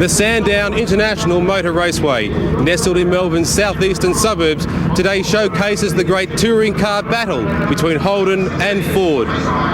The Sandown International Motor Raceway, nestled in Melbourne's southeastern suburbs, today showcases the great touring car battle between Holden and Ford.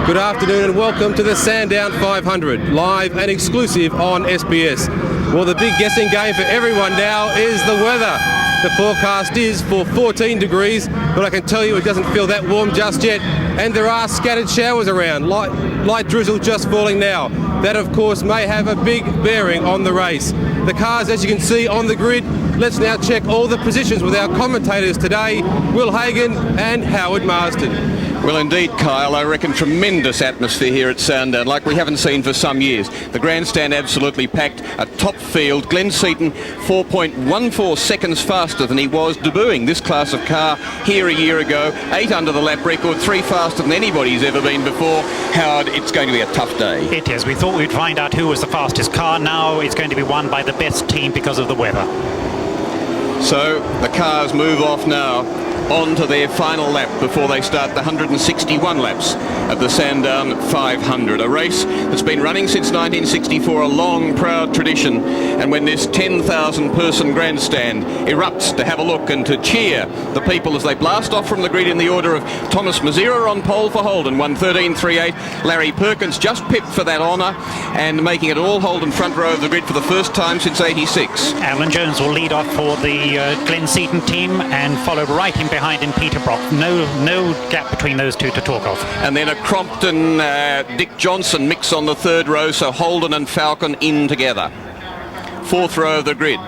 Good afternoon and welcome to the Sandown 500, live and exclusive on SBS. Well, the big guessing game for everyone now is the weather. The forecast is for 14 degrees, but I can tell you it doesn't feel that warm just yet. And there are scattered showers around, light drizzle just falling now. That, of course, may have a big bearing on the race. The cars, as you can see on the grid, let's now check all the positions with our commentators today, Will Hagon and Howard Marsden. Well, indeed, Kyle, I reckon tremendous atmosphere here at Sandown, like we haven't seen for some years. The grandstand absolutely packed, a top field. Glenn Seaton 4.14 seconds faster than he was debuting this class of car here a year ago. 8 under the lap record, 3 faster than anybody's ever been before. Howard, it's going to be a tough day. It is. We thought we'd find out who was the fastest car. Now it's going to be won by the best team because of the weather. So the cars move off now on to their final lap before they start the 161 laps of the Sandown 500, a race that's been running since 1964, a long, proud tradition. And when this 10,000 person grandstand erupts to have a look and to cheer the people as they blast off from the grid in the order of Thomas Mazira on pole for Holden, 1:13.38. Larry Perkins just pipped for that honour and making it all Holden front row of the grid for the first time since 86. Alan Jones will lead off for the Glenn Seaton team and followed right in behind in Peter Brock. No gap between those two to talk of. And then a Crompton Dick Johnson mix on the third row, so Holden and Falcon in together. Fourth row of the grid.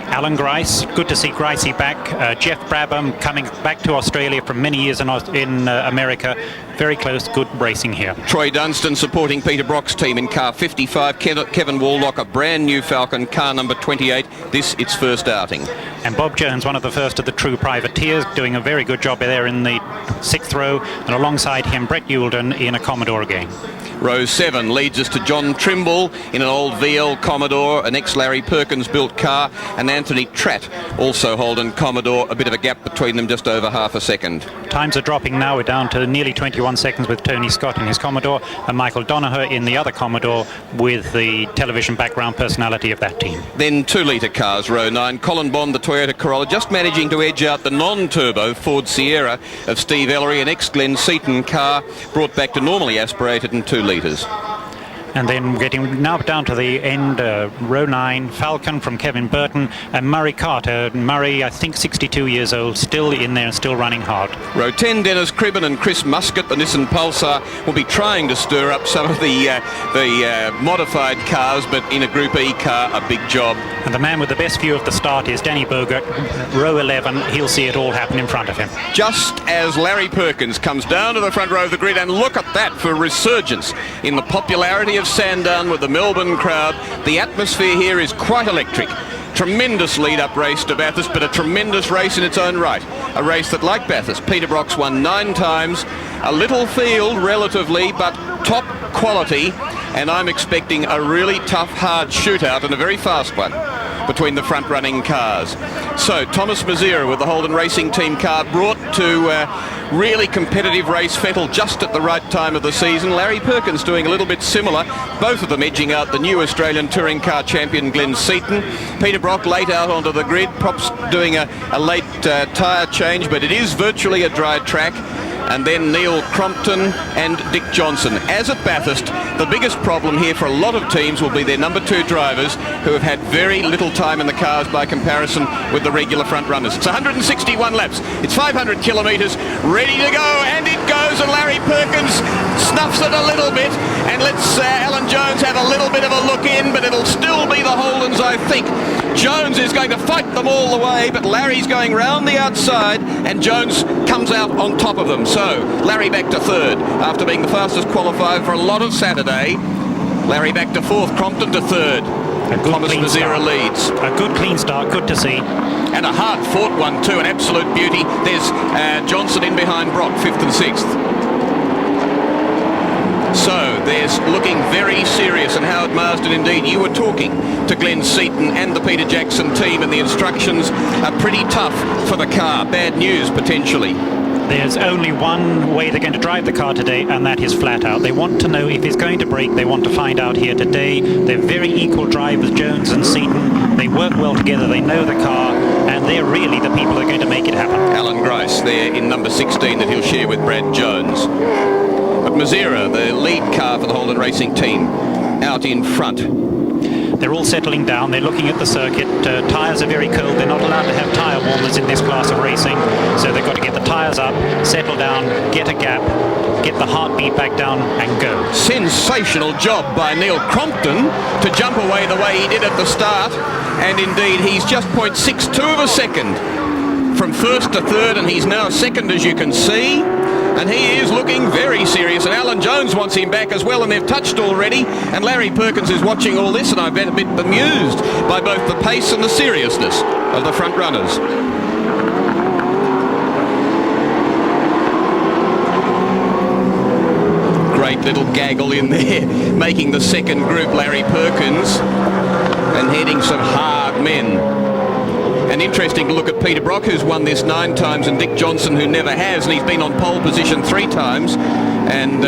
Alan Grice, good to see Gricey back. Geoff Brabham coming back to Australia from many years in America. Very close, good racing here. Troy Dunstan supporting Peter Brock's team in car 55. Kevin Waldock, a brand new Falcon, car number 28. This its first outing. And Bob Jones, one of the first of the true privateers, doing a very good job there in the 6th row. And alongside him, Brett Youlden in a Commodore again. Row 7 leads us to John Trimble in an old VL Commodore, an ex-Larry Perkins built car, and Anthony Tratt, also Holden Commodore, a bit of a gap between them, just over half a second. Times are dropping now. We're down to nearly 21 seconds with Tony Scott in his Commodore and Michael Donoghue in the other Commodore with the television background personality of that team. Then 2-litre cars, row 9. Colin Bond, the Toyota Corolla, just managing to edge out the non-turbo Ford Sierra of Steve Ellery, an ex-Glenn Seaton car, brought back to normally aspirated in 2 litres. And then getting now down to the end, row 9, Falcon from Kevin Burton and Murray Carter. Murray, I think 62 years old, still in there and still running hard. Row 10, Dennis Cribben and Chris Muscat, the Nissan Pulsar, will be trying to stir up some of the modified cars, but in a Group E car, a big job. And the man with the best view of the start is Danny Bogert, row 11. He'll see it all happen in front of him. Just as Larry Perkins comes down to the front row of the grid, and look at that for resurgence in the popularity of Sandown with the Melbourne crowd. The atmosphere here is quite electric. Tremendous lead-up race to Bathurst, but a tremendous race in its own right. A race that, like Bathurst, Peter Brock's won 9 times. A little field, relatively, but top quality. And I'm expecting a really tough, hard shootout and a very fast one between the front-running cars. So, Thomas Mazira with the Holden Racing Team car brought to really competitive race fettle just at the right time of the season. Larry Perkins doing a little bit similar, both of them edging out the new Australian touring car champion Glenn Seaton. Peter Brock late out onto the grid, Props doing a late tyre change, but it is virtually a dry track. And then Neil Crompton and Dick Johnson. As at Bathurst, the biggest problem here for a lot of teams will be their number 2 drivers who have had very little time in the cars by comparison with the regular front runners. It's 161 laps. It's 500 kilometres, ready to go, and it goes, and Larry Perkins snuffs it a little bit and lets Alan Jones have a little bit of a look in, but it'll still be the Holdens, I think. Jones is going to fight them all the way, but Larry's going round the outside and Jones comes out on top of them. So Larry back to 3rd after being the fastest qualifier for a lot of Saturday. Larry back to 4th, Crompton to 3rd. Thomas Mazira leads. A good clean start, good to see. And a hard-fought one too, an absolute beauty. There's Johnson in behind Brock, 5th and 6th. So there's looking very serious, and Howard Marsden, indeed, you were talking to Glenn Seaton and the Peter Jackson team, and the instructions are pretty tough for the car. Bad news, potentially. There's only one way they're going to drive the car today, and that is flat out. They want to know if it's going to break. They want to find out here today. They're very equal drivers, Jones and Seaton. They work well together. They know the car, and they're really the people that are going to make it happen. Alan Grice there in number 16 that he'll share with Brad Jones. But Mazera, the lead car for the Holden Racing team, out in front. They're all settling down. They're looking at the circuit. Tyres are very cold. They're not allowed to have tyre warmers in this class of racing. So they've got to get the tyres up, settle down, get a gap, get the heartbeat back down and go. Sensational job by Neil Crompton to jump away the way he did at the start. And indeed, he's just 0.62 of a second from first to third, and he's now second, as you can see. And he is looking very serious, and Alan Jones wants him back as well, and they've touched already, and Larry Perkins is watching all this, and I've been a bit bemused by both the pace and the seriousness of the front runners. Great little gaggle in there, making the second group Larry Perkins, and heading some hard men. And interesting to look at Peter Brock, who's won this 9 times, and Dick Johnson, who never has, and he's been on pole position 3 times. And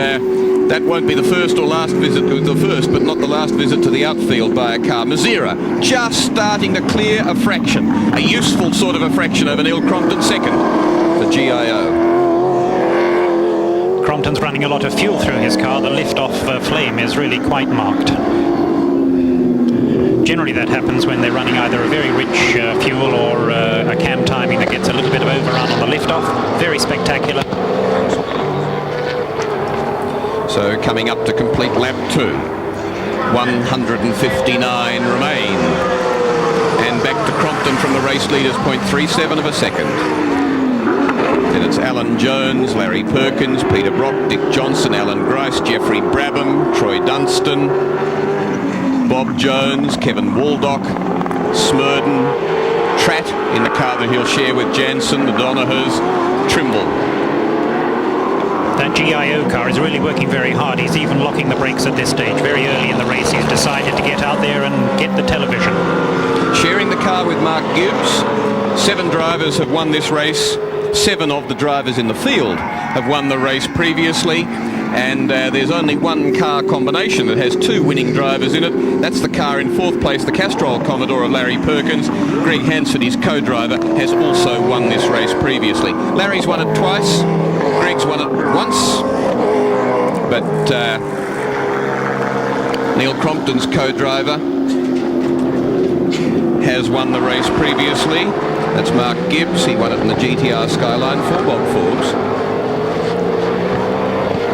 that won't be the first or last visit, the first, but not the last visit to the outfield by a car. Mazera just starting to clear a fraction, a useful sort of a fraction over Neil Crompton second, the GIO. Crompton's running a lot of fuel through his car. The lift-off flame is really quite marked. Generally that happens when they're running either a very rich fuel or a cam timing that gets a little bit of overrun on the liftoff. Very spectacular. So coming up to complete lap 2. 159 remain. And back to Crompton from the race leaders, 0.37 of a second. Then it's Alan Jones, Larry Perkins, Peter Brock, Dick Johnson, Alan Grice, Jeffrey Brabham, Troy Dunstan, Bob Jones, Kevin Waldock, Smurden, Tratt in the car that he'll share with Jansen, the Donahers, Trimble. That GIO car is really working very hard. He's even locking the brakes at this stage. Very early in the race, he's decided to get out there and get the television. Sharing the car with Mark Gibbs. 7 drivers have won this race. 7 of the drivers in the field have won the race previously. And there's only one car combination that has 2 winning drivers in it. That's the car in 4th place, the Castrol Commodore of Larry Perkins. Greg Hansford, his co-driver, has also won this race previously. Larry's won it twice, Greg's won it once, but Neil Crompton's co-driver has won the race previously. That's Mark Gibbs. He won it in the GTR Skyline for Bob Forbes.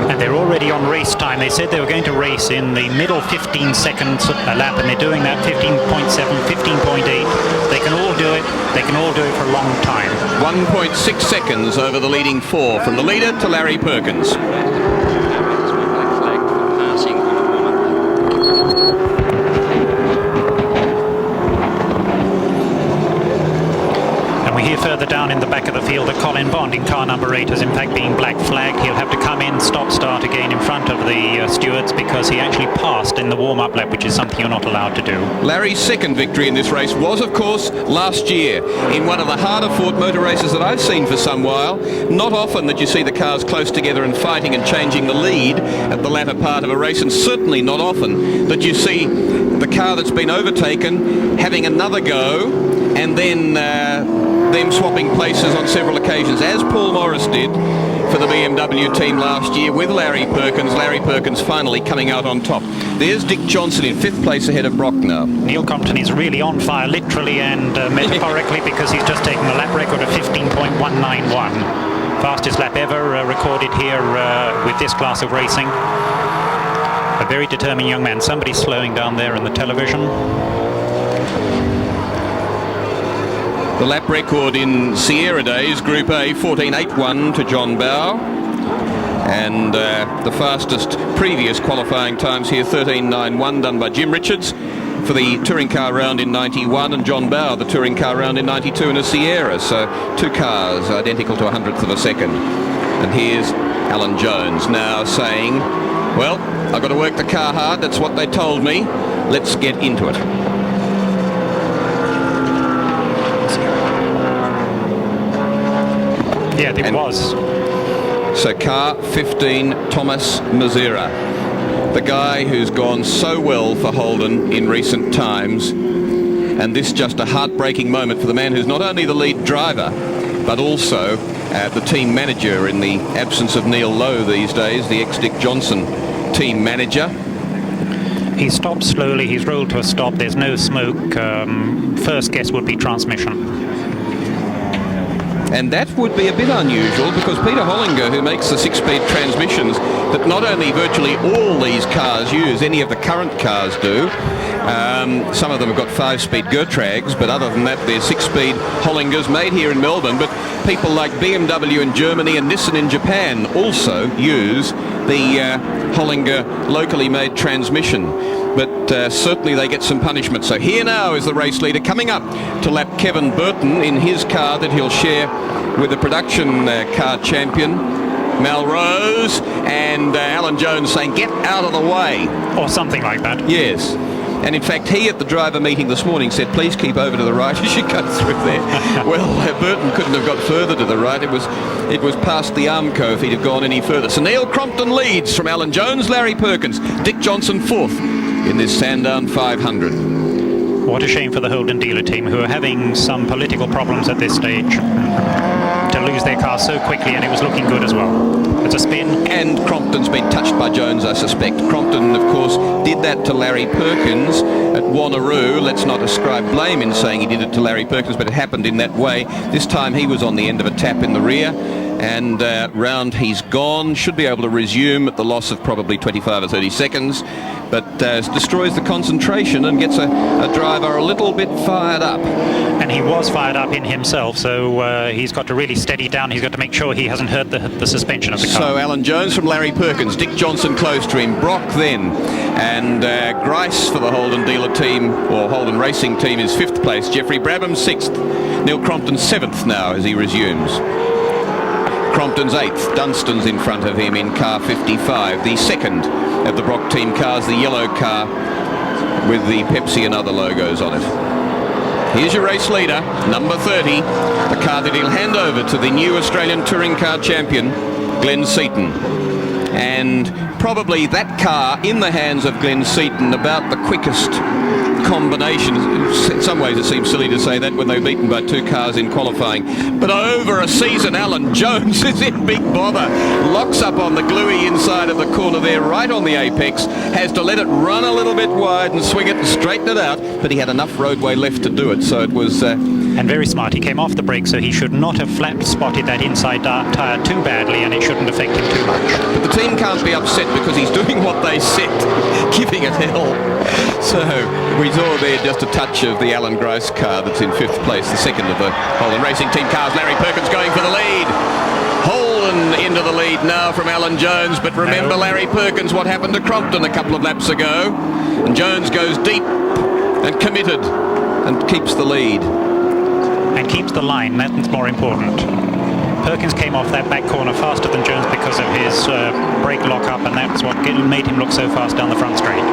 And they're already on race time. They said they were going to race in the middle 15 seconds a lap, and they're doing that 15.7, 15.8. They can all do it. They can all do it for a long time. 1.6 seconds over the leading 4 from the leader to Larry Perkins. Here further down in the back of the field that Colin Bond in car number 8 has in fact been black flagged. He'll have to come in, stop-start again in front of the stewards because he actually passed in the warm-up lap, which is something you're not allowed to do. Larry's second victory in this race was, of course, last year in one of the harder-fought motor races that I've seen for some while. Not often that you see the cars close together and fighting and changing the lead at the latter part of a race, and certainly not often that you see the car that's been overtaken having another go and then them swapping places on several occasions, as Paul Morris did for the BMW team last year with Larry Perkins. Larry Perkins finally coming out on top. There's Dick Johnson in 5th place ahead of Brock now. Neil Crompton is really on fire, literally and metaphorically, because he's just taken the lap record of 15.191. Fastest lap ever recorded here with this class of racing. A very determined young man. Somebody's slowing down there in the television. The lap record in Sierra days, Group A, 14.81 to John Bowe. And the fastest previous qualifying times here, 13.91 done by Jim Richards for the touring car round in 91, and John Bowe, the touring car round in 92 in a Sierra. So 2 cars identical to a 100th of a second. And here's Alan Jones now saying, well, I've got to work the car hard. That's what they told me. Let's get into it. Yeah, it was. So car 15, Thomas Mazera, the guy who's gone so well for Holden in recent times. And this just a heartbreaking moment for the man who's not only the lead driver, but also the team manager in the absence of Neil Lowe these days, the ex-Dick Johnson team manager. He stopped slowly, he's rolled to a stop, there's no smoke. First guess would be transmission. And that would be a bit unusual because Peter Hollinger, who makes the 6-speed transmissions that not only virtually all these cars use, any of the current cars do, some of them have got 5-speed Gertrags, but other than that they're 6-speed Hollingers made here in Melbourne. But people like BMW in Germany and Nissan in Japan also use the Hollinger locally made transmission. But certainly they get some punishment. So here now is the race leader coming up to lap Kevin Burton in his car that he'll share with the production car champion Melrose, and Alan Jones saying get out of the way, or something like that. Yes. And in fact, he at the driver meeting this morning said, please keep over to the right as you go through there. Well, Burton couldn't have got further to the right. It was past the Armco if he'd have gone any further. So Neil Crompton leads from Alan Jones, Larry Perkins, Dick Johnson fourth in this Sandown 500. What a shame for the Holden dealer team, who are having some political problems at this stage, to lose their car so quickly, and it was looking good as well. It's a spin. And Crompton's been touched by Jones, I suspect. Crompton, of course, did that to Larry Perkins at Wanneroo. Let's not ascribe blame in saying he did it to Larry Perkins, but it happened in that way. This time he was on the end of a tap in the rear, and round he's gone. Should be able to resume at the loss of probably 25 or 30 seconds, but destroys the concentration and gets a driver a little bit fired up. And he was fired up in himself, so he's got to really steady down. He's got to make sure he hasn't hurt the suspension of the car. So Alan Jones from Larry Perkins, Dick Johnson close to him, Brock then, and Grice for the Holden dealer team, or Holden racing team, is 5th place. Jeffrey Brabham 6th. Neil Crompton 7th now as he resumes. Crompton's 8th. Dunstan's in front of him in car 55, the second of the Brock team cars, the yellow car with the Pepsi and other logos on it. Here's your race leader, number 30, the car that he'll hand over to the new Australian touring car champion, Glenn Seaton. And probably that car in the hands of Glenn Seaton about the quickest combination. In some ways it seems silly to say that when they're beaten by 2 cars in qualifying, but over a season Alan Jones is in big bother, locks up on the gluey inside of the corner there right on the apex, has to let it run a little bit wide and swing it and straighten it out, but he had enough roadway left to do it, so it was and very smart. He came off the brake, so he should not have spotted that inside tyre too badly, and it shouldn't affect him too much. But the team can't be upset because he's doing what they said, giving it hell. So we saw there just a touch of the Alan Grice car that's in 5th place, the second of the Holden racing team cars. Larry Perkins going for the lead. Holden into the lead now from Alan Jones, but remember Larry Perkins, what happened to Crompton a couple of laps ago. And Jones goes deep and committed and keeps the lead. And keeps the line, that's more important. Perkins came off that back corner faster than Jones because of his brake lock-up, and that's what made him look so fast down the front straight.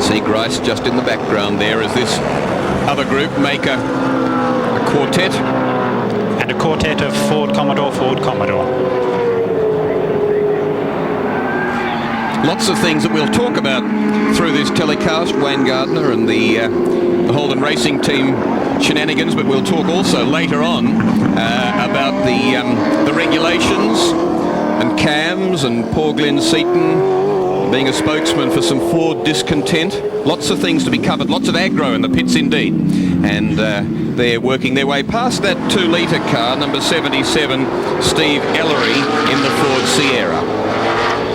See Grice just in the background there as this other group make a quartet. And a quartet of Ford Commodore. Lots of things that we'll talk about through this telecast, Wayne Gardner and the Holden racing team shenanigans, but we'll talk also later on about the regulations and cams and poor Glenn Seaton being a spokesman for some Ford discontent. Lots of things to be covered, lots of aggro in the pits indeed. And they're working their way past that 2-litre car, number 77, Steve Ellery in the Ford Sierra.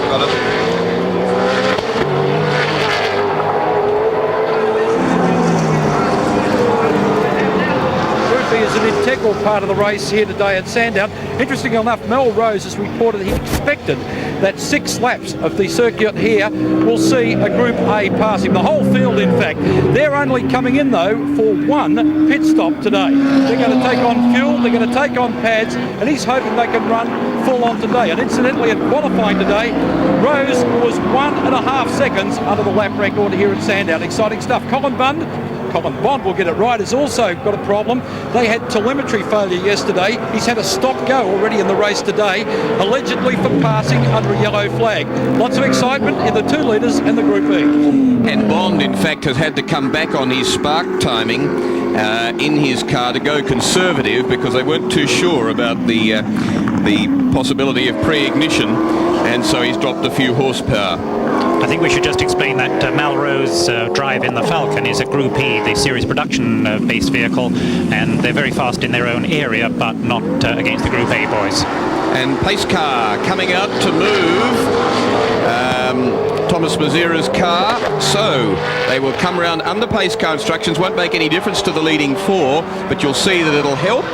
Got it. Is an integral part of the race here today at Sandown. Interestingly enough, Melrose has reported he expected that 6 laps of the circuit here will see a Group A pass him. The whole field, in fact. They're only coming in, though, for 1 pit stop today. They're going to take on fuel, they're going to take on pads, and he's hoping they can run full on today. And incidentally, at qualifying today, Rose was 1.5 seconds under the lap record here at Sandown. Exciting stuff. Colin Bund, Colin Bond will get it right, has also got a problem. They had telemetry failure yesterday. He's had a stop go already in the race today, allegedly for passing under a yellow flag. Lots of excitement in the 2 litres and the Group E. And Bond, in fact, has had to come back on his spark timing in his car to go conservative because they weren't too sure about the possibility of pre-ignition, and so he's dropped a few horsepower. I think we should just explain that Melrose drive in the Falcon is a Group E, the series production-based vehicle, and they're very fast in their own area, but not against the Group A boys. And pace car coming out to move Thomas Mazira's car, so they will come around under pace car instructions. Won't make any difference to the leading 4, but you'll see that it'll help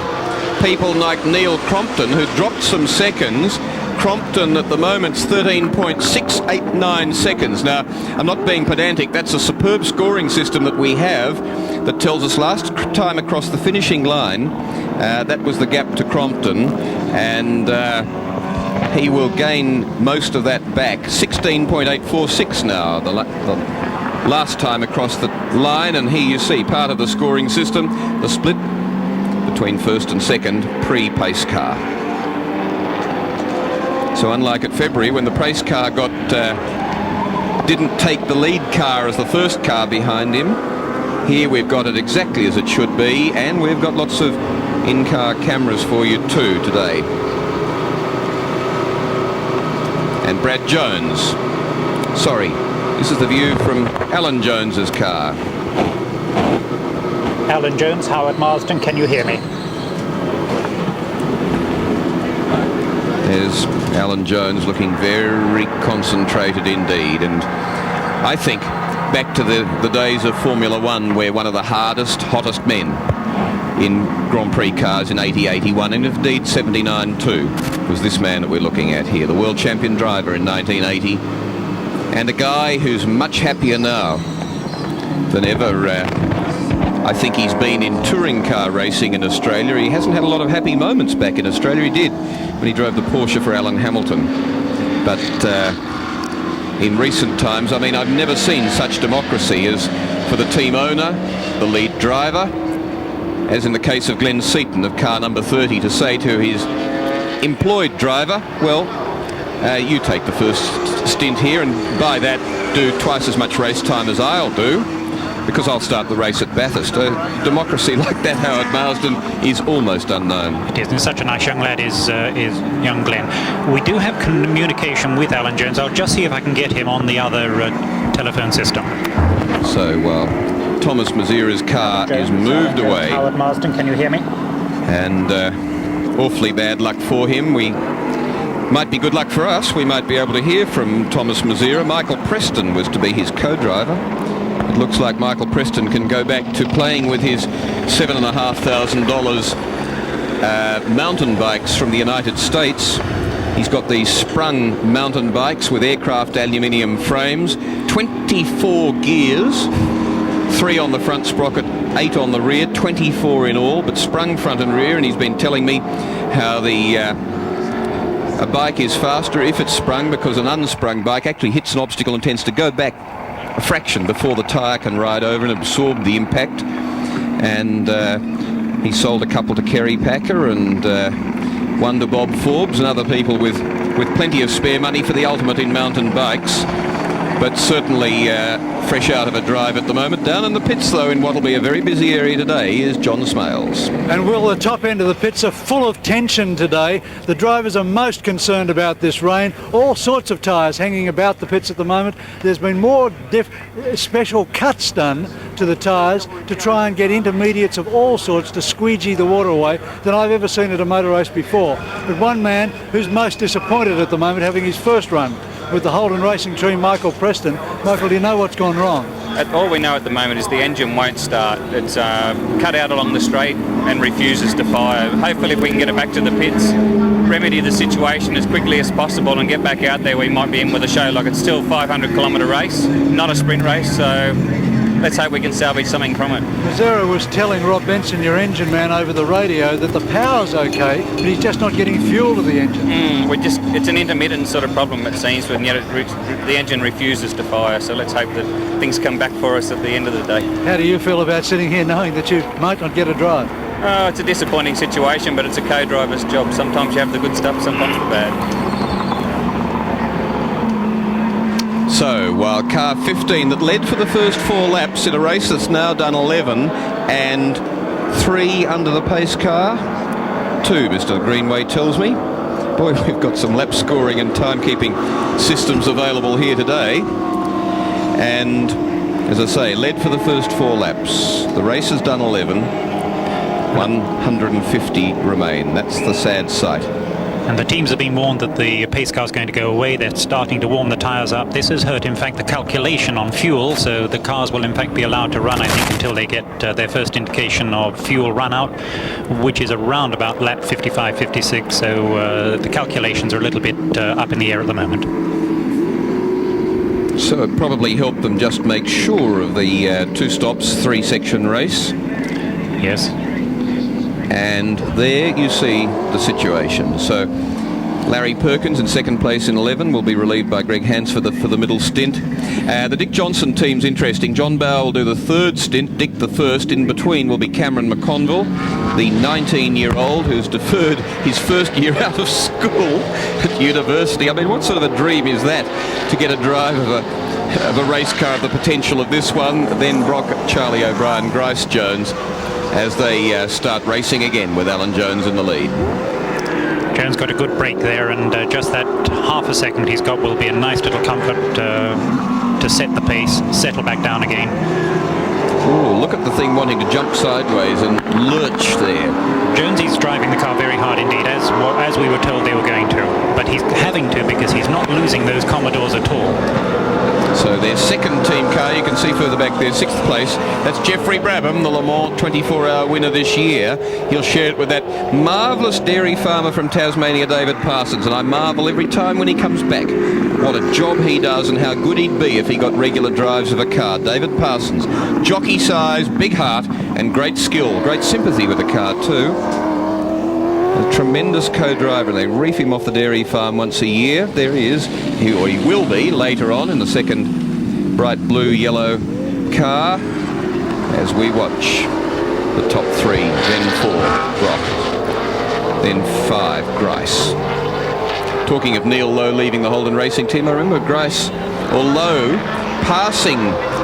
people like Neil Crompton, who dropped some seconds. Crompton at the moment's 13.689 seconds. Now, I'm not being pedantic, that's a superb scoring system that we have that tells us last time across the finishing line, that was the gap to Crompton, and he will gain most of that back. 16.846 now, the last time across the line, and here you see part of the scoring system, the split between first and second pre-pace car. So unlike at February when the pace car didn't take the lead car as the first car behind him, here we've got it exactly as it should be, and we've got lots of in-car cameras for you too today. And Brad Jones, sorry, this is the view from Alan Jones's car. Alan Jones, Howard Marsden, can you hear me? There's Alan Jones looking very concentrated indeed, and I think back to the days of Formula One, where one of the hardest, hottest men in Grand Prix cars in 80, 81 and indeed 79 too was this man that we're looking at here, the world champion driver in 1980, and a guy who's much happier now than ever. I think he's been in touring car racing in Australia. He hasn't had a lot of happy moments back in Australia. He did when he drove the Porsche for Alan Hamilton, but in recent times, I mean, I've never seen such democracy as for the team owner, the lead driver, as in the case of Glenn Seaton of car number 30, to say to his employed driver, well, you take the first stint here, and by that do twice as much race time as I'll do, because I'll start the race at Bathurst. A democracy like that, Howard Marsden, is almost unknown. It is, and such a nice young lad is young Glenn. We do have communication with Alan Jones. I'll just see if I can get him on the other telephone system. So, Thomas Mazira's car is moved away. Howard Marsden, can you hear me? And awfully bad luck for him. We might be good luck for us. We might be able to hear from Thomas Mazira. Michael Preston was to be his co-driver. It looks like Michael Preston can go back to playing with his $7,500 mountain bikes from the United States. He's got these sprung mountain bikes with aircraft aluminium frames, 24 gears, 3 on the front sprocket, 8 on the rear, 24 in all, but sprung front and rear. And he's been telling me how a bike is faster if it's sprung, because an unsprung bike actually hits an obstacle and tends to go back a fraction before the tyre can ride over and absorb the impact. And he sold a couple to Kerry Packer and one to Bob Forbes and other people with plenty of spare money for the ultimate in mountain bikes, but certainly fresh out of a drive at the moment. Down in the pits, though, in what will be a very busy area today, is John Smailes. And Will, the top end of the pits are full of tension today. The drivers are most concerned about this rain. All sorts of tyres hanging about the pits at the moment. There's been more special cuts done to the tyres to try and get intermediates of all sorts to squeegee the water away than I've ever seen at a motor race before. But one man who's most disappointed at the moment, having his first run with the Holden Racing team, Michael Preston. Michael, do you know what's gone wrong? All we know at the moment is the engine won't start. It's cut out along the straight and refuses to fire. Hopefully if we can get it back to the pits, remedy the situation as quickly as possible and get back out there, we might be in with a show. Like, it's still a 500 kilometre race, not a sprint race, so let's hope we can salvage something from it. Mazzara was telling Rob Benson, your engine man, over the radio that the power's okay, but he's just not getting fuel to the engine. It's an intermittent sort of problem, it seems, when the engine refuses to fire, so let's hope that things come back for us at the end of the day. How do you feel about sitting here knowing that you might not get a drive? It's a disappointing situation, but it's a co-driver's job. Sometimes you have the good stuff, sometimes the bad. So, while car 15 that led for the first 4 laps in a race that's now done 11 and 3 under the pace car, 2, Mr. Greenway tells me. Boy, we've got some lap scoring and timekeeping systems available here today. And, as I say, led for the first 4 laps. The race has done 11. 150 remain. That's the sad sight. And the teams have been warned that the pace car is going to go away. They're starting to warm the tyres up. This has hurt, in fact, the calculation on fuel, so the cars will, in fact, be allowed to run, I think, until they get their first indication of fuel run out, which is around about lap 55, 56, so the calculations are a little bit up in the air at the moment. So it probably helped them just make sure of the 2 stops, 3 section race. Yes. And there you see the situation. So Larry Perkins in second place in 11 will be relieved by Greg Hansford for the middle stint. The Dick Johnson team's interesting. John Bowe will do the 3rd stint, Dick the 1st. In between will be Cameron McConville, the 19-year-old who's deferred his first year out of school at university. I mean, what sort of a dream is that, to get a drive of a race car of the potential of this one? Then Brock, Charlie O'Brien, Grice Jones, as they start racing again with Alan Jones in the lead. Jones got a good break there, and just that half a second he's got will be a nice little comfort to set the pace, settle back down again. Oh, look at the thing wanting to jump sideways and lurch there. Jonesy's driving the car very hard indeed, as we were told they were going to, but he's having to because he's not losing those Commodores at all. So their second team car, you can see further back there, 6th place. That's Jeffrey Brabham, the Le Mans 24-hour winner this year. He'll share it with that marvellous dairy farmer from Tasmania, David Parsons. And I marvel every time when he comes back what a job he does and how good he'd be if he got regular drives of a car. David Parsons, jockey size, big heart, and great skill, great sympathy with the car too. A tremendous co-driver. They reef him off the dairy farm once a year. There he is. He will be later on in the second bright blue-yellow car as we watch the top 3, then 4, Brock, then 5, Grice. Talking of Neil Lowe leaving the Holden Racing team, I remember Grice, or Lowe, passing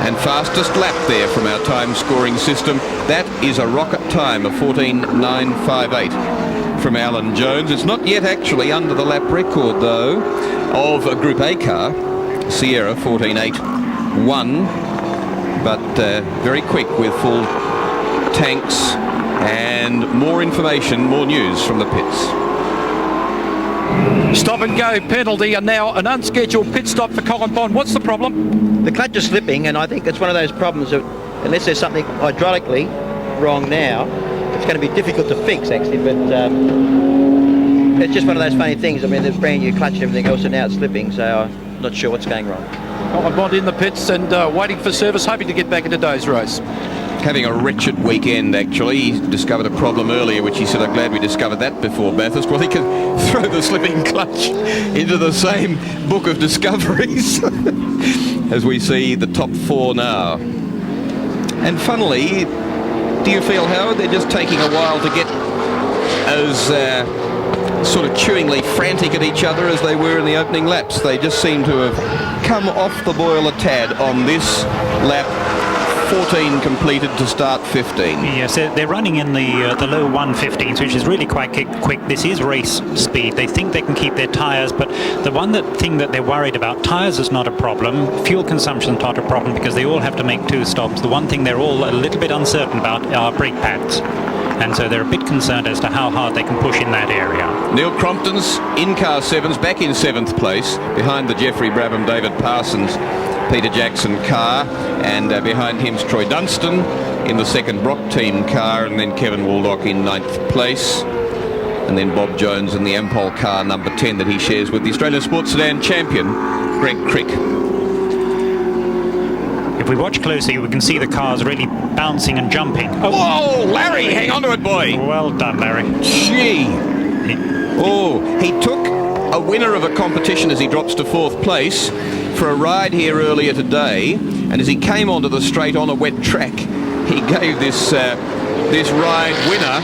and fastest lap there from our time scoring system. That is a rocket time of 14.958. From Alan Jones. It's not yet actually under the lap record though of a Group A car, Sierra 14.81, but very quick with full tanks and more information, more news from the pits. Stop and go penalty, and now an unscheduled pit stop for Colin Bond. What's the problem? The clutch is slipping, and I think it's one of those problems that unless there's something hydraulically wrong now, it's going to be difficult to fix actually, but it's just one of those funny things. I mean, there's brand new clutch and everything else, and now it's slipping, so I'm not sure what's going wrong. Colin Bond in the pits and waiting for service, hoping to get back into today's race. Having a wretched weekend actually. He discovered a problem earlier, which he said, I'm glad we discovered that before Bathurst. Well, he can throw the slipping clutch into the same book of discoveries as we see the top 4 now. And funnily, do you feel, Howard, they're just taking a while to get as sort of chewingly frantic at each other as they were in the opening laps? They just seem to have come off the boil a tad on this lap. 14 completed to start 15. Yes, they're running in the low 115s, which is really quite quick. This is race speed. They think they can keep their tyres, but the thing that they're worried about, tyres is not a problem, fuel consumption is not a problem because they all have to make 2 stops. The one thing they're all a little bit uncertain about are brake pads. And so they're a bit concerned as to how hard they can push in that area. Neil Crompton's in car 7s, back in 7th place, behind the Jeffrey Brabham, David Parsons, Peter Jackson car, and behind him's Troy Dunstan in the second Brock team car, and then Kevin Waldock in 9th place, and then Bob Jones in the Ampol car number 10 that he shares with the Australian Sports Sedan champion Greg Crick. If we watch closely, we can see the cars really bouncing and jumping. Oh. Whoa, Larry, hang on to it, boy. Well done, Larry. Gee. Oh, he took a winner of a competition as he drops to 4th place for a ride here earlier today, and as he came onto the straight on a wet track, he gave this ride winner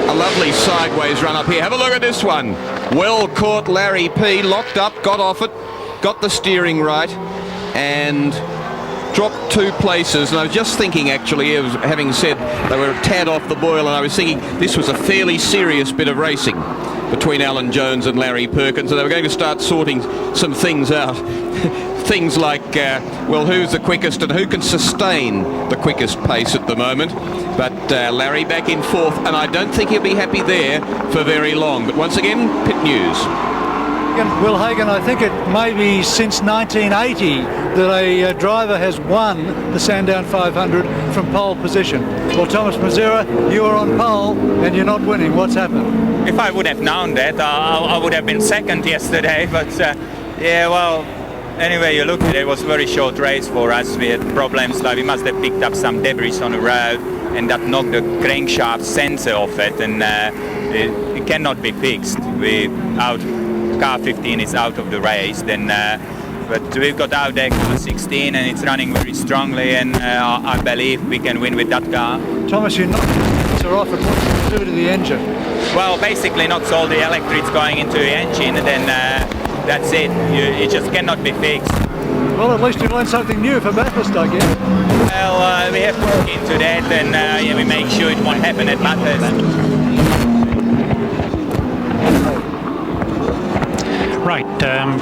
a lovely sideways run up here. Have a look at this one. Well caught, Larry P. Locked up, got off it, got the steering right, and dropped 2 places. And I was just thinking, actually, having said they were a tad off the boil, and I was thinking this was a fairly serious bit of racing between Alan Jones and Larry Perkins, and they were going to start sorting some things out. Things like, well, who's the quickest and who can sustain the quickest pace at the moment. But Larry back in 4th, and I don't think he'll be happy there for very long. But once again, pit news. Well, Hagon, I think it may be since 1980 that a driver has won the Sandown 500 from pole position. Well, Thomas Mazera, you are on pole and you're not winning. What's happened? If I would have known that, I would have been 2nd yesterday. But yeah, well, anyway, you look at it, it was a very short race for us. We had problems, like we must have picked up some debris on the road, and that knocked the crankshaft sensor off it, and it cannot be fixed. Car 15 is out of the race, then, but we've got out there car 16 and it's running very strongly, and I believe we can win with that car. Thomas, you knocked the sensor off, and what does it do to the engine? Well, basically knocks all the electrics going into the engine, and then that's it. It just cannot be fixed. Well, at least you learned something new for Bathurst, I guess. Well, we have to look into that, and yeah, we make sure it won't happen at Bathurst. Right,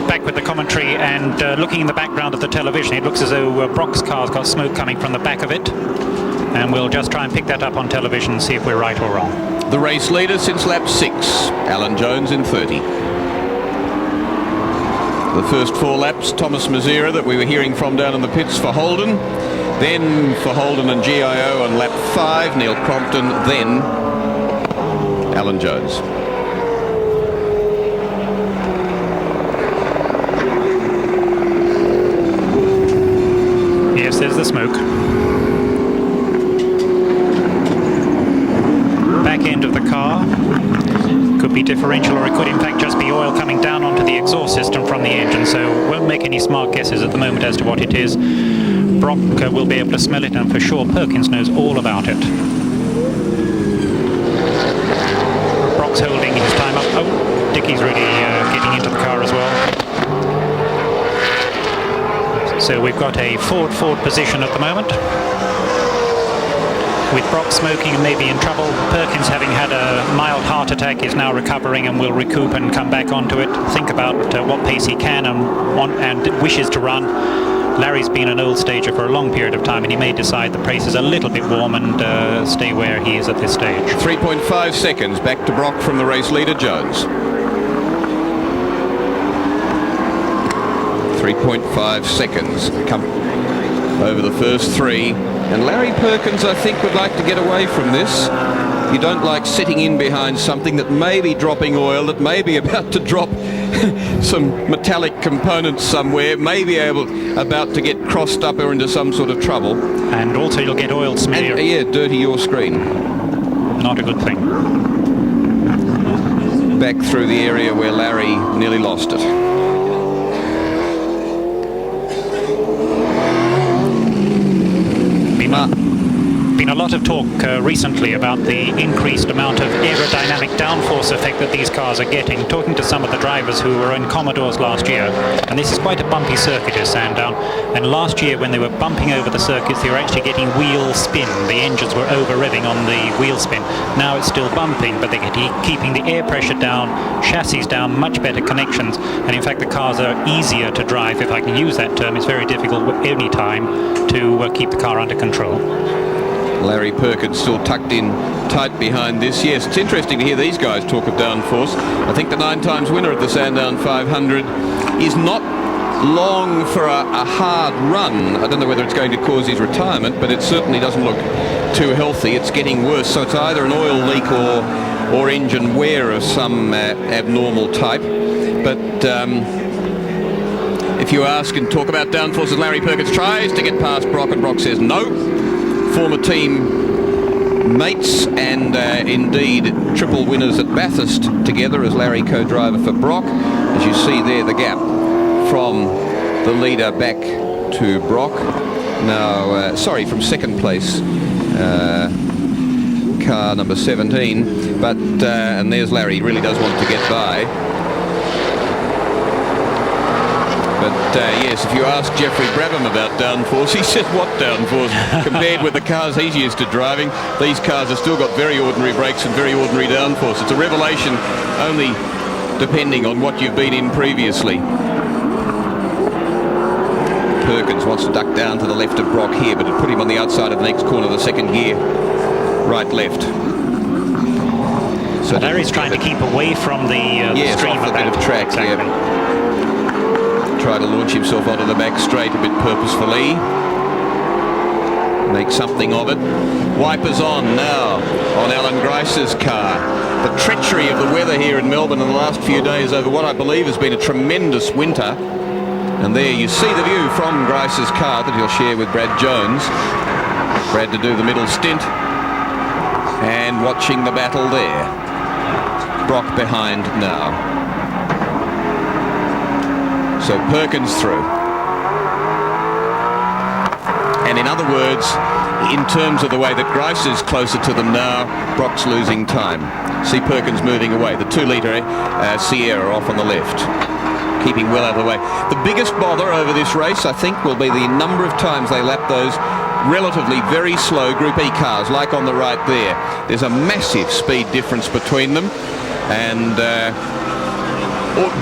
back with the commentary, and looking in the background of the television, it looks as though Brock's car's got smoke coming from the back of it, and we'll just try and pick that up on television and see if we're right or wrong. The race leader since lap 6, Alan Jones in 30. The first 4 laps, Thomas Mazera that we were hearing from down in the pits for Holden, then for Holden and GIO on lap 5, Neil Crompton, then Alan Jones. Yes, there's the smoke. Back end of the car. Could be differential, or it could in fact just be oil coming down onto the exhaust system from the engine, so won't make any smart guesses at the moment as to what it is. Brock will be able to smell it, and for sure Perkins knows all about it. Brock's holding his time up. Oh, Dickie's really getting into the car as well. So we've got a forward position at the moment. With Brock smoking and maybe in trouble, Perkins, having had a mild heart attack, is now recovering and will recoup and come back onto it. Think about what pace he can and wishes to run. Larry's been an old stager for a long period of time, and he may decide the pace is a little bit warm and stay where he is at this stage. 3.5 seconds back to Brock from the race leader, Jones. 3.5 seconds come over the first 3. And Larry Perkins, I think, would like to get away from this. You don't like sitting in behind something that may be dropping oil, that may be about to drop some metallic components somewhere, may be about to get crossed up or into some sort of trouble. And also you'll get oil smear. And, yeah, dirty your screen. Not a good thing. Back through the area where Larry nearly lost it. Been a lot of talk recently about the increased amount of aerodynamic downforce effect that these cars are getting. Talking to some of the drivers who were in Commodores last year, and this is quite a bumpy circuit, is Sandown, and last year when they were bumping over the circuits, they were actually getting wheel spin. The engines were over revving on the wheel spin. Now it's still bumping, but they're keeping the air pressure down, chassis down, much better connections, and in fact the cars are easier to drive, if I can use that term. It's very difficult any time to keep the car under control. Larry Perkins still tucked in tight behind this. Yes, it's interesting to hear these guys talk of downforce. I think the 9 times winner of the Sandown 500 is not long for a hard run. I don't know whether it's going to cause his retirement, but it certainly doesn't look too healthy. It's getting worse, so it's either an oil leak or engine wear of some abnormal type. But if If you ask and talk about downforces, Larry Perkins tries to get past Brock, and Brock says no. Former team mates and indeed triple winners at Bathurst together as Larry co-driver for Brock. As you see there, the gap from the leader back to Brock. Now, from second place, car number 17, but and there's Larry. He really does want to get by. But yes, if you ask Geoffrey Brabham about downforce, he says what downforce? Compared with the cars he's used to driving, these cars have still got very ordinary brakes and very ordinary downforce. It's a revelation only depending on what you've been in previously. Perkins wants to duck down to the left of Brock here, but it put him on the outside of the next corner of the second gear. Right, left. So Larry's trying to keep away from the stream off a bit of track. Exactly. Yeah. Try to launch himself onto the back straight a bit purposefully. Make something of it. Wipers on now on Alan Grice's car. The treachery of the weather here in Melbourne in the last few days over what I believe has been a tremendous winter. And there you see the view from Grice's car that he'll share with Brad Jones. Brad to do the middle stint. And watching the battle there. Brock behind now. So Perkins through. And in other words, in terms of the way that Grice is closer to them now, Brock's losing time. See Perkins moving away. The 2-litre Sierra off on the left, keeping well out of the way. The biggest bother over this race, I think, will be the number of times they lap those relatively very slow Group E cars, like on the right there. There's a massive speed difference between them, and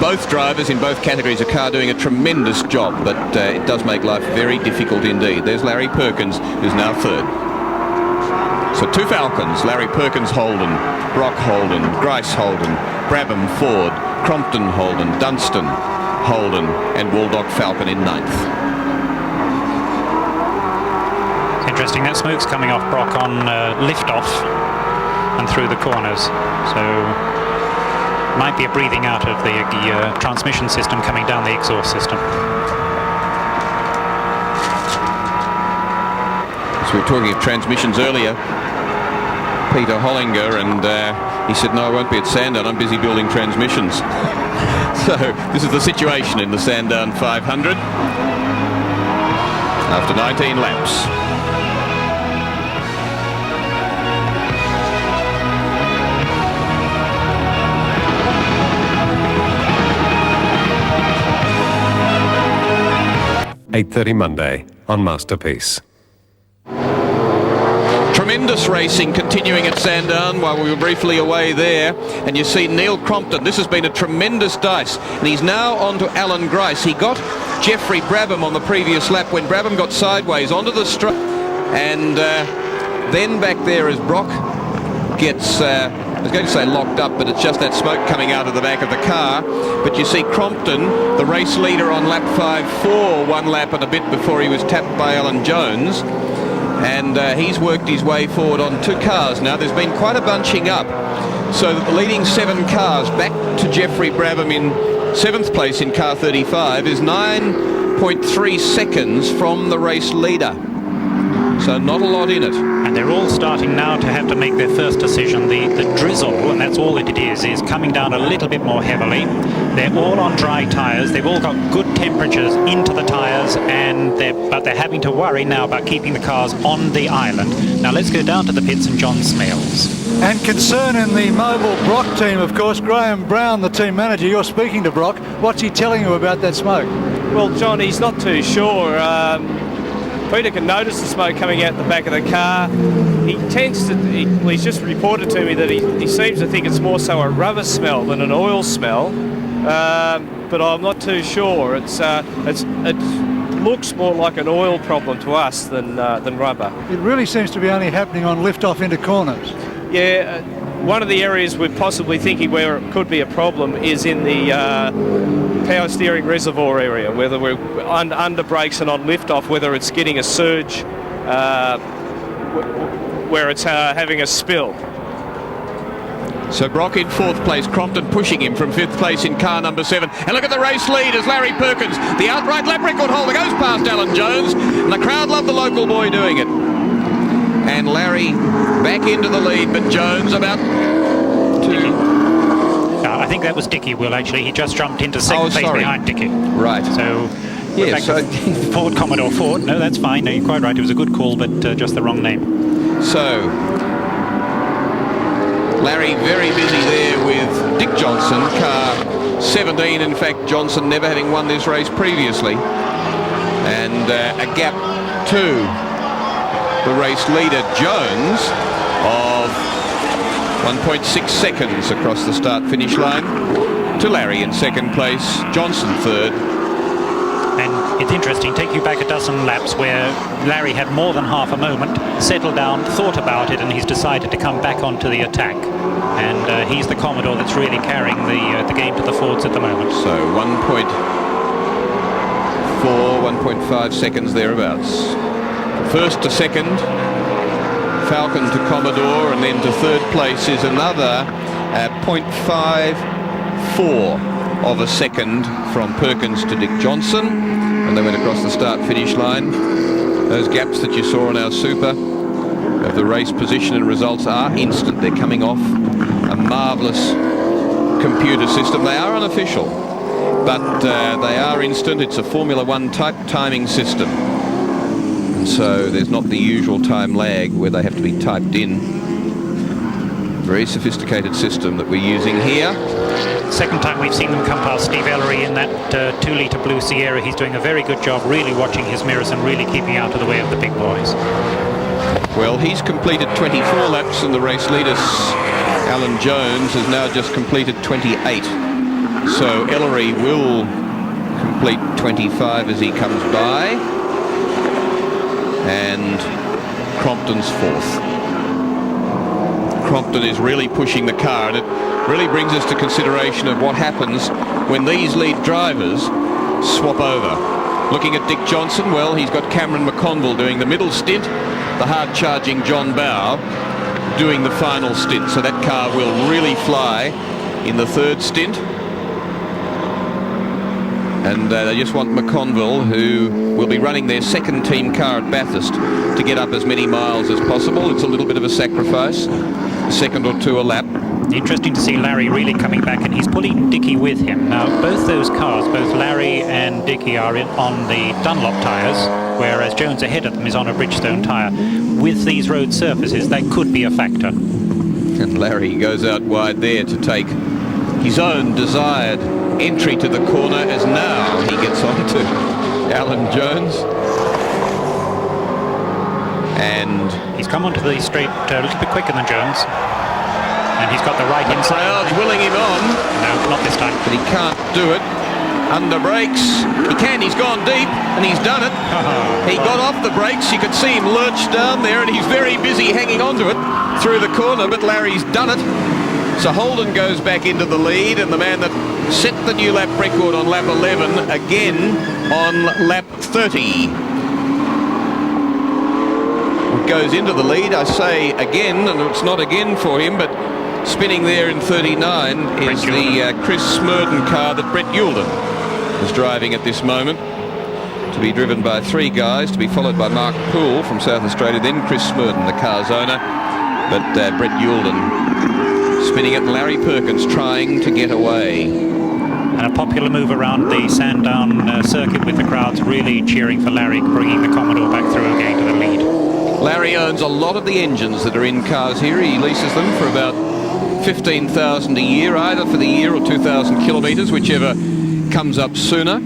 both drivers in both categories of car doing a tremendous job, but it does make life very difficult indeed. There's Larry Perkins, who's now third. So 2 Falcons, Larry Perkins Holden, Brock Holden, Grice Holden, Brabham Ford, Crompton Holden, Dunstan Holden, and Waldock Falcon in 9th. It's interesting, that smoke's coming off Brock on lift-off and through the corners. So might be a breathing out of the transmission system coming down the exhaust system. So we were talking of transmissions earlier. Peter Hollinger, and he said, no, I won't be at Sandown, I'm busy building transmissions. So this is the situation in the Sandown 500 after 19 laps. .30 Monday on Masterpiece. Tremendous racing continuing at Sandown while we were briefly away there, and you see Neil Crompton. This has been a tremendous dice, and he's now on to Alan Grice. He got Geoffrey Brabham on the previous lap when Brabham got sideways onto the straight, and then back there as Brock gets I was going to say locked up, but it's just that smoke coming out of the back of the car. But you see Crompton, the race leader on lap 5-4, 1 lap and a bit before he was tapped by Alan Jones. And he's worked his way forward on 2 cars now. There's been quite a bunching up, so that the leading 7 cars back to Geoffrey Brabham in 7th place in car 35 is 9.3 seconds from the race leader. So not a lot in it. And they're all starting now to have to make their first decision. The drizzle, and that's all it is coming down a little bit more heavily. They're all on dry tyres. They've all got good temperatures into the tyres, but they're having to worry now about keeping the cars on the island. Now let's go down to the pits and John Smailes. And concern in the mobile Brock team, of course. Graham Brown, the team manager, you're speaking to Brock. What's he telling you about that smoke? Well, John, he's not too sure. Peter can notice the smoke coming out the back of the car. He tends to, he's just reported to me that he seems to think it's more so a rubber smell than an oil smell. But I'm not too sure. It looks more like an oil problem to us than rubber. It really seems to be only happening on lift-off into corners. Yeah, one of the areas we're possibly thinking where it could be a problem is in the power steering reservoir area, whether we're under brakes and on lift-off, whether it's getting a surge where it's having a spill. So Brock in 4th place, Crompton pushing him from 5th place in car number 7. And look at the race lead as Larry Perkins, the outright lap record holder, goes past Alan Jones. And the crowd love the local boy doing it. And Larry back into the lead, but Jones about to... I think that was Dickie, Will, actually. He just jumped into second place behind Dickie. Right. So, yeah, so Ford, Commodore Ford. No, that's fine. No, you're quite right. It was a good call, but just the wrong name. So, Larry very busy there with Dick Johnson, car 17. In fact, Johnson never having won this race previously. And a gap to the race leader, Jones, of 1.6 seconds across the start-finish line to Larry in 2nd place, Johnson 3rd. And it's interesting, take you back a dozen laps where Larry had more than half a moment, settled down, thought about it, and he's decided to come back onto the attack. And he's the Commodore that's really carrying the game to the Fords at the moment. So 1.4, 1.5 seconds thereabouts. 1st to 2nd. Falcon to Commodore, and then to 3rd place is another 0.54 of a second from Perkins to Dick Johnson, and they went across the start-finish line. Those gaps that you saw on our super of the race position and results are instant. They're coming off a marvellous computer system. They are unofficial, but they are instant. It's a Formula One type timing system. So there's not the usual time lag where they have to be typed in. Very sophisticated system that we're using here. Second time we've seen them come past Steve Ellery in that 2-litre Blue Sierra. He's doing a very good job really watching his mirrors and really keeping out of the way of the big boys. Well, he's completed 24 laps, and the race leader, Alan Jones, has now just completed 28. So Ellery will complete 25 as he comes by. And Crompton's 4th. Crompton is really pushing the car, and it really brings us to consideration of what happens when these lead drivers swap over. Looking at Dick Johnson, well, he's got Cameron McConville doing the middle stint, the hard-charging John Bowe doing the final stint, so that car will really fly in the 3rd stint. And they just want McConville, who will be running their 2nd team car at Bathurst, to get up as many miles as possible. It's a little bit of a sacrifice, a second or two a lap. Interesting to see Larry really coming back, and he's pulling Dickie with him. Now, both those cars, both Larry and Dickie, are on the Dunlop tyres, whereas Jones ahead of them is on a Bridgestone tyre. With these road surfaces, that could be a factor. And Larry goes out wide there to take his own desired entry to the corner, as now he gets on to Alan Jones. And he's come onto the straight a little bit quicker than Jones. And he's got the right inside. Crowd's willing him on. No, not this time. But he can't do it. Under brakes. He can, he's gone deep, and he's done it. He got off the brakes, you could see him lurch down there, and he's very busy hanging on to it through the corner, but Larry's done it. So Holden goes back into the lead, and the man that set the new lap record on lap 11 again on lap 30 goes into the lead. I say again, and it's not again for him, but spinning there in 39 is the Chris Smurden car that Brett Youlden is driving at this moment, to be driven by 3 guys, to be followed by Mark Poole from South Australia, then Chris Smurden, the car's owner, but Brett Youlden spinning it, and Larry Perkins trying to get away. And a popular move around the Sandown circuit, with the crowds really cheering for Larry, bringing the Commodore back through again to the lead. Larry owns a lot of the engines that are in cars here. He leases them for about $15,000 a year, either for the year or 2,000 kilometres, whichever comes up sooner.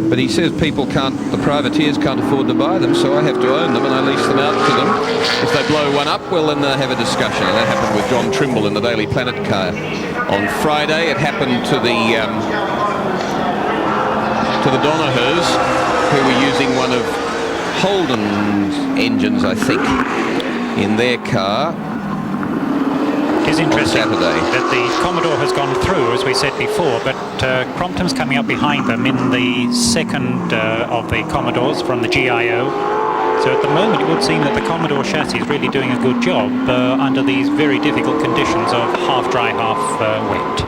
But he says people can't, the privateers can't afford to buy them, so I have to own them, and I lease them out to them. If they blow one up, well, then they'll have a discussion. And that happened with John Trimble in the Daily Planet car on Friday. It happened to the Donahers, who were using one of Holden's engines, I think, in their car. It is interesting Saturday that the Commodore has gone through, as we said before, but Crompton's coming up behind them in the second of the Commodores from the GIO. So at the moment it would seem that the Commodore chassis is really doing a good job under these very difficult conditions of half dry, half wet.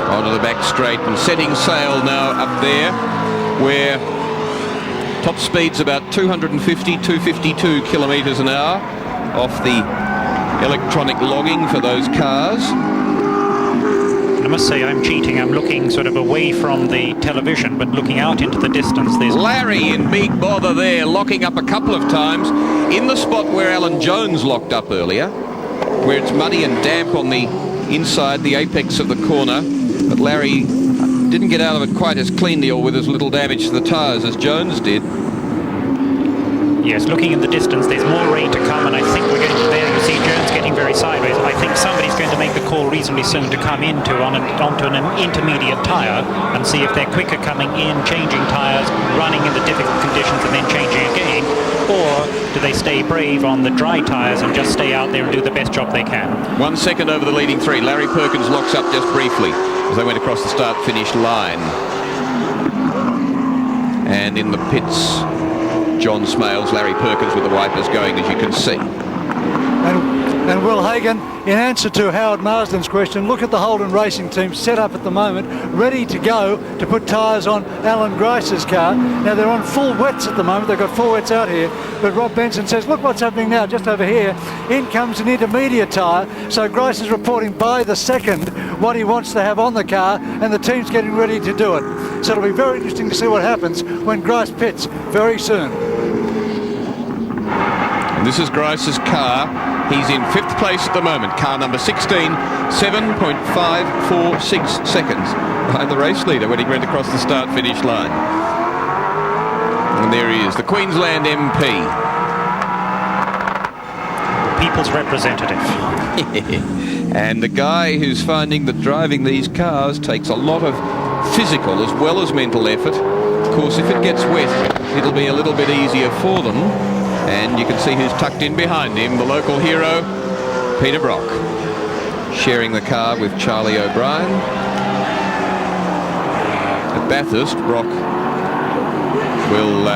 Onto the back straight and setting sail now up there, where top speed's about 250, 252 kilometres an hour off the electronic logging for those cars. I must say I'm cheating. I'm looking sort of away from the television, but looking out into the distance. There's Larry in big bother there, locking up a couple of times in the spot where Alan Jones locked up earlier, where it's muddy and damp on the inside, the apex of the corner. But Larry didn't get out of it quite as cleanly or with as little damage to the tyres as Jones did. Yes, looking in the distance, there's more rain to come, and I think we're getting there. You see Jones getting very sideways. I think somebody's going to make the call reasonably soon to come onto an intermediate tyre and see if they're quicker coming in, changing tyres, running in the difficult conditions and then changing again, or do they stay brave on the dry tyres and just stay out there and do the best job they can? 1 second over the leading three. Larry Perkins locks up just briefly as they went across the start-finish line. And in the pits, John Smailes, Larry Perkins with the wipers going, as you can see. And Will Hagon, in answer to Howard Marsden's question, look at the Holden racing team set up at the moment, ready to go to put tyres on Alan Grice's car. Now they're on full wets at the moment, they've got full wets out here, but Rob Benson says, look what's happening now, just over here, in comes an intermediate tyre, so Grice is reporting by the second what he wants to have on the car, and the team's getting ready to do it. So it'll be very interesting to see what happens when Grice pits very soon. And this is Grice's car. He's in 5th place at the moment. Car number 16, 7.546 seconds behind the race leader when he went across the start-finish line. And there he is, the Queensland MP. People's representative. And the guy who's finding that driving these cars takes a lot of physical as well as mental effort. Of course, if it gets wet, it'll be a little bit easier for them. And you can see who's tucked in behind him, the local hero, Peter Brock, sharing the car with Charlie O'Brien. At Bathurst, Brock will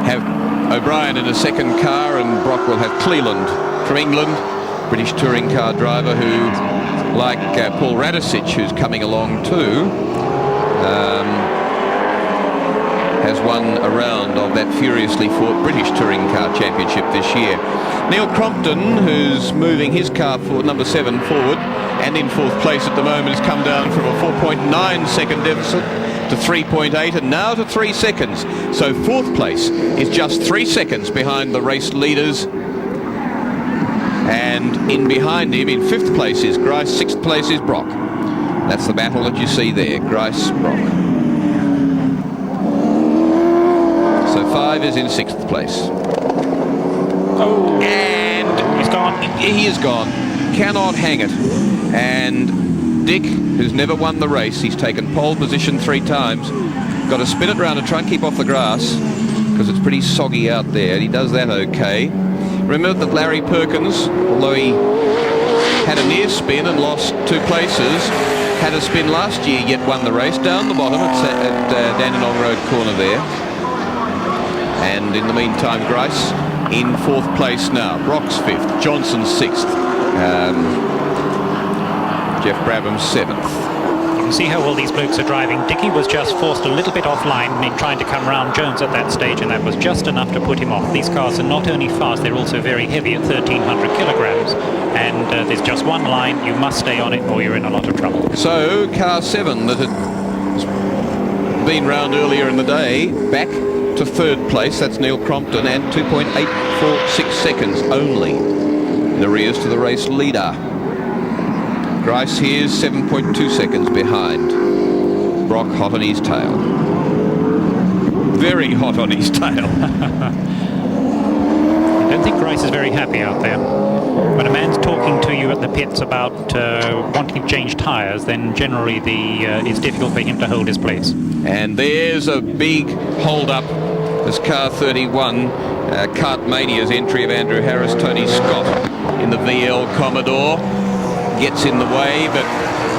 have O'Brien in a second car, and Brock will have Cleland from England, British touring car driver who, like Paul Radicic, who's coming along too, has won a round of that furiously fought British Touring Car Championship this year. Neil Crompton, who's moving his car forward, number 7 forward, and in 4th place at the moment, has come down from a 4.9 second deficit to 3.8 and now to 3 seconds. So 4th place is just 3 seconds behind the race leaders. And in behind him, in 5th place is Grice, 6th place is Brock. That's the battle that you see there, Grice, Brock. So 5 is in 6th place. Oh, and he's gone. He is gone. Cannot hang it. And Dick, who's never won the race, he's taken pole position 3 times. Got to spin it round and try and keep off the grass because it's pretty soggy out there. And he does that okay. Remember that Larry Perkins, although he had a near spin and lost 2 places, had a spin last year, yet won the race down the bottom at Dandenong Road corner there. And in the meantime, Grice in 4th place now. Brock's 5th, Johnson's 6th, Geoff Brabham's 7th. You can see how well these blokes are driving. Dickie was just forced a little bit offline in trying to come round Jones at that stage, and that was just enough to put him off. These cars are not only fast, they're also very heavy at 1,300 kilograms. And there's just one line, you must stay on it or you're in a lot of trouble. So car 7 that had been round earlier in the day, back to 3rd place, that's Neil Crompton, and 2.846 seconds only in arrears to the race leader. Grice here's 7.2 seconds behind. Brock hot on his tail. Very hot on his tail. I don't think Grice is very happy out there. When a man's talking to you at the pits about wanting to change tyres, then generally it's difficult for him to hold his place. And there's a big hold-up. This car 31, Kartmania's entry of Andrew Harris, Tony Scott in the VL Commodore. Gets in the way, but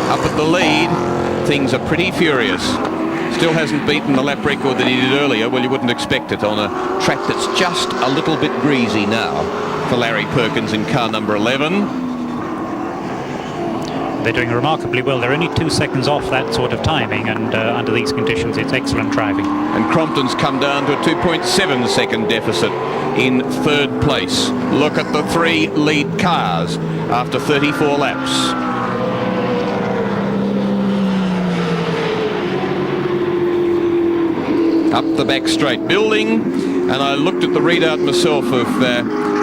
up at the lead, things are pretty furious. Still hasn't beaten the lap record that he did earlier. Well, you wouldn't expect it on a track that's just a little bit greasy now for Larry Perkins in car number 11. They're doing remarkably well. They're only 2 seconds off that sort of timing, and under these conditions it's excellent driving. And Crompton's come down to a 2.7 second deficit in third place. Look at the 3 lead cars after 34 laps. Up the back straight building, and I looked at the readout myself of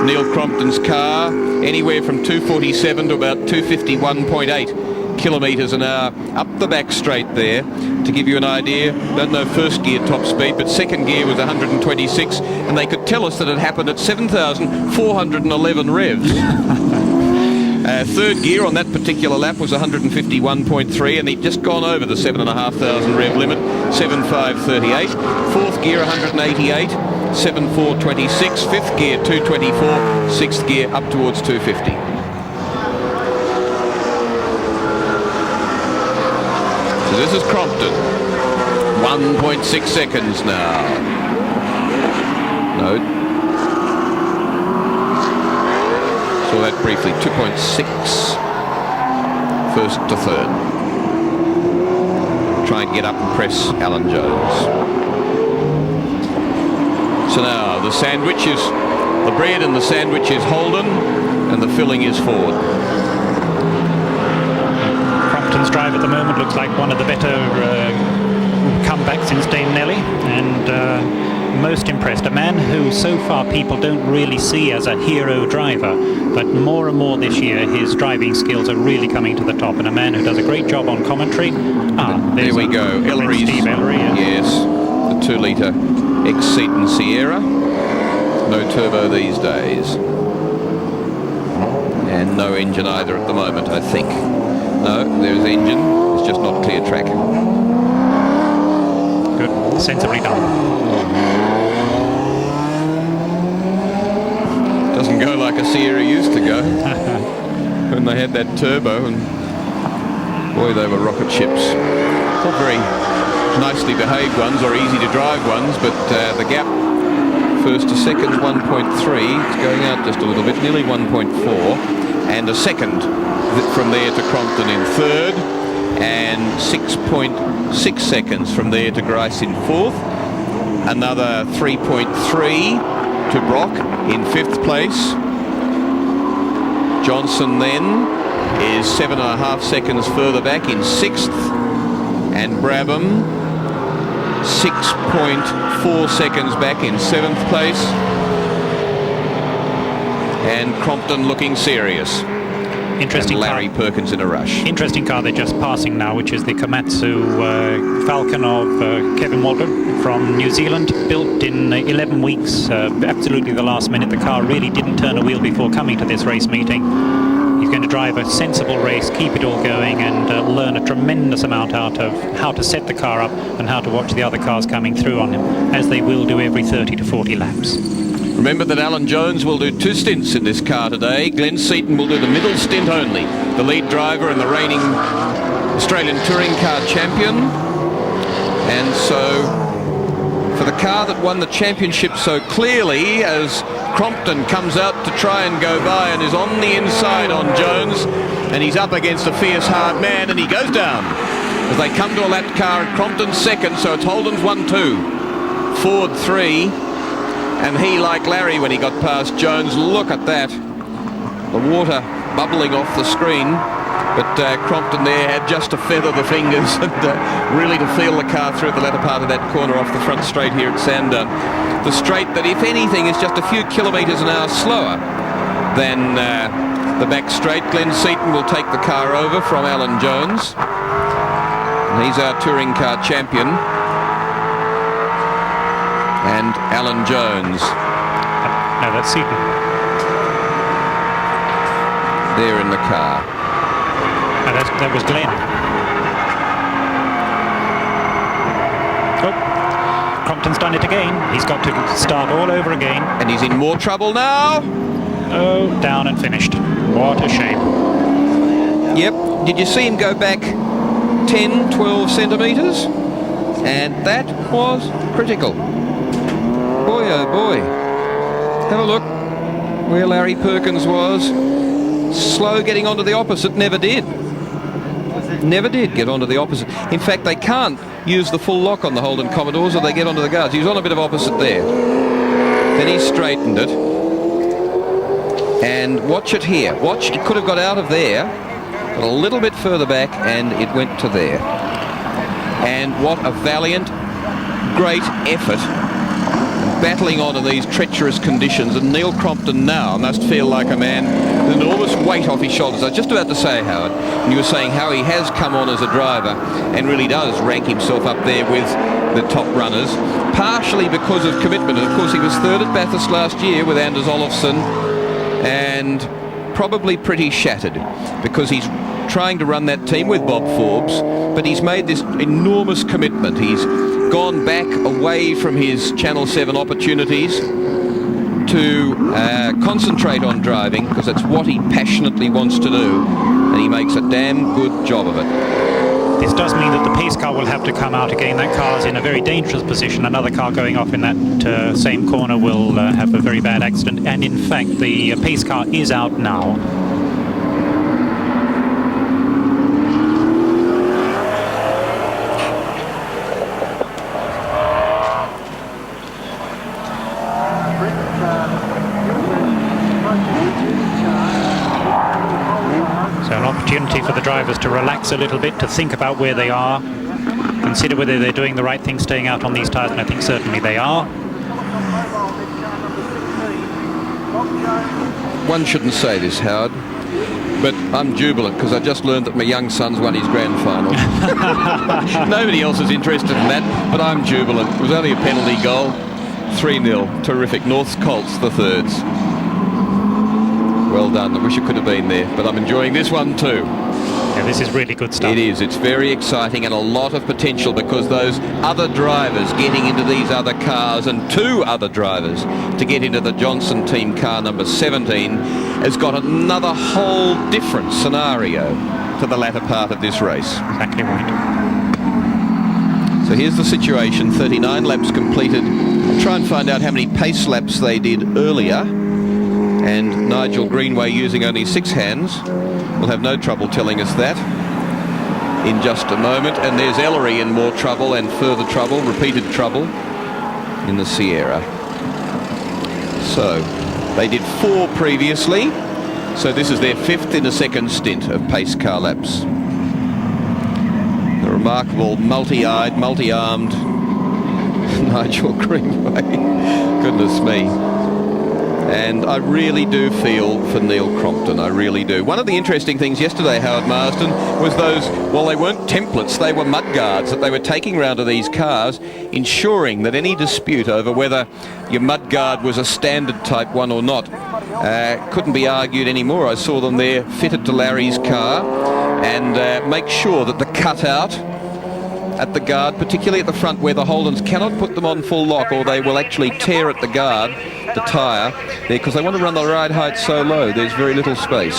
Neil Crompton's car, anywhere from 247 to about 251.8 kilometres an hour up the back straight there. To give you an idea, don't know first gear top speed, but second gear was 126, and they could tell us that it happened at 7,411 revs. Third gear on that particular lap was 151.3, and he'd just gone over the 7,500 rev limit, 7,538. Fourth gear 188, 7,426. Fifth gear 224. Sixth gear up towards 250. So this is Crompton. 1.6 seconds now. No. Saw that briefly, 2.6 first to third. Try and get up and press Alan Jones. So now the sandwich is, the bread and the sandwich is Holden, and the filling is Ford. Crompton's drive at the moment looks like one of the better comebacks since Dame Nelly, and most impressed. A man who so far people don't really see as a hero driver, but more and more this year his driving skills are really coming to the top, and a man who does a great job on commentary. There we go. Ellery's, Steve Ellery, yes, the 2-litre ex-Seaton Sierra. No turbo these days. And no engine either at the moment, I think. No, there's engine. It's just not clear track. Good. Sensibly done. Doesn't go like a Sierra used to go when they had that turbo, and boy, they were rocket ships. Not very nicely behaved ones or easy to drive ones, but the gap first to second 1.3. It's going out just a little bit, nearly 1.4, and a second from there to Crompton in third, and 6.6 seconds from there to Grice in fourth. Another 3.3 to Brock in fifth place. Johnson then is 7.5 seconds further back in sixth, and Brabham 6.4 seconds back in seventh place, and Crompton looking serious. Interesting and Larry car. Perkins in a rush. Interesting car they're just passing now, which is the Komatsu Falcon of Kevin Waldron from New Zealand, built in 11 weeks, absolutely the last minute. The car really didn't turn a wheel before coming to this race meeting. He's going to drive a sensible race, keep it all going, and learn a tremendous amount out of how to set the car up and how to watch the other cars coming through on him, as they will do every 30 to 40 laps. Remember that Alan Jones will do 2 stints in this car today. Glenn Seaton will do the middle stint only. The lead driver and the reigning Australian Touring Car champion. And so, for the car that won the championship so clearly, as Crompton comes out to try and go by and is on the inside on Jones, and he's up against a fierce hard man, and he goes down as they come to a lap car. Crompton's second, so it's Holden's 1-2, Ford 3. And he, like Larry when he got past Jones, look at that. The water bubbling off the screen. But Crompton there had just to feather the fingers and really to feel the car through the latter part of that corner off the front straight here at Sandown. The straight that, if anything, is just a few kilometres an hour slower than the back straight. Glenn Seaton will take the car over from Alan Jones. And he's our touring car champion. And Alan Jones. No, that's Seaton. There in the car. No, that was Glenn. Oh, Crompton's done it again. He's got to start all over again. And he's in more trouble now. Oh, down and finished. What a shame. Yep. Did you see him go back 10, 12 centimetres? And that was critical. Boy, oh boy. Have a look where Larry Perkins was. Slow getting onto the opposite, never did. Never did get onto the opposite. In fact, they can't use the full lock on the Holden Commodores or they get onto the guards. He was on a bit of opposite there. Then he straightened it. And watch it here. Watch, it could have got out of there, but a little bit further back, and it went to there. And what a valiant, great effort, battling on in these treacherous conditions. And Neil Crompton now must feel like a man with an enormous weight off his shoulders. I was just about to say, Howard, and you were saying how he has come on as a driver and really does rank himself up there with the top runners, partially because of commitment. And of course, he was third at Bathurst last year with Anders Olofsson, and probably pretty shattered because he's trying to run that team with Bob Forbes, but he's made this enormous commitment. He's gone back away from his Channel 7 opportunities to concentrate on driving, because that's what he passionately wants to do, and he makes a damn good job of it. This does mean that the pace car will have to come out again. That car's in a very dangerous position. Another car going off in that same corner will have a very bad accident, and in fact the pace car is out now. For the drivers to relax a little bit, to think about where they are, consider whether they're doing the right thing staying out on these tyres, and I think certainly they are. One shouldn't say this, Howard, but I'm jubilant because I just learned that my young son's won his grand final. Nobody else is interested in that, but I'm jubilant. It was only a penalty goal. 3-0. Terrific. North's Colts, the thirds. Well done. I wish it could have been there, but I'm enjoying this one too. Yeah, this is really good stuff. It is. It's very exciting and a lot of potential, because those other drivers getting into these other cars, and 2 other drivers to get into the Johnson team car number 17, has got another whole different scenario to the latter part of this race. Exactly right. So here's the situation. 39 laps completed. I'll try and find out how many pace laps they did earlier. And Nigel Greenway, using only 6 hands, will have no trouble telling us that in just a moment. And there's Ellery in more trouble and further trouble, repeated trouble, in the Sierra. So they did 4 previously, so this is their 5th in a second stint of pace car laps. The remarkable multi-eyed, multi-armed Nigel Greenway. Goodness me. And I really do feel for Neil Crompton, I really do. One of the interesting things yesterday, Howard Marsden, was those, well, they weren't templates, they were mudguards that they were taking round to these cars, ensuring that any dispute over whether your mudguard was a standard type one or not couldn't be argued anymore. I saw them there fitted to Larry's car, and make sure that the cutout at the guard, particularly at the front where the Holdens cannot put them on full lock, or they will actually tear at the guard, the tyre, there, because they want to run the ride height so low, there's very little space.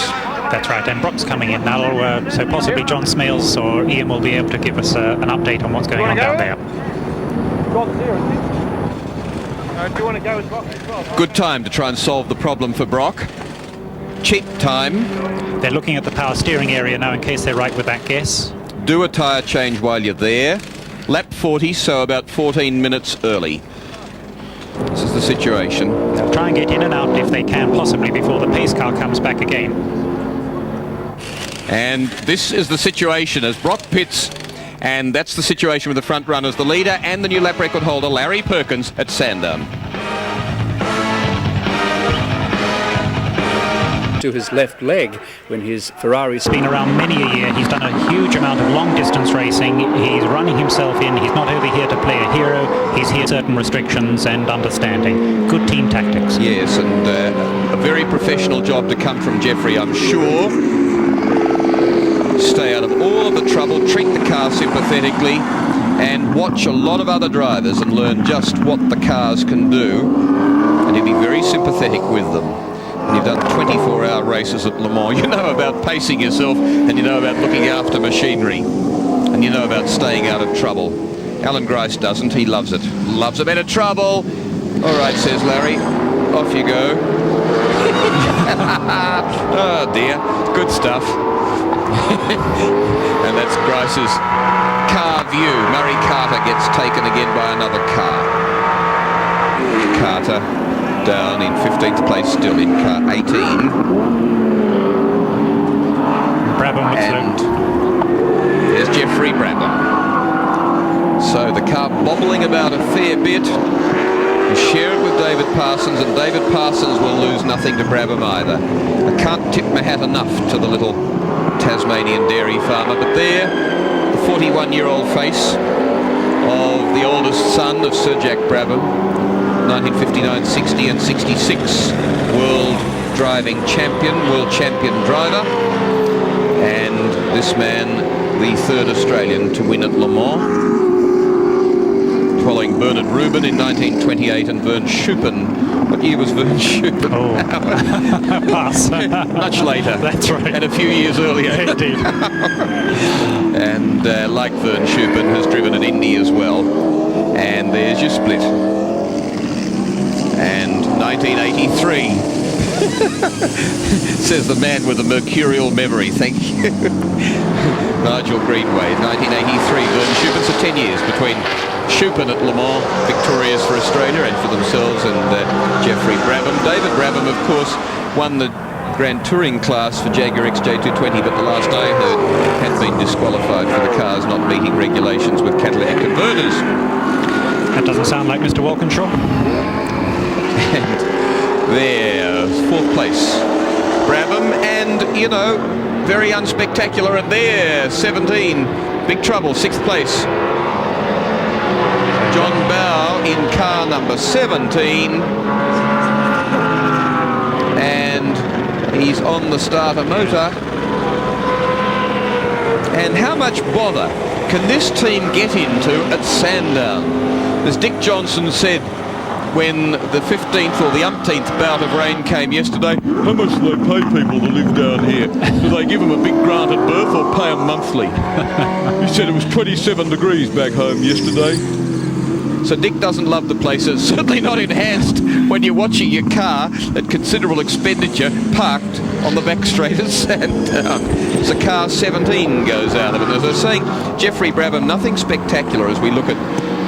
That's right, and Brock's coming in now, so possibly John Smailes or Ian will be able to give us an update on what's going on down there. Do you want to go with Brock as well? Good time to try and solve the problem for Brock. Cheap time. They're looking at the power steering area now in case they're right with that guess. Do a tyre change while you're there. Lap 40, so about 14 minutes early. This is the situation. They'll try and get in and out if they can, possibly before the pace car comes back again. And this is the situation as Brock pits, and that's the situation with the front runners, the leader and the new lap record holder, Larry Perkins, at Sandown. To his left leg when his Ferrari's been around many a year. He's done a huge amount of long distance racing. He's running himself in. He's not over here to play a hero. He's here certain restrictions and understanding. Good team tactics. Yes, and a very professional job to come from Jeffrey, I'm sure. Stay out of all of the trouble, treat the car sympathetically, and watch a lot of other drivers and learn just what the cars can do, and he'll be very sympathetic with them. You've done 24-hour races at Le Mans. You know about pacing yourself, and you know about looking after machinery, and you know about staying out of trouble. Alan Grice doesn't. He loves it. Loves a bit of trouble. All right, says Larry. Off you go. Oh, dear. Good stuff. And that's Grice's car view. Murray Carter gets taken again by another car. Carter down in 15th place still in car 18. Brabham and there's Geoffrey Brabham. So the car bobbling about a fair bit. You share it with David Parsons, and David Parsons will lose nothing to Brabham either. I can't tip my hat enough to the little Tasmanian dairy farmer, but there, the 41-year-old face of the oldest son of Sir Jack Brabham, 1959, 60 and 66 world driving champion, world champion driver, and this man, the third Australian to win at Le Mans, following Bernard Rubin in 1928 and Vern Schuppen. What year was Vern Schuppen? Oh, pass. Much later. That's right. And a few years earlier. Indeed. And like Vern Schuppen, has driven at Indy as well. And there's your split. And 1983. Says the man with a mercurial memory. Thank you. Nigel Greenway, 1983. Vern Schuppen, so 10 years between Schuppen at Le Mans, victorious for Australia and for themselves, and Geoffrey Brabham. David Brabham, of course, won the Grand Touring class for Jaguar XJ220, but the last I heard had been disqualified for the cars not meeting regulations with catalytic converters. That doesn't sound like Mr. Walkinshaw. And there's 4th place. Brabham, and, you know, very unspectacular, and there, 17, big trouble, 6th place. John Bowe in car number 17, and he's on the starter motor. And how much bother can this team get into at Sandown? As Dick Johnson said when the 15th or the umpteenth bout of rain came yesterday, how much do they pay people to live down here? Do they give them a big grant at birth or pay them monthly? He said it was 27 degrees back home yesterday. So Dick doesn't love the place. It's certainly not enhanced when you're watching your car at considerable expenditure parked on the back straight at Sandown. So car 17 goes out of it. As I was saying, Geoffrey Brabham, nothing spectacular as we look at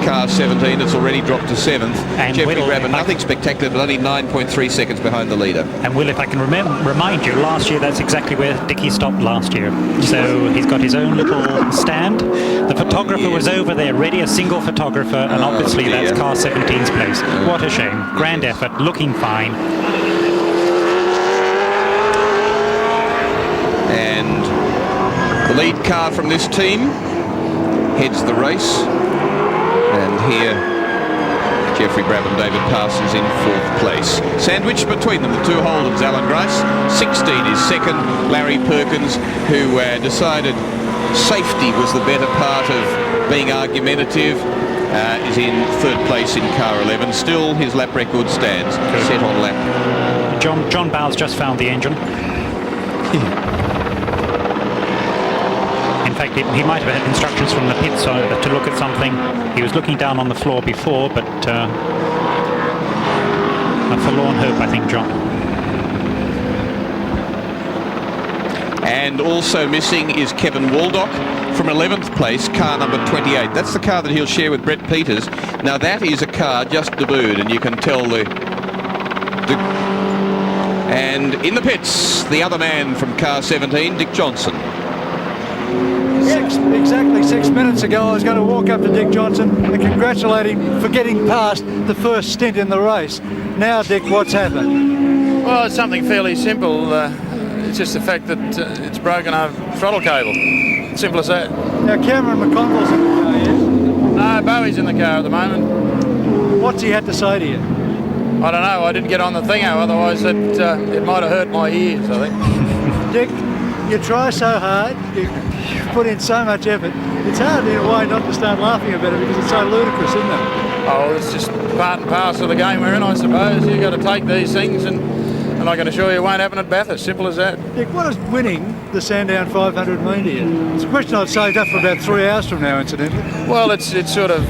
car 17. It's already dropped to 7th. And Geoffrey Will, Brabham, nothing spectacular, but only 9.3 seconds behind the leader. And Will, if I can remind you, last year that's exactly where Dickie stopped last year. So he's got his own little stand. The photographer was over there ready, a single photographer, and obviously that's car 17's place. What a shame. Grand effort, looking fine. And the lead car from this team heads the race. And here, Geoffrey Brabham, David Parsons in 4th place. Sandwiched between them, the two Holdens, Alan Grice, 16 is second. Larry Perkins, who decided safety was the better part of being argumentative, is in 3rd place in car 11. Still, his lap record stands, set on lap. John Bowes just found the engine. In fact, he might have had instructions from the pit to look at something. He was looking down on the floor before, but a forlorn hope, I think, John. And also missing is Kevin Waldock from 11th place, car number 28. That's the car that he'll share with Brett Peters. Now that is a car just debuted, and you can tell and in the pits, the other man from car 17, Dick Johnson. Exactly 6 minutes ago, I was going to walk up to Dick Johnson and congratulate him for getting past the first stint in the race. Now, Dick, what's happened? Well, it's something fairly simple. It's just the fact that it's broken our throttle cable. Simple as that. Now, Cameron McConville's in the car, yes? No, Bowie's in the car at the moment. What's he had to say to you? I don't know. I didn't get on the thingo, otherwise it might have hurt my ears, I think. Dick, you try so hard. You put in so much effort. It's hard in a way not to start laughing about it because it's so ludicrous, isn't it? Oh, it's just part and parcel of the game we're in, I suppose. You've got to take these things and And I can assure you it won't happen at Bathurst, simple as that. Dick, what is winning the Sandown 500 media? It's a question I've saved up for about 3 hours from now, incidentally. Well, it's sort of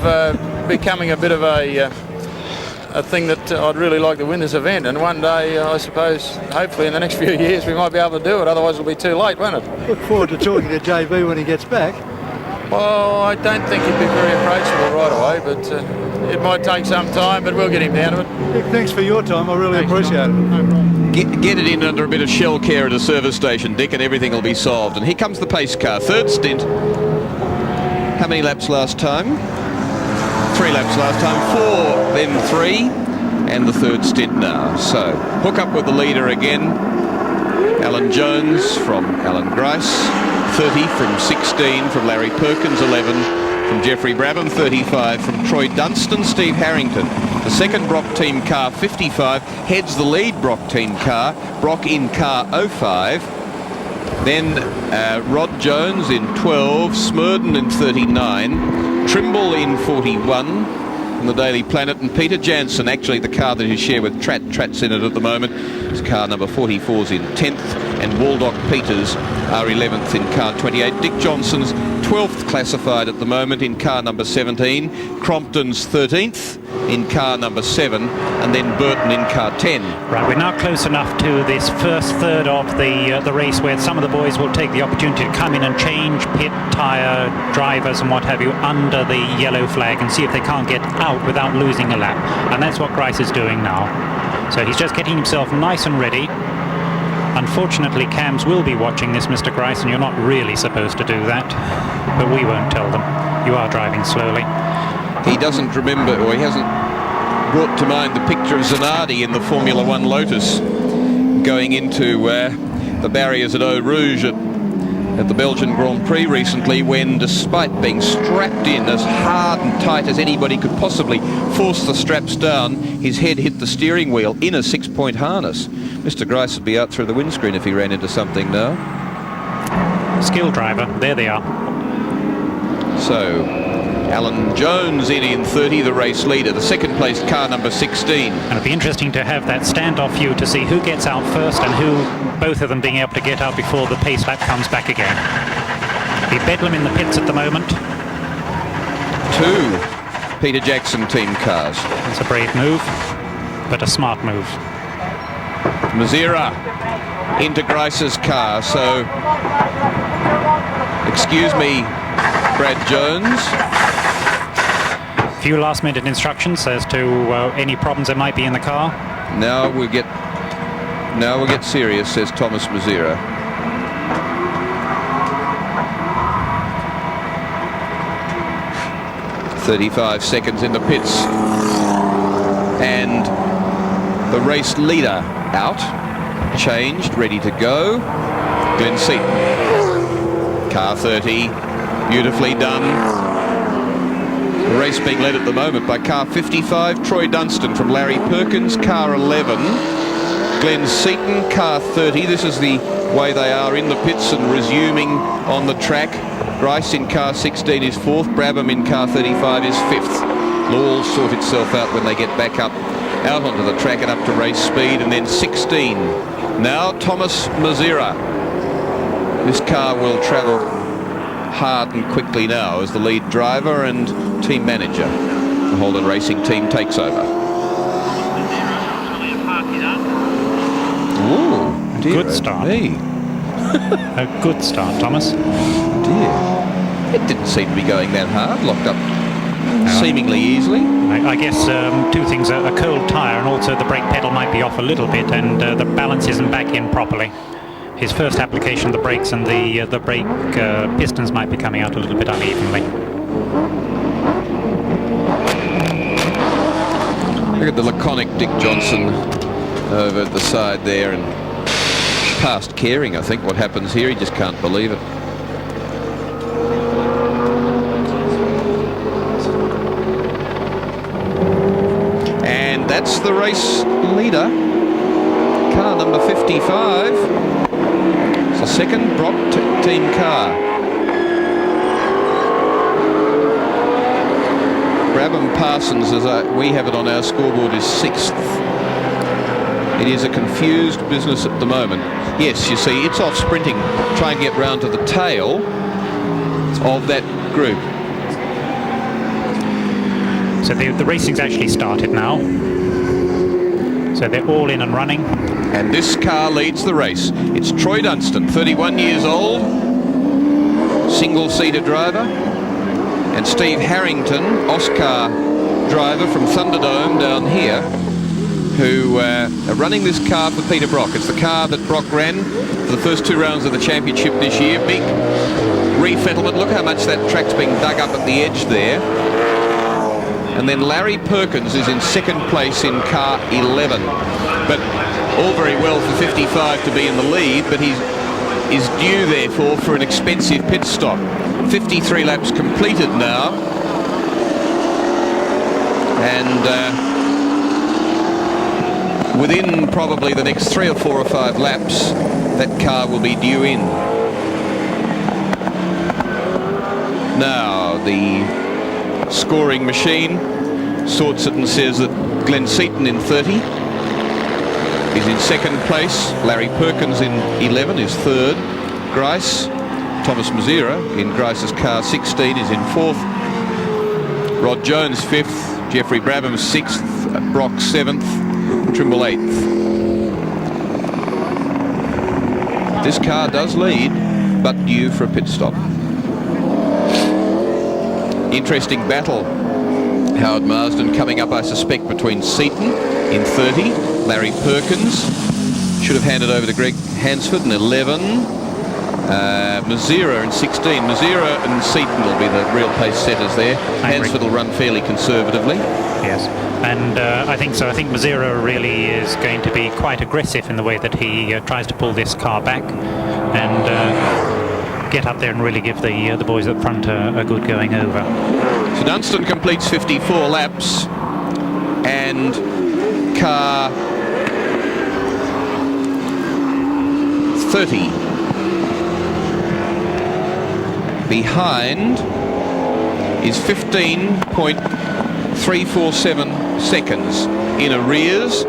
becoming a bit of a thing that I'd really like to win this event, and one day, I suppose, hopefully in the next few years, we might be able to do it, otherwise it'll be too late, won't it? Look forward to talking to JB when he gets back. Well, I don't think he'd be very approachable right away, but it might take some time, but we'll get him down to it. Dick, thanks for your time. I really appreciate it. No problem. Get it in under a bit of shell care at a service station, Dick, and everything will be solved. And here comes the pace car. Third stint. How many laps last time? 3 laps last time. 4, then 3. And the third stint now. So, hook up with the leader again. Alan Jones from Alan Grice. 30 from 16 from Larry Perkins. 11 from Jeffrey Brabham. 35 from Troy Dunstan. Steve Harrington. The second Brock team car, 55, heads the lead Brock team car. Brock in car 05. Then Rod Jones in 12, Smurden in 39, Trimble in 41 from the Daily Planet, and Peter Jansen, actually the car that he share with Tratt's in it at the moment. His car number 44's in 10th, and Waldock Peters are 11th in car 28. Dick Johnson's 12th classified at the moment in car number 17, Crompton's 13th in car number 7, and then Burton in car 10. Right, we're now close enough to this first third of the race where some of the boys will take the opportunity to come in and change pit, tyre, drivers and what have you under the yellow flag and see if they can't get out without losing a lap. And that's what Grice is doing now. So he's just getting himself nice and ready. Unfortunately, cams will be watching this, Mr. Grice, and you're not really supposed to do that. But we won't tell them. You are driving slowly. He doesn't remember, or he hasn't brought to mind the picture of Zanardi in the Formula One Lotus going into the barriers at Eau Rouge at the Belgian Grand Prix recently, when despite being strapped in as hard and tight as anybody could possibly force the straps down, his head hit the steering wheel in a 6-point harness. Mr. Grice would be out through the windscreen if he ran into something now. Skill driver, there they are. So Alan Jones in 30, the race leader, the second place car number 16. And it'll be interesting to have that standoff view to see who gets out first and who, both of them being able to get out before the pace lap comes back again. The Bedlam in the pits at the moment. 2 Peter Jackson team cars. It's a brave move, but a smart move. Mazira into Grice's car, so excuse me, Brad Jones. Few last minute instructions as to any problems there might be in the car. Now we'll get serious, says Thomas Mazira. "35 seconds in the pits, and the race leader out, changed, ready to go. Glenn Seaton, car 30, beautifully done. The race being led at the moment by car 55, Troy Dunstan from Larry Perkins, car 11. Glenn Seaton, car 30. This is the way they are in the pits and resuming on the track. Grice in car 16 is 4th, Brabham in car 35 is 5th. It'll all sort itself out when they get back up out onto the track and up to race speed. And then 16. Now Thomas Mazira. This car will travel hard and quickly now as the lead driver and team manager. The Holden Racing team takes over. Ooh, dear, good start. Me. A good start, Thomas. Dear. It didn't seem to be going that hard, locked up seemingly easily. I guess 2 things, a cold tyre and also the brake pedal might be off a little bit and the balance isn't back in properly. His first application of the brakes and the brake pistons might be coming out a little bit unevenly. Look at the laconic Dick Johnson over at the side there, and past caring, I think, what happens here. He just can't believe it. And that's the race leader, car number 55. It's the second Brock team car. Brabham Parsons, as we have it on our scoreboard, is 6th It is a confused business at the moment. Yes, you see, it's off sprinting, trying to get round to the tail of that group. So the racing's actually started now. So they're all in and running. And this car leads the race. It's Troy Dunstan, 31 years old, single-seater driver, and Steve Harrington, Oscar driver from Thunderdome down here, who are running this car for Peter Brock. It's the car that Brock ran for the first 2 rounds of the championship this year. Big refettlement. Look how much that track's being dug up at the edge there. And then Larry Perkins is in second place in car 11. But all very well for 55 to be in the lead, but he is due therefore for an expensive pit stop. 53 laps completed now. And within probably the next 3 or 4 or 5 laps, that car will be due in. Now the scoring machine sorts it and says that Glenn Seaton in 30 is in second place. Larry Perkins in 11 is third. Grice, Thomas Mazira in Grice's car 16 is in fourth. Rod Jones fifth. Jeffrey Brabham sixth. Brock seventh. Trimble eighth. This car does lead, but due for a pit stop. Interesting battle, Howard Marsden, coming up, I suspect, between Seaton in 30, Larry Perkins should have handed over to Greg Hansford in 11, Mazira in 16. Mazira and Seaton will be the real pace setters there. Hansford will run fairly conservatively. Yes, and I think so. I think Mazira really is going to be quite aggressive in the way that he tries to pull this car back and get up there and really give the boys up front a good going over. So Dunstan completes 54 laps, and car 30 behind is 15.347 seconds in arrears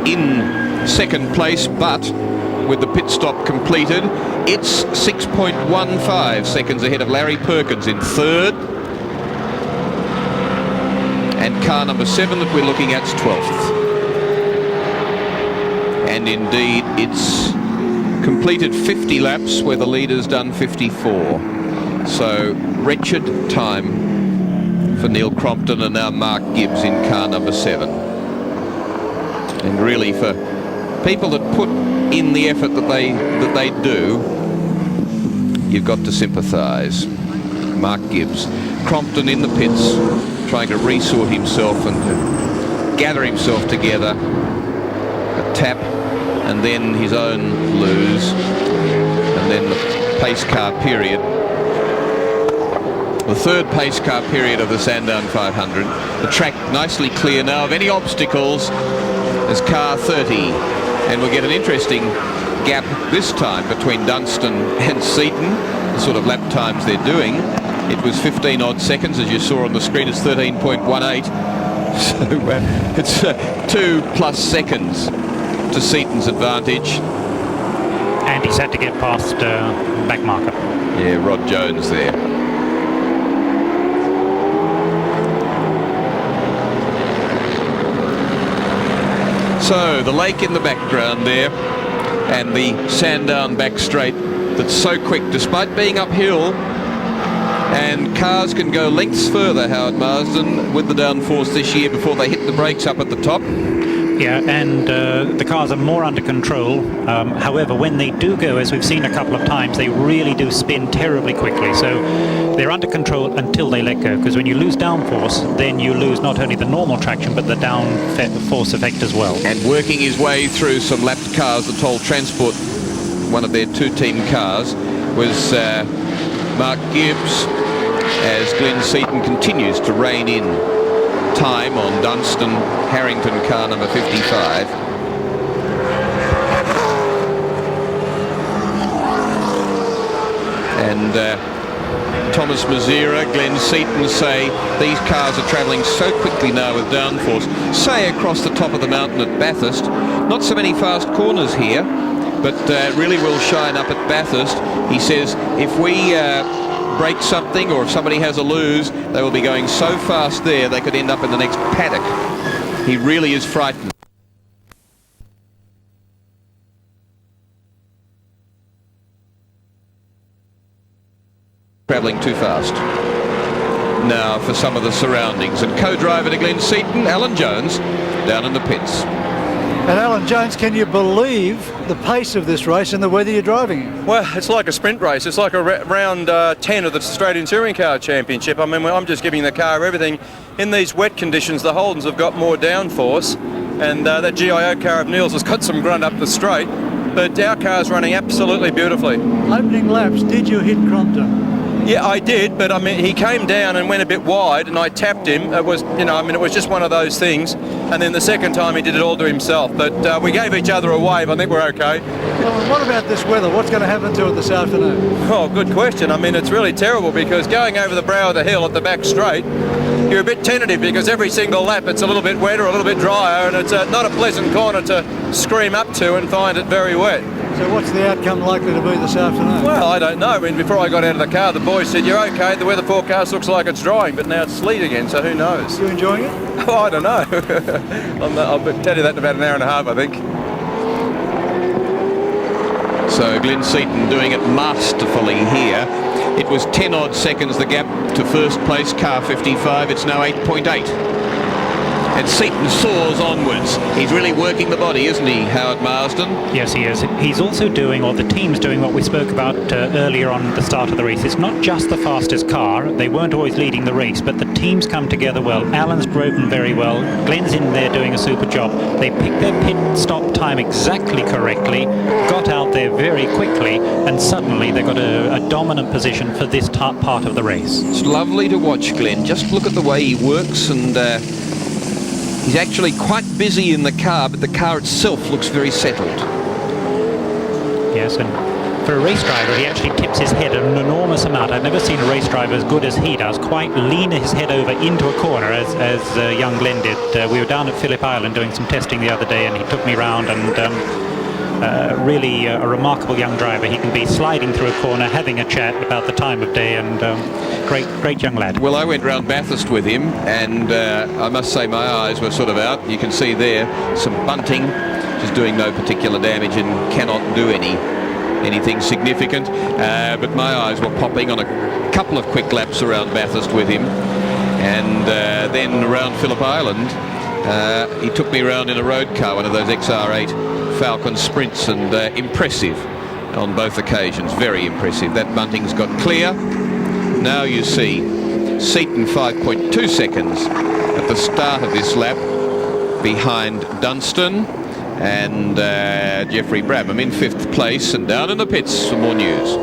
in second place, but with the pit stop completed, it's 6.15 seconds ahead of Larry Perkins in third. And car number 7 that we're looking at is 12th. And indeed, it's completed 50 laps where the leader's done 54. So, wretched time for Neil Crompton and now Mark Gibbs in car number 7. And really, for people that put in the effort that they do, you've got to sympathise. Mark Gibbs, Crompton in the pits, trying to resort himself and to gather himself together. A tap, and then his own lose, and then the pace car period. The third pace car period of the Sandown 500. The track nicely clear now of any obstacles as car 30. And we'll get an interesting gap this time between Dunstan and Seaton, the sort of lap times they're doing. It was 15 odd seconds, as you saw on the screen. It's 13.18. So it's 2+ seconds to Seaton's advantage. And he's had to get past back marker. Yeah, Rod Jones there. So the lake in the background there, and the Sandown back straight that's so quick despite being uphill, and cars can go lengths further, Howard Marsden, with the downforce this year before they hit the brakes up at the top. Yeah, and the cars are more under control. However, when they do go, as we've seen a couple of times, they really do spin terribly quickly. So they're under control until they let go, because when you lose downforce, then you lose not only the normal traction, but the downforce effect as well. And working his way through some lapped cars, the Toll Transport, one of their 2-team cars, was Mark Gibbs, as Glenn Seaton continues to rein in time on Dunstan Harrington car number 55. And Thomas Mazira, Glenn Seaton say these cars are travelling so quickly now with downforce. Say across the top of the mountain at Bathurst, not so many fast corners here, but really will shine up at Bathurst. He says if we break something or if somebody has a lose, they will be going so fast there they could end up in the next paddock. He really is frightened. Travelling too fast. Now for some of the surroundings, and co-driver to Glenn Seaton, Alan Jones, down in the pits. And Alan Jones, can you believe the pace of this race and the weather you're driving in? Well, it's like a sprint race. It's like a round 10 of the Australian Touring Car Championship. I mean, I'm just giving the car everything. In these wet conditions, the Holdens have got more downforce, and that GIO car of Neil's has got some grunt up the straight, but our car's running absolutely beautifully. Opening laps, did you hit Crompton? Yeah, I did, but I mean, he came down and went a bit wide, and I tapped him. It was, you know, I mean, it was just one of those things. And then the second time he did it all to himself. But we gave each other a wave. I think we're okay. Well, what about this weather? What's going to happen to it this afternoon? Oh, good question. I mean, it's really terrible because going over the brow of the hill at the back straight, you're a bit tentative because every single lap it's a little bit wetter, a little bit drier, and it's not a pleasant corner to scream up to and find it very wet. So what's the outcome likely to be this afternoon? Well, I don't know. I mean, before I got out of the car, the boys said, you're okay, the weather forecast looks like it's drying, but now it's sleet again, so who knows? You enjoying it? Oh, I don't know. I'll tell you that in about an hour and a half, I think. So Glenn Seaton doing it masterfully here. It was 10 odd seconds the gap to first place, car 55. It's now 8.8. And Seaton soars onwards. He's really working the body, isn't he, Howard Marsden? Yes, he is. He's also doing, or the team's doing, what we spoke about earlier on at the start of the race. It's not just the fastest car. They weren't always leading the race, but the team's come together well. Alan's driven very well. Glenn's in there doing a super job. They picked their pit stop time exactly correctly, got out there very quickly, and suddenly they got a dominant position for this part of the race. It's lovely to watch Glenn. Just look at the way he works, and he's actually quite busy in the car, but the car itself looks very settled. Yes, and for a race driver, he actually tips his head an enormous amount. I've never seen a race driver as good as he does, quite lean his head over into a corner, as young Glenn did. We were down at Phillip Island doing some testing the other day, and he took me round, and really a remarkable young driver. He can be sliding through a corner, having a chat about the time of day, and great young lad. Well, I went round Bathurst with him, and I must say my eyes were sort of out. You can see there some bunting, which is doing no particular damage and cannot do anything significant. But my eyes were popping on a couple of quick laps around Bathurst with him, and then around Phillip Island, he took me around in a road car, one of those XR8 Falcon Sprints, and impressive on both occasions, very impressive. That bunting's got clear. Now you see Seaton 5.2 seconds at the start of this lap behind Dunstan, and Geoffrey Brabham in 5th place, and down in the pits for more news.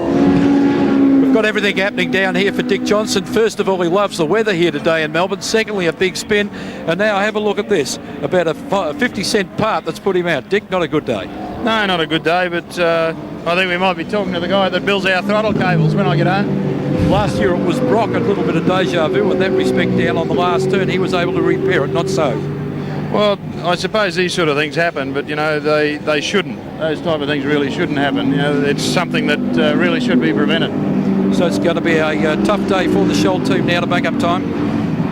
We've got everything happening down here for Dick Johnson. First of all, he loves the weather here today in Melbourne. Secondly, a big spin. And now have a look at this, about a 50-cent part that's put him out. Dick, not a good day. No, not a good day, but I think we might be talking to the guy that builds our throttle cables when I get home. Last year it was Brock, a little bit of deja vu in that respect down on the last turn. He was able to repair it, not so. Well, I suppose these sort of things happen, but, you know, they shouldn't. Those type of things really shouldn't happen. You know, it's something that really should be prevented. So it's going to be a tough day for the Shell team now to make up time?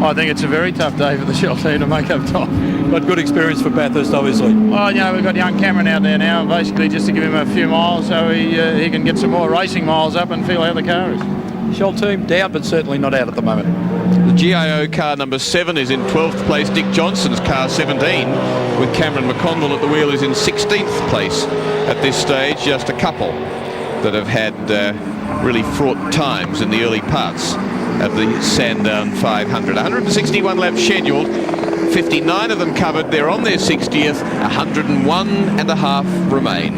I think it's a very tough day for the Shell team to make up time. But good experience for Bathurst, obviously. Well, you know, we've got young Cameron out there now, basically just to give him a few miles so he can get some more racing miles up and feel how the car is. Shell team down, but certainly not out at the moment. The GIO car number 7 is in 12th place. Dick Johnson's car 17, with Cameron McConville at the wheel, is in 16th place at this stage. Just a couple that have had really fraught times in the early parts of the Sandown 500. 161 laps scheduled, 59 of them covered. They're on their 60th, 101 and a half remain.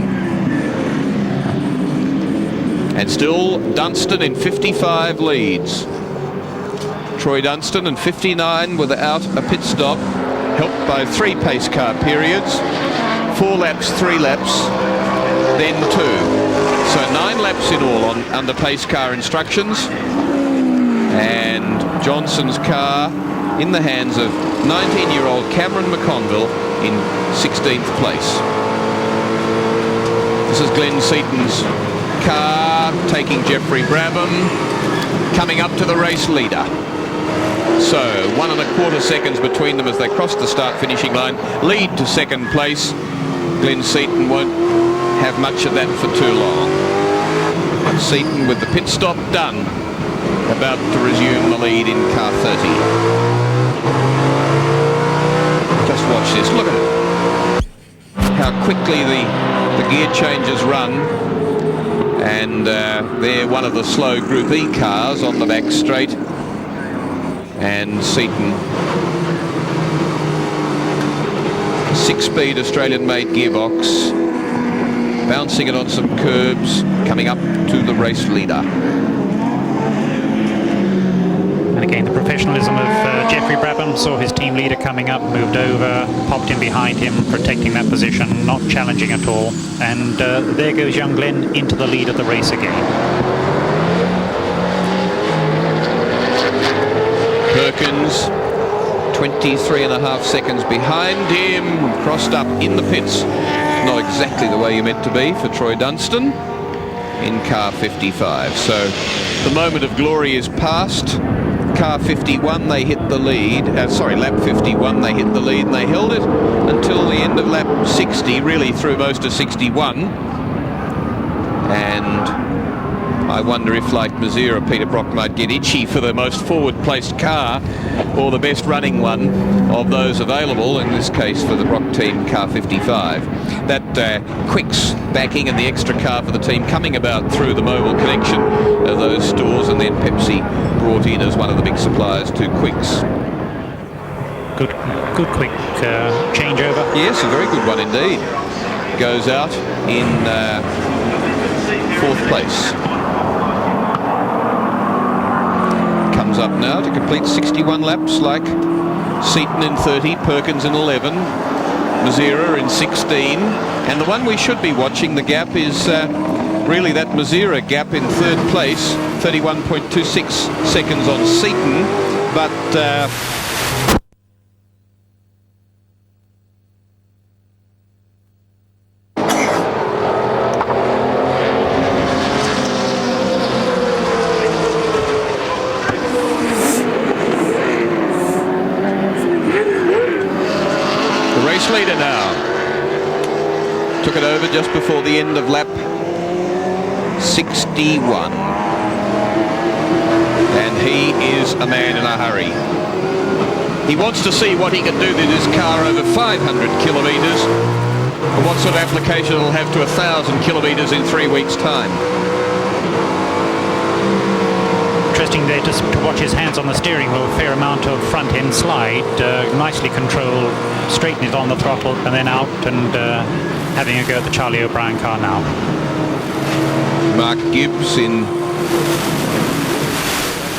And still Dunstan in 55 leads. Troy Dunstan in 59 without a pit stop, helped by 3 pace car periods, 4 laps, 3 laps, then 2. So 9 laps in all under pace car instructions. And Johnson's car in the hands of 19-year-old Cameron McConville in 16th place. This is Glenn Seaton's car taking Geoffrey Brabham, coming up to the race leader. So 1 1/4 seconds between them as they cross the start-finishing line. Lead to second place. Glenn Seaton won't have much of that for too long. Seaton with the pit stop done, about to resume the lead in car 30. Just watch this, look at it. How quickly the gear changes run. And they're one of the slow Group E cars on the back straight. And Seaton, 6-speed Australian-made gearbox, bouncing it on some curbs, coming up to the race leader. And again, the professionalism of Geoffrey Brabham, saw his team leader coming up, moved over, popped in behind him, protecting that position, not challenging at all. And there goes young Glenn into the lead of the race again. Perkins, 23.5 seconds behind him, crossed up in the pits. Not exactly the way you're meant to be for Troy Dunstan in car 55. So the moment of glory is past. Car 51, they hit the lead. Lap 51, they hit the lead and they held it until the end of lap 60, really through most of 61. And I wonder if, like Mazira, Peter Brock might get itchy for the most forward-placed car or the best running one of those available, in this case for the Brock team, car 55. That Quicks backing and the extra car for the team coming about through the Mobile connection of those stores, and then Pepsi brought in as one of the big suppliers to Quicks. Good quick changeover. Yes, a very good one indeed. Goes out in 4th place. Comes up now to complete 61 laps, like Seaton in 30, Perkins in 11, Mazira in 16, and the one we should be watching, the gap, is really that Mazira gap in 3rd place, 31.26 seconds on Seaton, but leader now took it over just before the end of lap 61, and he is a man in a hurry. He wants to see what he can do to this car over 500 kilometres, and what sort of application it'll have to 1,000 kilometres in 3 weeks' time. Interesting there just to watch his hands on the steering wheel, a fair amount of front end slide, nicely controlled, straighten it on the throttle and then out, and having a go at the Charlie O'Brien car now. Mark Gibbs in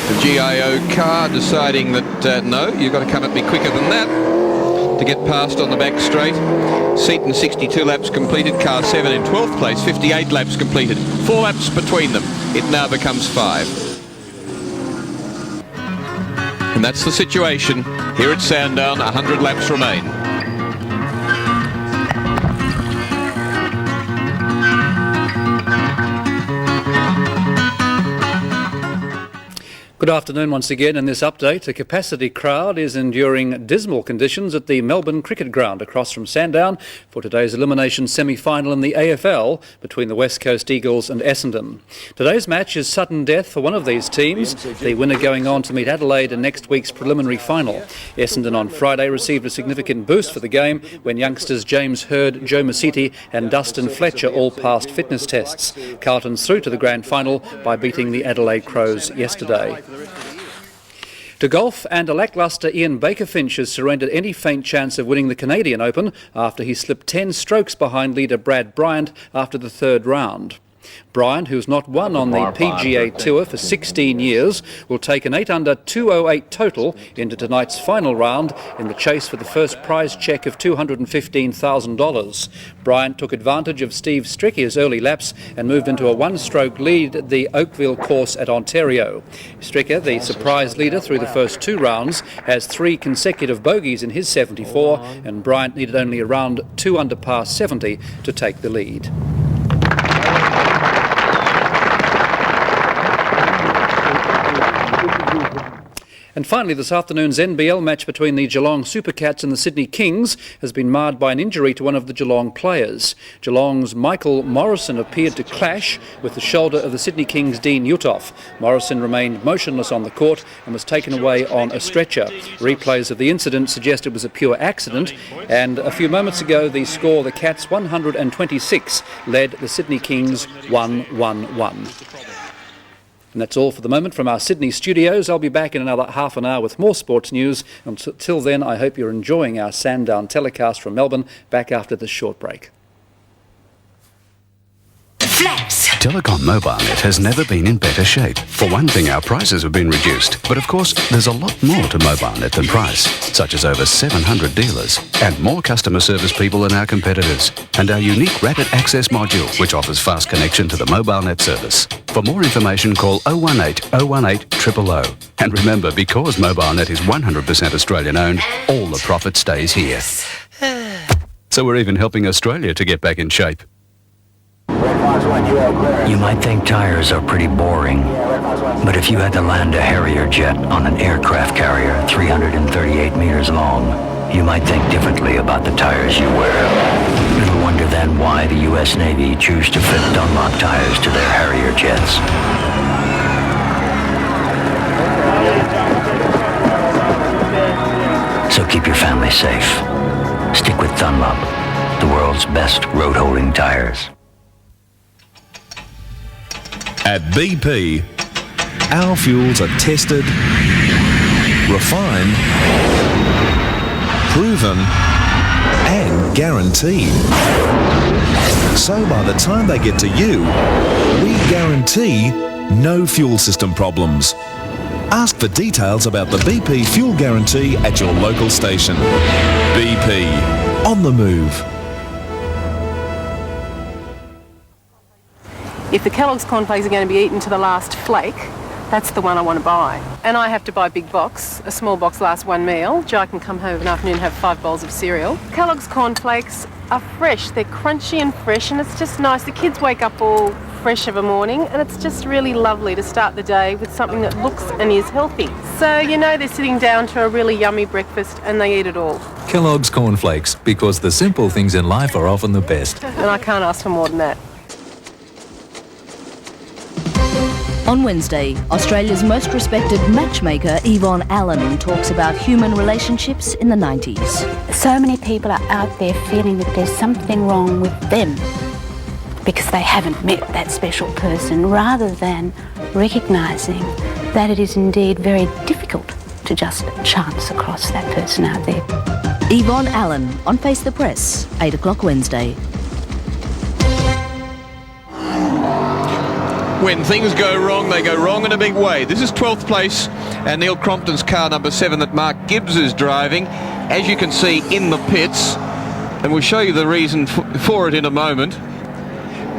the GIO car deciding that no, you've got to come at me quicker than that to get past on the back straight. Seaton 62 laps completed, car 7 in 12th place, 58 laps completed, 4 laps between them. It now becomes 5. And that's the situation here at Sandown. 100 laps remain. Good afternoon once again. In this update, a capacity crowd is enduring dismal conditions at the Melbourne Cricket Ground across from Sandown for today's elimination semi-final in the AFL between the West Coast Eagles and Essendon. Today's match is sudden death for one of these teams, the winner going on to meet Adelaide in next week's preliminary final. Essendon on Friday received a significant boost for the game when youngsters James Hird, Joe Masiti and Dustin Fletcher all passed fitness tests. Carlton's through to the grand final by beating the Adelaide Crows yesterday. To golf, and a lacklustre Ian Baker Finch has surrendered any faint chance of winning the Canadian Open after he slipped 10 strokes behind leader Brad Bryant after the 3rd round. Bryant, who's not won on the PGA Tour for 16 years, will take an 8-under 208 total into tonight's final round in the chase for the first prize cheque of $215,000. Bryant took advantage of Steve Stricker's early laps and moved into a one-stroke lead at the Oakville course at Ontario. Stricker, the surprise leader through the first 2 rounds, has 3 consecutive bogeys in his 74, and Bryant needed only around 2 under par 70 to take the lead. And finally, this afternoon's NBL match between the Geelong Supercats and the Sydney Kings has been marred by an injury to one of the Geelong players. Geelong's Michael Morrison appeared to clash with the shoulder of the Sydney Kings' Dean Uthoff. Morrison remained motionless on the court and was taken away on a stretcher. Replays of the incident suggest it was a pure accident, and a few moments ago the score, the Cats 126, led the Sydney Kings 1-1-1. And that's all for the moment from our Sydney studios. I'll be back in another half an hour with more sports news. Until then, I hope you're enjoying our Sandown telecast from Melbourne. Back after this short break. Flex! Telecom MobileNet has never been in better shape. For one thing, our prices have been reduced. But of course, there's a lot more to MobileNet than price, such as over 700 dealers and more customer service people than our competitors. And our unique rapid access module, which offers fast connection to the MobileNet service. For more information, call 018 018 000. And remember, because MobileNet is 100% Australian owned, all the profit stays here. So we're even helping Australia to get back in shape. You might think tires are pretty boring, but if you had to land a Harrier jet on an aircraft carrier 338 meters long, you might think differently about the tires you wear. Little wonder then why the U.S. Navy choose to fit Dunlop tires to their Harrier jets. So keep your family safe. Stick with Dunlop, the world's best road-holding tires. At BP, our fuels are tested, refined, proven, and guaranteed. So by the time they get to you, we guarantee no fuel system problems. Ask for details about the BP fuel guarantee at your local station. BP, on the move. If the Kellogg's cornflakes are going to be eaten to the last flake, that's the one I want to buy. And I have to buy a big box. A small box lasts one meal. Joe can come home of an afternoon and have 5 bowls of cereal. Kellogg's cornflakes are fresh. They're crunchy and fresh, and it's just nice. The kids wake up all fresh of a morning, and it's just really lovely to start the day with something that looks and is healthy. So, you know, they're sitting down to a really yummy breakfast and they eat it all. Kellogg's cornflakes, because the simple things in life are often the best. And I can't ask for more than that. On Wednesday, Australia's most respected matchmaker Yvonne Allen talks about human relationships in the 90s. So many people are out there feeling that there's something wrong with them because they haven't met that special person, rather than recognising that it is indeed very difficult to just chance across that person out there. Yvonne Allen on Face the Press, 8 o'clock Wednesday. When things go wrong, they go wrong in a big way. This is 12th place, and Neil Crompton's car number 7 that Mark Gibbs is driving, as you can see in the pits, and we'll show you the reason for it in a moment.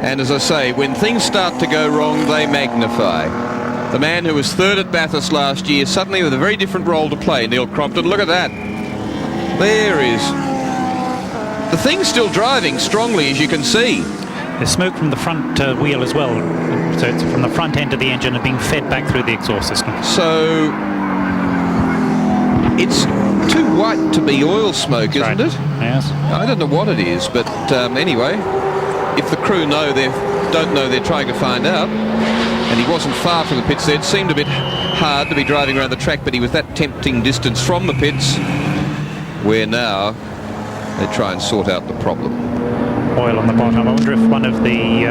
And as I say, when things start to go wrong, they magnify. The man who was 3rd at Bathurst last year, suddenly with a very different role to play, Neil Crompton. Look at that. There is. The thing's still driving strongly, as you can see. There's smoke from the front wheel as well. So it's from the front end of the engine and being fed back through the exhaust system. So it's too white to be oil smoke, isn't it? Yes. I don't know what it is, but anyway, if the crew don't know, they're trying to find out. And he wasn't far from the pits there. It seemed a bit hard to be driving around the track, but he was that tempting distance from the pits, where now they try and sort out the problem. Oil on the bottom. I wonder if one of the...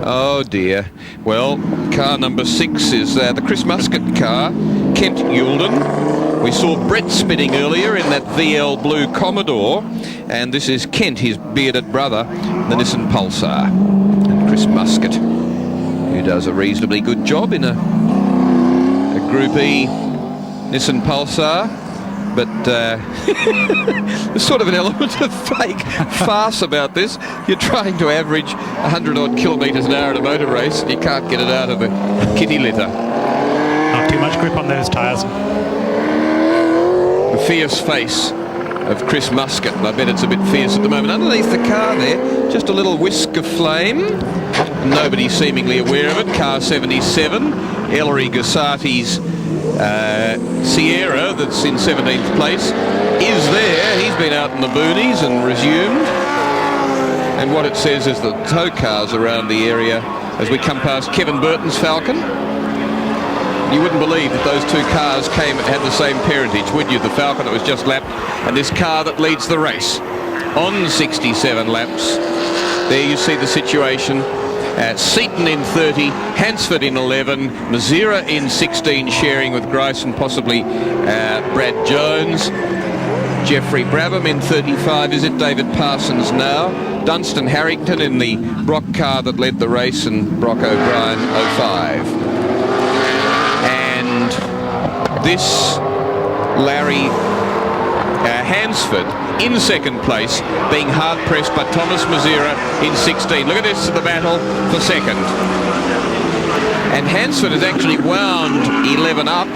Oh dear. Well, car number 6 is the Chris Muscat car, Kent Youlden. We saw Brett spinning earlier in that VL Blue Commodore, and this is Kent, his bearded brother, the Nissan Pulsar. And Chris Chris Muscat, who does a reasonably good job in a Group E Nissan Pulsar, but there's sort of an element of fake farce about this. You're trying to average 100 odd kilometres an hour in a motor race and you can't get it out of the kitty litter. Not too much grip on those tyres. The fierce face of Chris Muscat, and I bet it's a bit fierce at the moment. Underneath the car there, just a little whisk of flame. Nobody seemingly aware of it. Car 77, Ellery Gassati's Sierra, that's in 17th place, is there. He's been out in the boonies and resumed. And what it says is the tow cars around the area as we come past Kevin Burton's Falcon. You wouldn't believe that those two cars had the same parentage, would you? The Falcon that was just lapped and this car that leads the race on 67 laps. There you see the situation. Seaton in 30, Hansford in 11, Mazira in 16, sharing with Grice and possibly Brad Jones. Jeffrey Brabham in 35, is it David Parsons now? Dunstan Harrington in the Brock car that led the race, and Brock O'Brien 05. And this Larry Hansford in second place, being hard pressed by Thomas Mazira in 16. Look at this, the battle for second. And Hansford has actually wound 11 up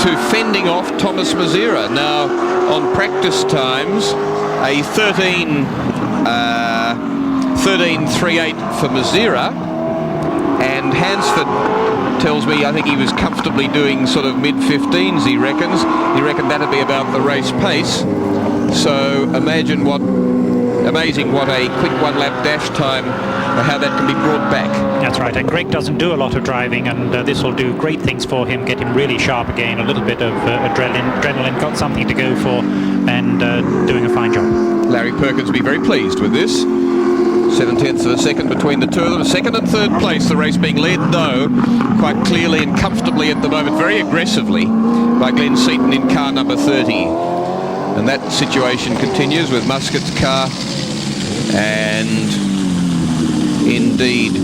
to fending off Thomas Mazira. Now, on practice times, a 13.38 for Mazira, and Hansford tells me, I think he was comfortably doing sort of mid-15s, he reckons. He reckoned that'd be about the race pace. So imagine amazing what a quick one-lap dash time, how that can be brought back. That's right, and Greg doesn't do a lot of driving, and this will do great things for him, get him really sharp again, a little bit of adrenaline, got something to go for, and doing a fine job. Larry Perkins will be very pleased with this. 7/10 of a second between the two of them. Second and third place, the race being led, though, quite clearly and comfortably at the moment, very aggressively, by Glenn Seaton in car number 30. And that situation continues with Muscat's car, and indeed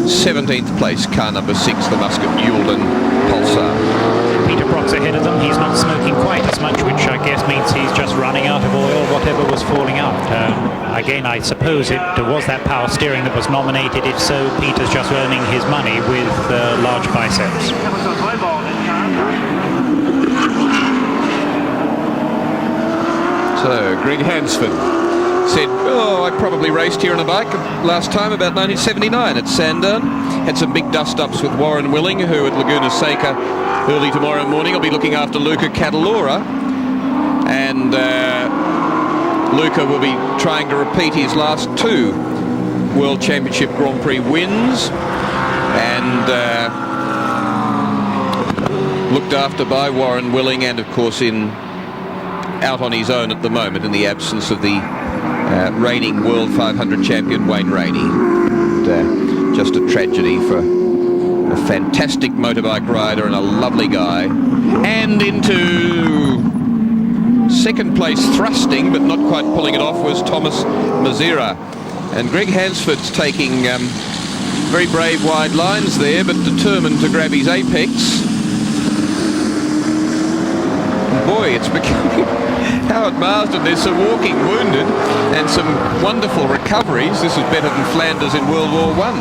17th place, car number 6, the Muscat Yulden Pulsar. Peter Brock's ahead of them. He's not smoking quite as much, which I guess means he's just running out of oil, whatever was falling out. Again, I suppose it was that power steering that was nominated. If so, Peter's just earning his money with large biceps. So, Greg Hansford said, I probably raced here on a bike last time about 1979 at Sandown. Had some big dust-ups with Warren Willing, who at Laguna Seca early tomorrow morning will be looking after Luca Catalora. And Luca will be trying to repeat his last 2 World Championship Grand Prix wins. And looked after by Warren Willing, and of course out on his own at the moment in the absence of the reigning World 500 champion Wayne Rainey. And, just a tragedy for a fantastic motorbike rider and a lovely guy. And into second place thrusting, but not quite pulling it off, was Thomas Mazira. And Greg Hansford's taking very brave wide lines there, but determined to grab his apex. Boy, it's becoming Howard Marsden. There's some walking wounded and some wonderful recoveries. This is better than Flanders in World War I.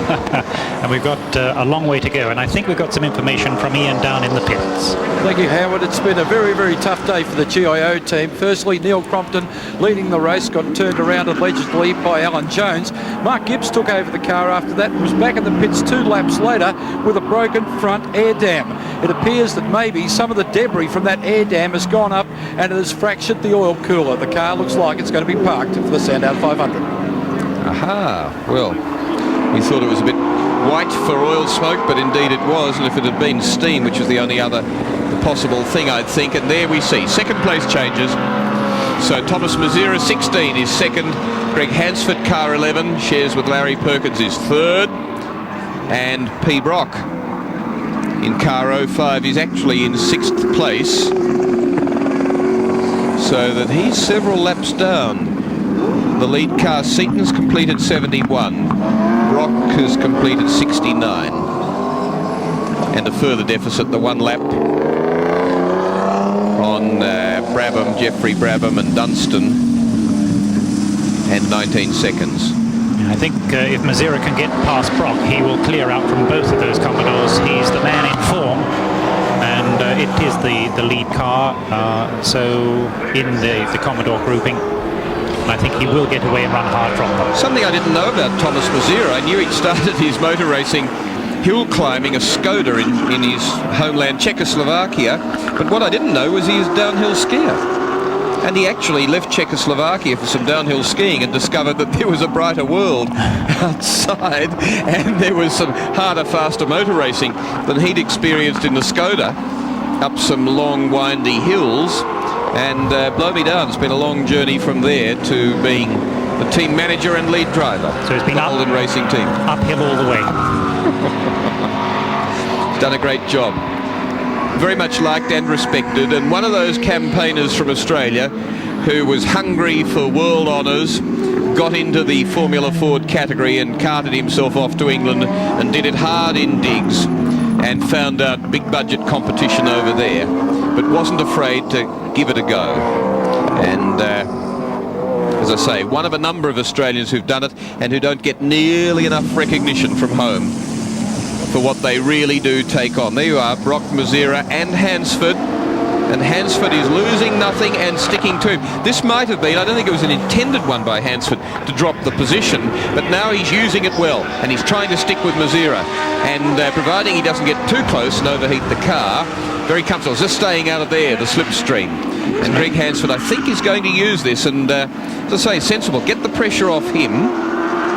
And we've got a long way to go, and I think we've got some information from Ian down in the pits. Thank you, Howard. It's been a very, very tough day for the GIO team. Firstly, Neil Crompton leading the race, got turned around allegedly by Alan Jones. Mark Gibbs took over the car after that and was back in the pits 2 laps later with a broken front air dam. It appears that maybe some of the debris from that air dam has gone up and it has fractured the oil cooler. The car looks like it's going to be parked for the Sandown 500. Aha, well, we thought it was a bit white for oil smoke, but indeed it was, and if it had been steam, which was the only other possible thing, I'd think. And there we see second place changes. So Thomas Mazira 16 is second, Greg Hansford car 11 shares with Larry Perkins is third, and P. Brock in car 05 is actually in 6th place, so that he's several laps down. the lead car. Seaton's completed 71. Brock has completed 69. And a further deficit, the one lap on Brabham, Geoffrey Brabham and Dunstan, and 19 seconds. I think if Mazira can get past Brock, he will clear out from both of those Commodores. He's the man in form, and it is the lead car, so in the Commodore grouping. I think he will get away and run hard from them. Something I didn't know about Thomas Mazira. I knew he'd started his motor racing hill climbing a Skoda in his homeland Czechoslovakia, but what I didn't know was he was a downhill skier. And he actually left Czechoslovakia for some downhill skiing and discovered that there was a brighter world outside, and there was some harder, faster motor racing than he'd experienced in the Skoda, up some long, windy hills. And blow me down, it's been a long journey from there to being the team manager and lead driver. So it's been the Holden racing team. Uphill all the way. He's done a great job. Very much liked and respected, and one of those campaigners from Australia who was hungry for world honours, got into the Formula Ford category and carted himself off to England and did it hard in digs and found out big budget competition over there, but wasn't afraid to give it a go. And as I say, one of a number of Australians who've done it and who don't get nearly enough recognition from home for what they really do take on. There you are, Brock, Mazira and Hansford. And Hansford is losing nothing and sticking to him. This might have been, I don't think it was an intended one by Hansford to drop the position, but now he's using it well, and he's trying to stick with Mazira. And providing he doesn't get too close and overheat the car, very comfortable, just staying out of there, the slipstream. And Greg Hansford, I think, is going to use this, and as I say, sensible, get the pressure off him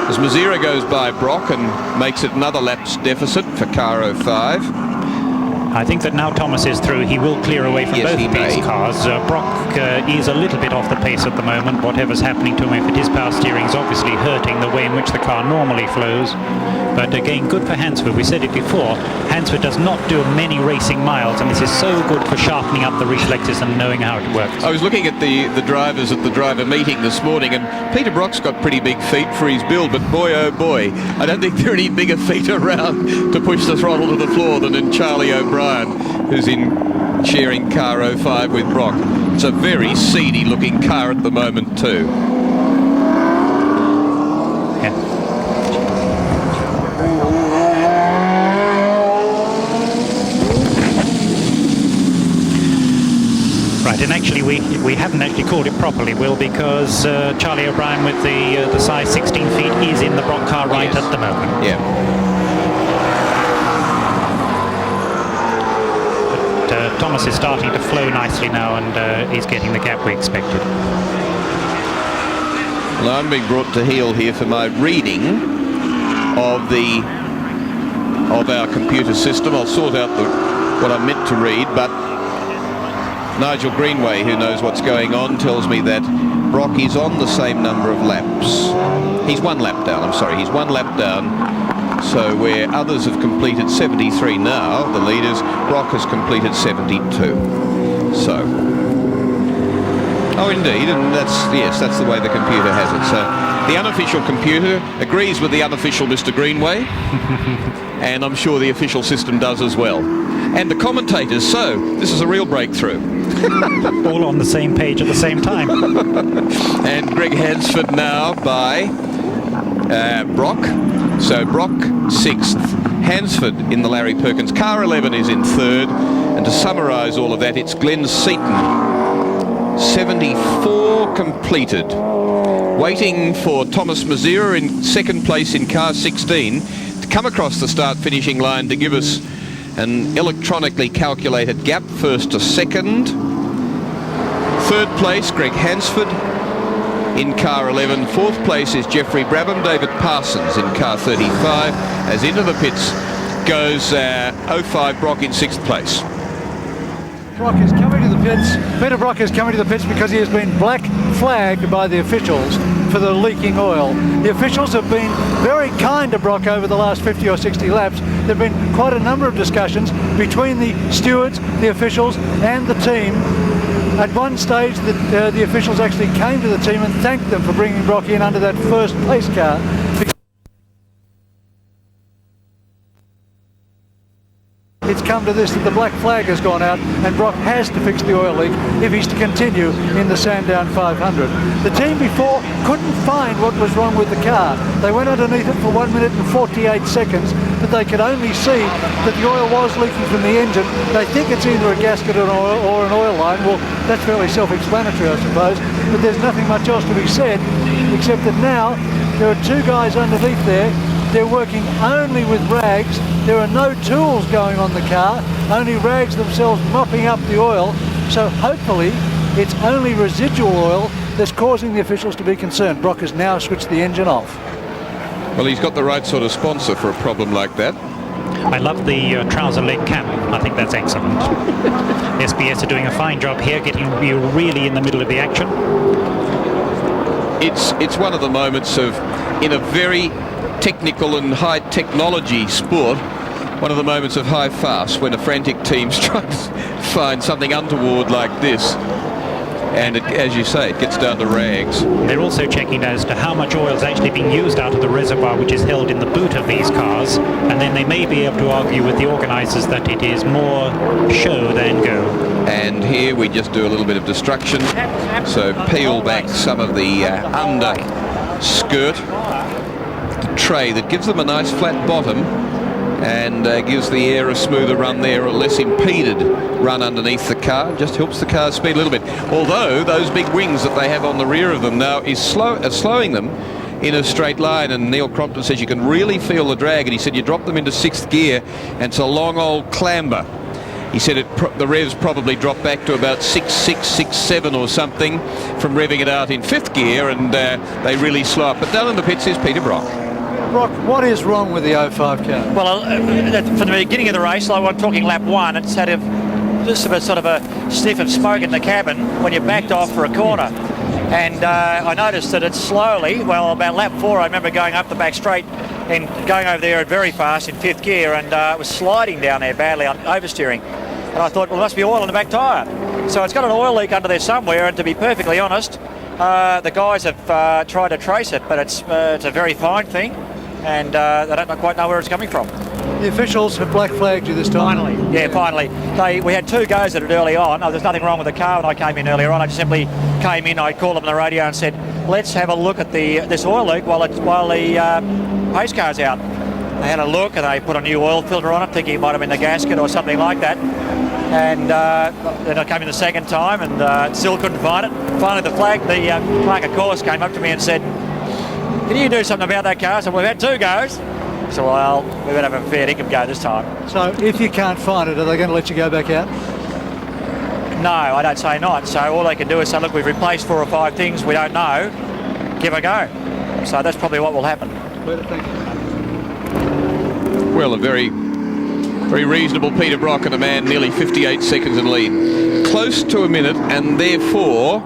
as Mazira goes by Brock and makes it another lap's deficit for car 05. I think that now Thomas is through, he will clear away from both of these cars. Brock is a little bit off the pace at the moment. Whatever's happening to him, if it is power steering, is obviously hurting the way in which the car normally flows. But again, good for Hansford. We said it before, Hansford does not do many racing miles, and this is so good for sharpening up the reflexes and knowing how it works. I was looking at the drivers at the driver meeting this morning, and Peter Brock's got pretty big feet for his build, but boy oh boy, I don't think there are any bigger feet around to push the throttle to the floor than in Charlie O'Brien, who's in sharing car 05 with Brock. It's a very seedy looking car at the moment too. Right, and actually we haven't actually called it properly, Will, because Charlie O'Brien with the size 16 feet is in the Brock car right at the moment. Yeah. But Thomas is starting to flow nicely now, and he's getting the gap we expected. Well, I'm being brought to heel here for my reading of our computer system. I'll sort out what I'm meant to read, but Nigel Greenway, who knows what's going on, tells me that Brock is on the same number of laps. He's one lap down, he's one lap down. So where others have completed 73 now, the leaders, Brock has completed 72. So, oh indeed, and that's the way the computer has it. So the unofficial computer agrees with the unofficial Mr. Greenway, and I'm sure the official system does as well. And the commentators, so this is a real breakthrough. All on the same page at the same time. And Greg Hansford now by Brock. So Brock 6th, Hansford in the Larry Perkins. Car 11 is in 3rd. And to summarise all of that, it's Glenn Seaton. 74 completed. Waiting for Thomas Mazira in 2nd place in car 16 to come across the start-finishing line to give us an electronically calculated gap, 1st to 2nd. 3rd place, Greg Hansford in car 11. 4th place is Geoffrey Brabham. David Parsons in car 35. As into the pits goes 05 Brock in 6th place. Brock is coming to the pits. Peter Brock is coming to the pits because he has been black flagged by the officials for the leaking oil. The officials have been very kind to Brock over the last 50 or 60 laps. There have been quite a number of discussions between the stewards, the officials and the team At one stage, the officials actually came to the team and thanked them for bringing Brock in under that first pace car. It's come to this that the black flag has gone out and Brock has to fix the oil leak if he's to continue in the Sandown 500. The team before couldn't find what was wrong with the car. They went underneath it for 1 minute and 48 seconds, but they could only see that the oil was leaking from the engine. They think it's either a gasket or an oil line. Well, that's fairly self-explanatory, I suppose, but there's nothing much else to be said, except that now there are two guys underneath there. They're working only with rags. There are no tools going on the car, only rags themselves mopping up the oil. So hopefully it's only residual oil that's causing the officials to be concerned. Brock has now switched the engine off. Well, he's got the right sort of sponsor for a problem like that. I love the trouser leg cap. I think that's excellent. SBS are doing a fine job here, getting you really in the middle of the action. It's one of the moments of, in a very technical and high technology sport, one of the moments of high farce when a frantic team tries to find something untoward like this, and as you say, it gets down to rags. They're also checking as to how much oil is actually being used out of the reservoir which is held in the boot of these cars, and then they may be able to argue with the organisers that it is more show than go. And here we just do a little bit of destruction, so peel back some of the under skirt tray that gives them a nice flat bottom and gives the air a smoother run there, a less impeded run underneath the car. Just helps the car speed a little bit. Although those big wings that they have on the rear of them now is slowing them in a straight line, and Neil Crompton says you can really feel the drag, and he said you drop them into 6th gear and it's a long old clamber. He said the revs probably drop back to about 6.6, 6.7 or something from revving it out in 5th gear, and they really slow up. But down in the pits is Peter Brock. Brock, what is wrong with the 05 car? Well, from the beginning of the race, like I'm talking lap 1, it's had just a sort of a sniff of smoke in the cabin when you backed off for a corner. And I noticed that it slowly, well, about lap 4, I remember going up the back straight and going over there very fast in 5th gear, and it was sliding down there badly on oversteering. And I thought, well, there must be oil in the back tyre. So it's got an oil leak under there somewhere, and to be perfectly honest, the guys have tried to trace it, but it's a very fine thing, and they don't quite know where it's coming from. The officials have black flagged you this time. Finally, yeah, finally. We had 2 goes at it early on. There's nothing wrong with the car when I came in earlier on. I just simply came in, I called them on the radio and said, let's have a look at this oil leak while the pace car's out. They had a look and they put a new oil filter on it, thinking it might have been the gasket or something like that. And then I came in the second time and still couldn't find it. Finally, the clerk of course came up to me and said, can you do something about that car? So we've had 2 goes. So, well, we better have a fair dinkum go this time. So if you can't find it, are they going to let you go back out? No, I don't say not. So all they can do is say, look, we've replaced 4 or 5 things we don't know, give a go. So that's probably what will happen. Well, a very reasonable Peter Brock and a man nearly 58 seconds in lead. Close to a minute, and therefore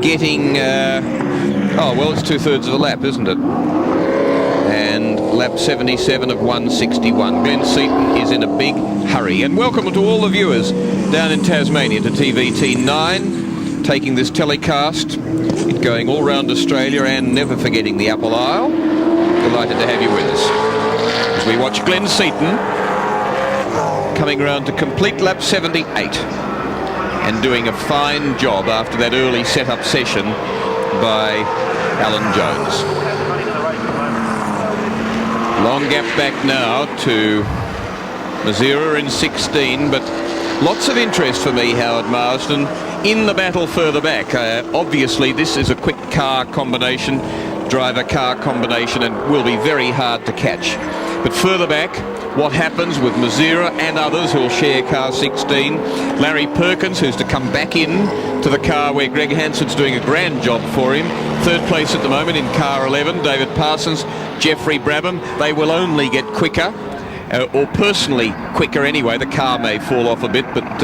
getting, it's 2/3 of a lap, isn't it? And lap 77 of 161. Glenn Seaton is in a big hurry. And welcome to all the viewers down in Tasmania to TVT9, taking this telecast, it going all round Australia and never forgetting the Apple Isle. Delighted to have you with us as we watch Glenn Seaton coming around to complete lap 78 and doing a fine job after that early setup session by Alan Jones. Long gap back now to Mazira in 16, but lots of interest for me, Howard Marsden, in the battle further back. Obviously this is a quick car combination, driver car combination, and will be very hard to catch. But further back, what happens with Mazira and others who'll share car 16. Larry Perkins, who's to come back in to the car where Greg Hanson's doing a grand job for him. 3rd place at the moment in car 11. David Parsons, Geoffrey Brabham. They will only get quicker or personally quicker anyway. The car may fall off a bit, but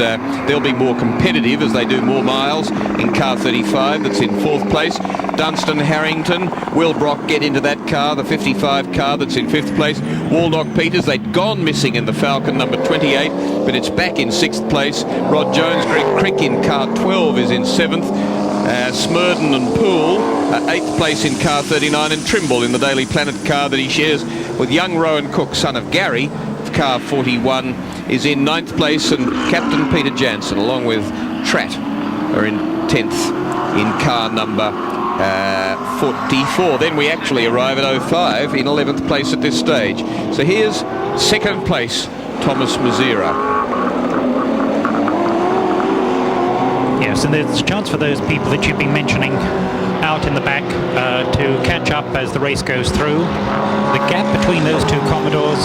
they'll be more competitive as they do more miles in car 35 that's in 4th place. Dunstan, Harrington, Will Brock get into that car, the 55 car that's in 5th place. Waldock Peters, they'd gone missing in the Falcon number 28, but it's back in 6th place. Rod Jones, Greg Crick in car 12 is in 7th. Smurden and Poole, 8th place in car 39, and Trimble in the Daily Planet car that he shares with young Rowan Cook, son of Gary. Car 41 is in 9th place, and Captain Peter Jansen along with Tratt are in 10th in car number 44. Then we actually arrive at 05 in 11th place at this stage. So here's 2nd place, Thomas Mazira. Yes, and there's a chance for those people that you've been mentioning out in the back to catch up as the race goes through. The gap between those two Commodores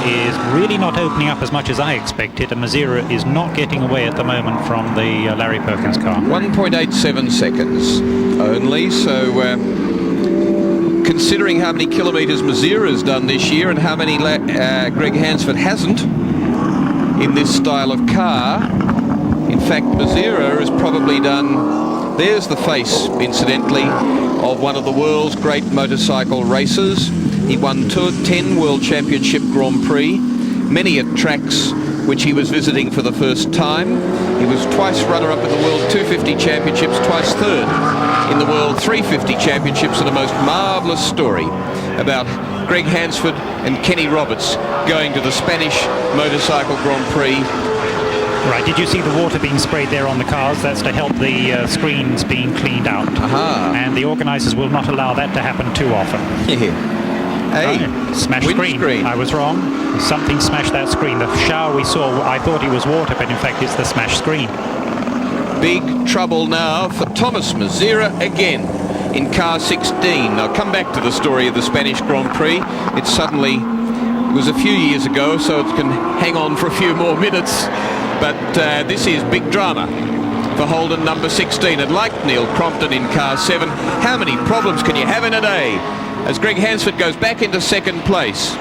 is really not opening up as much as I expected, and Mazira is not getting away at the moment from the Larry Perkins car. 1.87 seconds only, so considering how many kilometres Mazira has done this year and how many Greg Hansford hasn't in this style of car, in fact, Mazira has probably done... There's the face, incidentally, of one of the world's great motorcycle racers. He won 10 World Championship Grand Prix, many at tracks which he was visiting for the first time. He was twice runner-up at the World 250 Championships, twice third in the World 350 Championships, and a most marvellous story about Greg Hansford and Kenny Roberts going to the Spanish Motorcycle Grand Prix. Right, did you see the water being sprayed there on the cars? That's to help the screens being cleaned out. And the organisers will not allow that to happen too often. Hey, smashed screen. I was wrong. Something smashed that screen. The shower we saw, I thought it was water, but in fact it's the smashed screen. Big trouble now for Thomas Mazira again in car 16. I'll come back to the story of the Spanish Grand Prix. It was a few years ago, so it can hang on for a few more minutes. But this is big drama for Holden number 16. And like Neil Crompton in car 7, how many problems can you have in a day? As Greg Hansford goes back into 2nd place.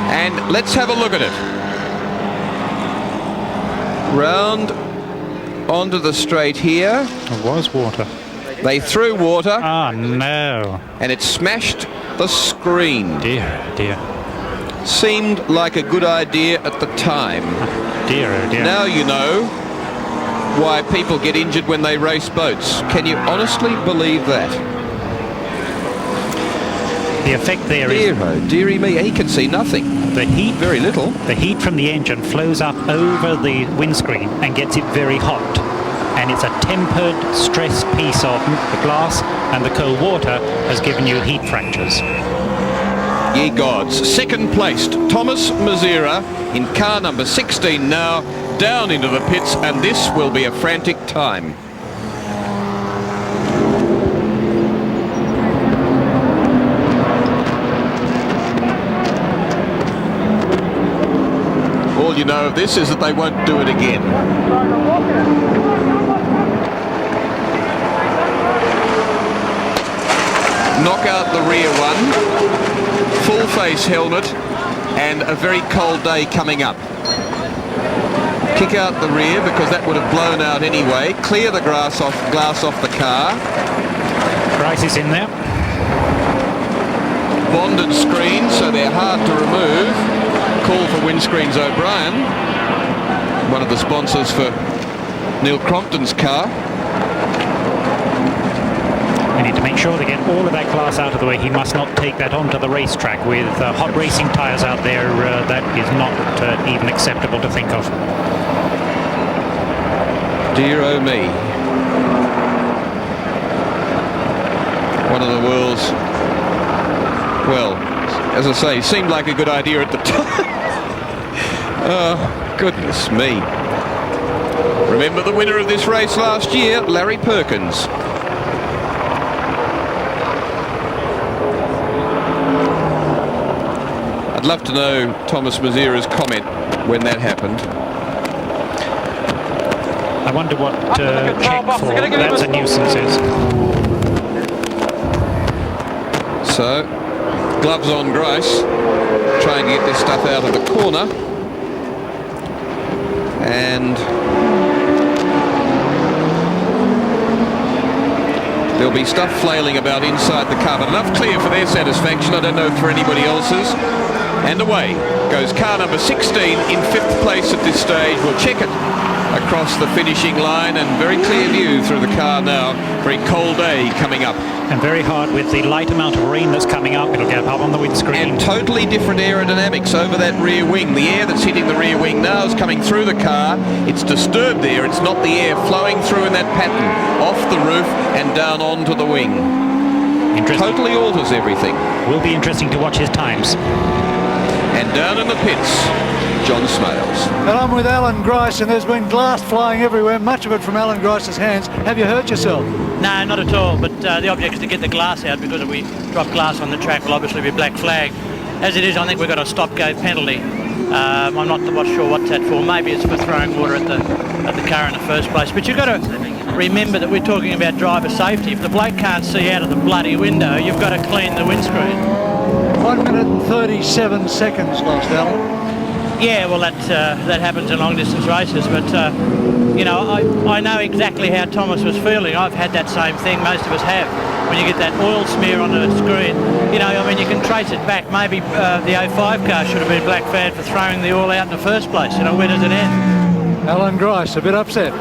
And let's have a look at it. Round onto the straight here. It was water. They threw water. Oh, no. And it smashed the screen. Dear, dear. Seemed like a good idea at the time. Dear, oh dear. Now you know why people get injured when they race boats. Can you honestly believe that? The effect there is... Dear, oh dearie me, he can see nothing. The heat... Very little. The heat from the engine flows up over the windscreen and gets it very hot. And it's a tempered, stressed piece of the glass, and the cold water has given you heat fractures. Ye gods. 2nd placed, Thomas Mazira in car number 16 now, down into the pits, and this will be a frantic time. All you know of this is that they won't do it again. Knock out the rear one. Full face helmet, and a very cold day coming up. Kick out the rear because that would have blown out anyway. Clear the glass off the car. Price is in there. Bonded screens, so they're hard to remove. Call for Windscreens O'Brien, one of the sponsors for Neil Crompton's car. We need to make sure they get all of that glass out of the way. He must not take that onto the racetrack with hot racing tyres out there. That is not even acceptable to think of. Dear oh me. One of the world's, well, as I say, seemed like a good idea at the time. Oh, goodness me. Remember the winner of this race last year, Larry Perkins. I'd love to know Thomas Mazira's comment when that happened. I wonder what check for that's a nuisance is. So, Gloves on Grice, trying to get this stuff out of the corner. And there'll be stuff flailing about inside the car, but enough clear for their satisfaction. I don't know for anybody else's. And away goes car number 16 in 5th place at this stage. We'll check it across the finishing line, and very clear view through the car now. Very cold day coming up. And very hard with the light amount of rain that's coming up. It'll get up on the windscreen. And totally different aerodynamics over that rear wing. The air that's hitting the rear wing now is coming through the car. It's disturbed there. It's not the air flowing through in that pattern off the roof and down onto the wing. Totally alters everything. Will be interesting to watch his times. And down in the pits, John Smailes. And I'm with Alan Grice, and there's been glass flying everywhere, much of it from Alan Grice's hands. Have you hurt yourself? No, not at all, but the object is to get the glass out, because if we drop glass on the track, will obviously be black flag. As it is, I think we've got a stop-go penalty. I'm not sure what's that for. Maybe it's for throwing water at the car in the first place. But you've got to remember that we're talking about driver safety. If the bloke can't see out of the bloody window, you've got to clean the windscreen. 1 minute and 37 seconds lost, Alan. Yeah, well, that happens in long-distance races, but, you know, I know exactly how Thomas was feeling. I've had that same thing, most of us have. When you get that oil smear on the screen, you know, I mean, you can trace it back. Maybe the 05 car should have been black flagged for throwing the oil out in the first place. You know, where does it end? Alan Grice, a bit upset.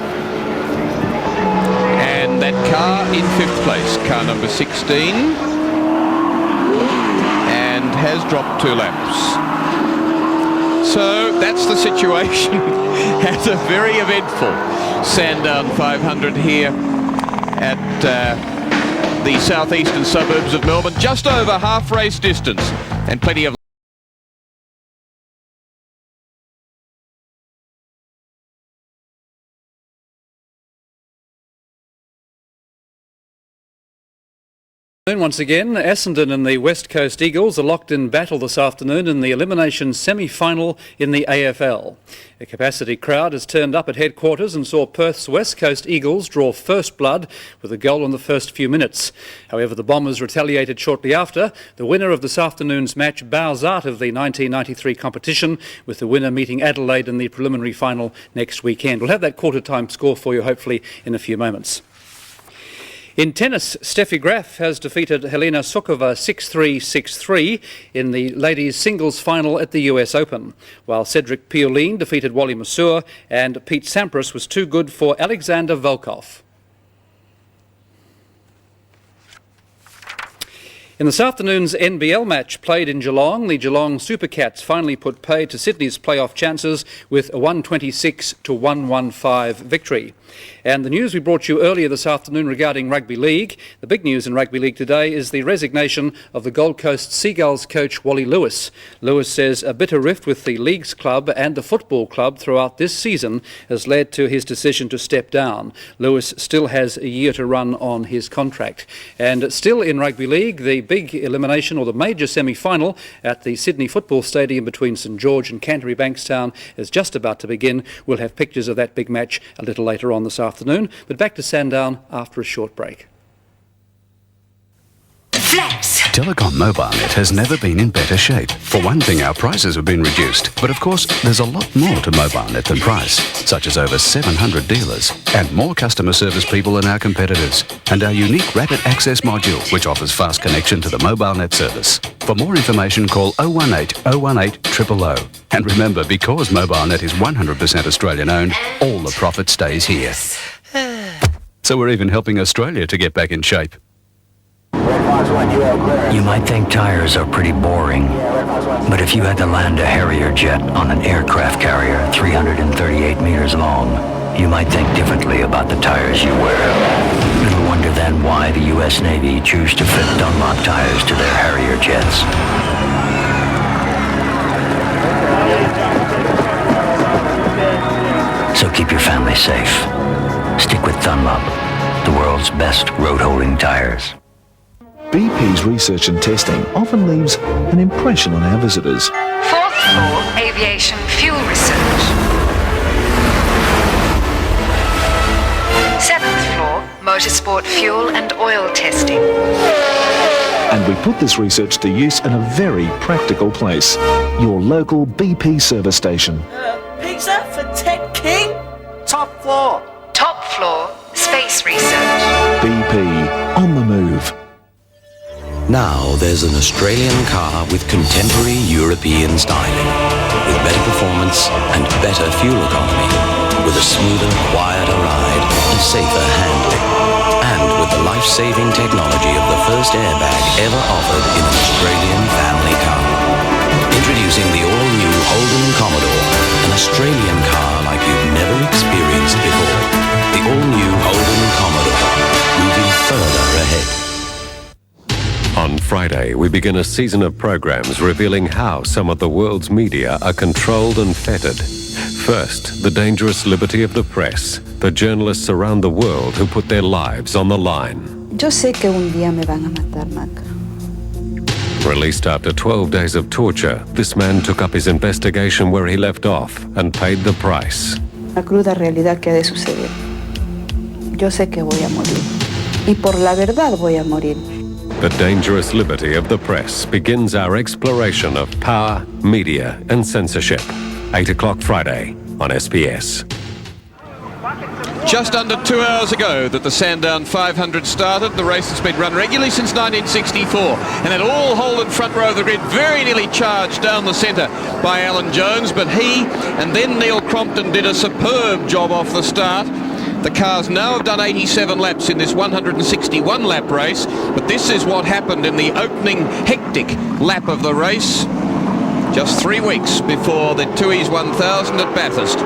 And that car in 5th place, car number 16, and has dropped 2 laps. So that's the situation at a very eventful Sandown 500 here at the southeastern suburbs of Melbourne, just over half race distance, and plenty of Once again, Essendon and the West Coast Eagles are locked in battle this afternoon in the elimination semi-final in the AFL. A capacity crowd has turned up at headquarters and saw Perth's West Coast Eagles draw first blood with a goal in the first few minutes. However, the Bombers retaliated shortly after. The winner of this afternoon's match bows out of the 1993 competition, with the winner meeting Adelaide in the preliminary final next weekend. We'll have that quarter-time score for you hopefully in a few moments. In tennis, Steffi Graf has defeated Helena Sukova 6-3, 6-3 in the ladies' singles final at the US Open, while Cedric Pioline defeated Wally Masur and Pete Sampras was too good for Alexander Volkov. In this afternoon's NBL match played in Geelong, the Geelong Supercats finally put paid to Sydney's playoff chances with a 126-115 victory. And the news we brought you earlier this afternoon regarding rugby league, the big news in rugby league today is the resignation of the Gold Coast Seagulls coach Wally Lewis. Lewis says a bitter rift with the leagues club and the football club throughout this season has led to his decision to step down. Lewis still has a year to run on his contract. And still in rugby league, the big elimination or the major semi-final at the Sydney Football Stadium between St George and Canterbury Bankstown is just about to begin. We'll have pictures of that big match a little later on this afternoon, but back to Sandown after a short break. Flex. Telecom MobileNet has never been in better shape. For one thing, our prices have been reduced. But of course, there's a lot more to MobileNet than price, such as over 700 dealers and more customer service people than our competitors. And our unique rapid access module, which offers fast connection to the MobileNet service. For more information, call 018 018 000. And remember, because MobileNet is 100% Australian owned, all the profit stays here. So we're even helping Australia to get back in shape. You might think tires are pretty boring, but if you had to land a Harrier jet on an aircraft carrier 338 meters long, you might think differently about the tires you wear. Little wonder then why the U.S. Navy choose to fit Dunlop tires to their Harrier jets. So keep your family safe. Stick with Dunlop, the world's best road-holding tires. BP's research and testing often leaves an impression on our visitors. 4th floor, aviation fuel research. 7th floor, motorsport fuel and oil testing. And we put this research to use in a very practical place. Your local BP service station. Pizza for Ted King? Top floor. Top floor, space research. BP, on the move. Now there's an Australian car with contemporary European styling, with better performance and better fuel economy, with a smoother, quieter ride and safer handling, and with the life-saving technology of the first airbag ever offered in an Australian family car. Introducing the all-new Holden Commodore, an Australian car like you've never experienced before. The all-new Holden Commodore, moving further ahead. On Friday, we begin a season of programs revealing how some of the world's media are controlled and fettered. First, the dangerous liberty of the press, the journalists around the world who put their lives on the line. Yo sé que un día me van a matar, Mac. Released after 12 days of torture, this man took up his investigation where he left off and paid the price. La cruda realidad que ha de suceder. Yo sé que voy a morir. Y por la verdad voy a morir. The dangerous liberty of the press begins our exploration of power, media and censorship. 8 o'clock Friday on SBS. Just under 2 hours ago that the Sandown 500 started. The race has been run regularly since 1964, and an all Holden front row of the grid, very nearly charged down the centre by Alan Jones, but he and then Neil Crompton did a superb job off the start. The cars now have done 87 laps in this 161 lap race, but this is what happened in the opening hectic lap of the race, just 3 weeks before the Tui's 1000 at Bathurst.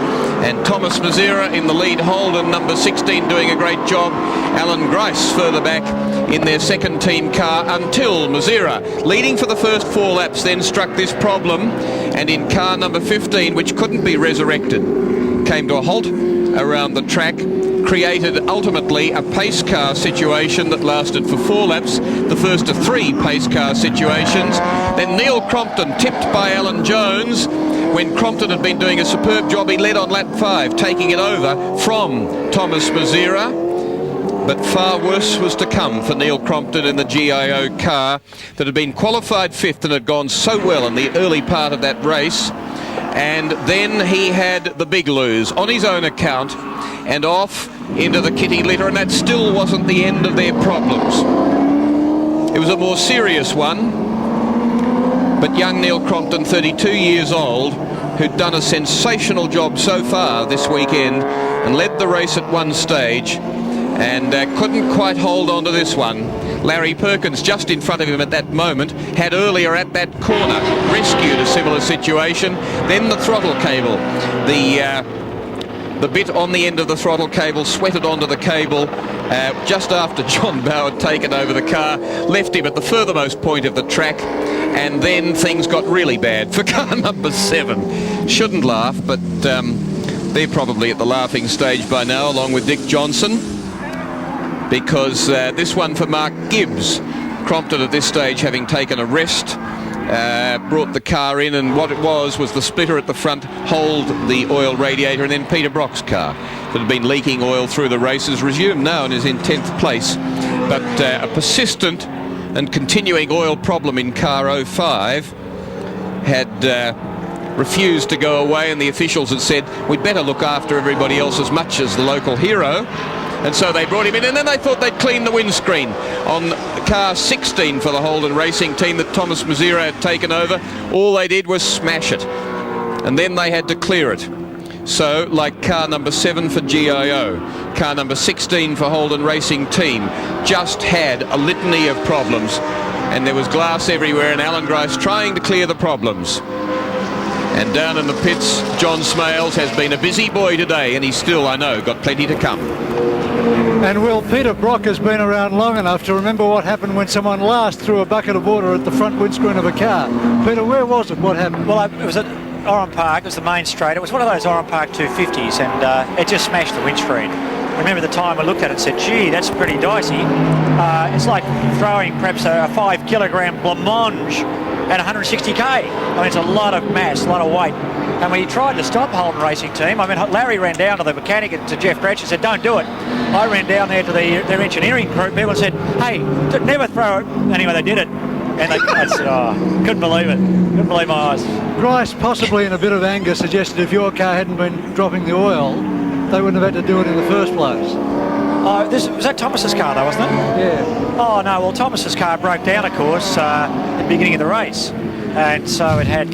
And Thomas Mazera in the lead, Holden number 16 doing a great job, Alan Grice further back in their second team car, until Mazera, leading for the first 4 laps, then struck this problem, and in car number 15, which couldn't be resurrected, came to a halt around the track, created ultimately a pace car situation that lasted for 4 laps, the first of 3 pace car situations. Then Neil Crompton tipped by Alan Jones. When Crompton had been doing a superb job, he led on lap 5, taking it over from Thomas Mazera. But far worse was to come for Neil Crompton in the GIO car that had been qualified 5th and had gone so well in the early part of that race. And then he had the big lose on his own account and off into the kitty litter, and that still wasn't the end of their problems. It was a more serious one, but young Neil Crompton, 32 years old, who'd done a sensational job so far this weekend and led the race at one stage, and couldn't quite hold on to this one. Larry Perkins, just in front of him at that moment, had earlier at that corner rescued a similar situation. Then the throttle cable, the bit on the end of the throttle cable sweated onto the cable just after John Bowe had taken over the car, left him at the furthermost point of the track, and then things got really bad for car number 7. Shouldn't laugh, but they're probably at the laughing stage by now, along with Dick Johnson, because this one for Mark Gibbs. Crompton at this stage, having taken a rest, brought the car in, and what it was the splitter at the front hold the oil radiator, and then Peter Brock's car that had been leaking oil through the races resumed now and is in 10th place. But a persistent and continuing oil problem in car 05 had refused to go away, and the officials had said, we'd better look after everybody else as much as the local hero. And so they brought him in, and then they thought they'd clean the windscreen on car 16 for the Holden racing team that Thomas Mazera had taken over. All they did was smash it, and then they had to clear it. So, like car number 7 for GIO, car number 16 for Holden racing team, just had a litany of problems, and there was glass everywhere, and Alan Grice trying to clear the problems. And down in the pits, John Smailes has been a busy boy today, and he's still, I know, got plenty to come. And Will, Peter Brock has been around long enough to remember what happened when someone last threw a bucket of water at the front windscreen of a car. Peter, where was it? What happened? Well, it was at Oran Park. It was the main straight. It was one of those Oran Park 250s, and it just smashed the windscreen. I remember the time I looked at it and said, gee, that's pretty dicey. It's like throwing perhaps a 5-kilogram blancmange at 160k. I mean, it's a lot of mass, a lot of weight. And we tried to stop Holden Racing Team. I mean, Larry ran down to the mechanic and to Geoff Gretsch and said, don't do it. I ran down there to their engineering group people and said, hey, never throw it. Anyway, they did it. And I said, oh, couldn't believe it. Couldn't believe my eyes. Grice, possibly in a bit of anger, suggested if your car hadn't been dropping the oil, they wouldn't have had to do it in the first place. Oh, was that Thomas's car though, wasn't it? Yeah. Oh no, well Thomas's car broke down, of course, at the beginning of the race. And so it had,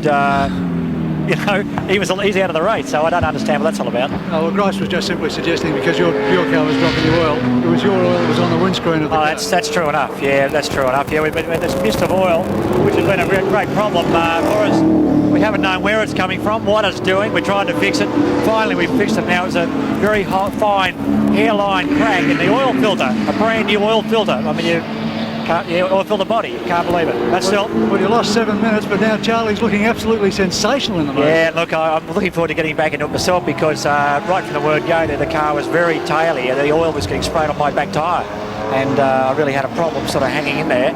he's out of the race, so I don't understand what that's all about. Oh, well, Grice was just simply suggesting because your car was dropping the oil, it was your oil that was on the windscreen of the car. That's true enough. Yeah, that's true enough. Yeah, we've had this mist of oil, which has been a great problem for us. We haven't known where it's coming from, what it's doing. We're trying to fix it. Finally, we've fixed it now. It's a very fine hairline crack in the oil filter, a brand new oil filter. I mean, you can't, oil filter body. You can't believe it. That's still. Well, you lost 7 minutes, but now Charlie's looking absolutely sensational in the motor. Yeah, look, I'm looking forward to getting back into it myself because right from the word go there, the car was very taily. The oil was getting sprayed on my back tyre, and I really had a problem sort of hanging in there.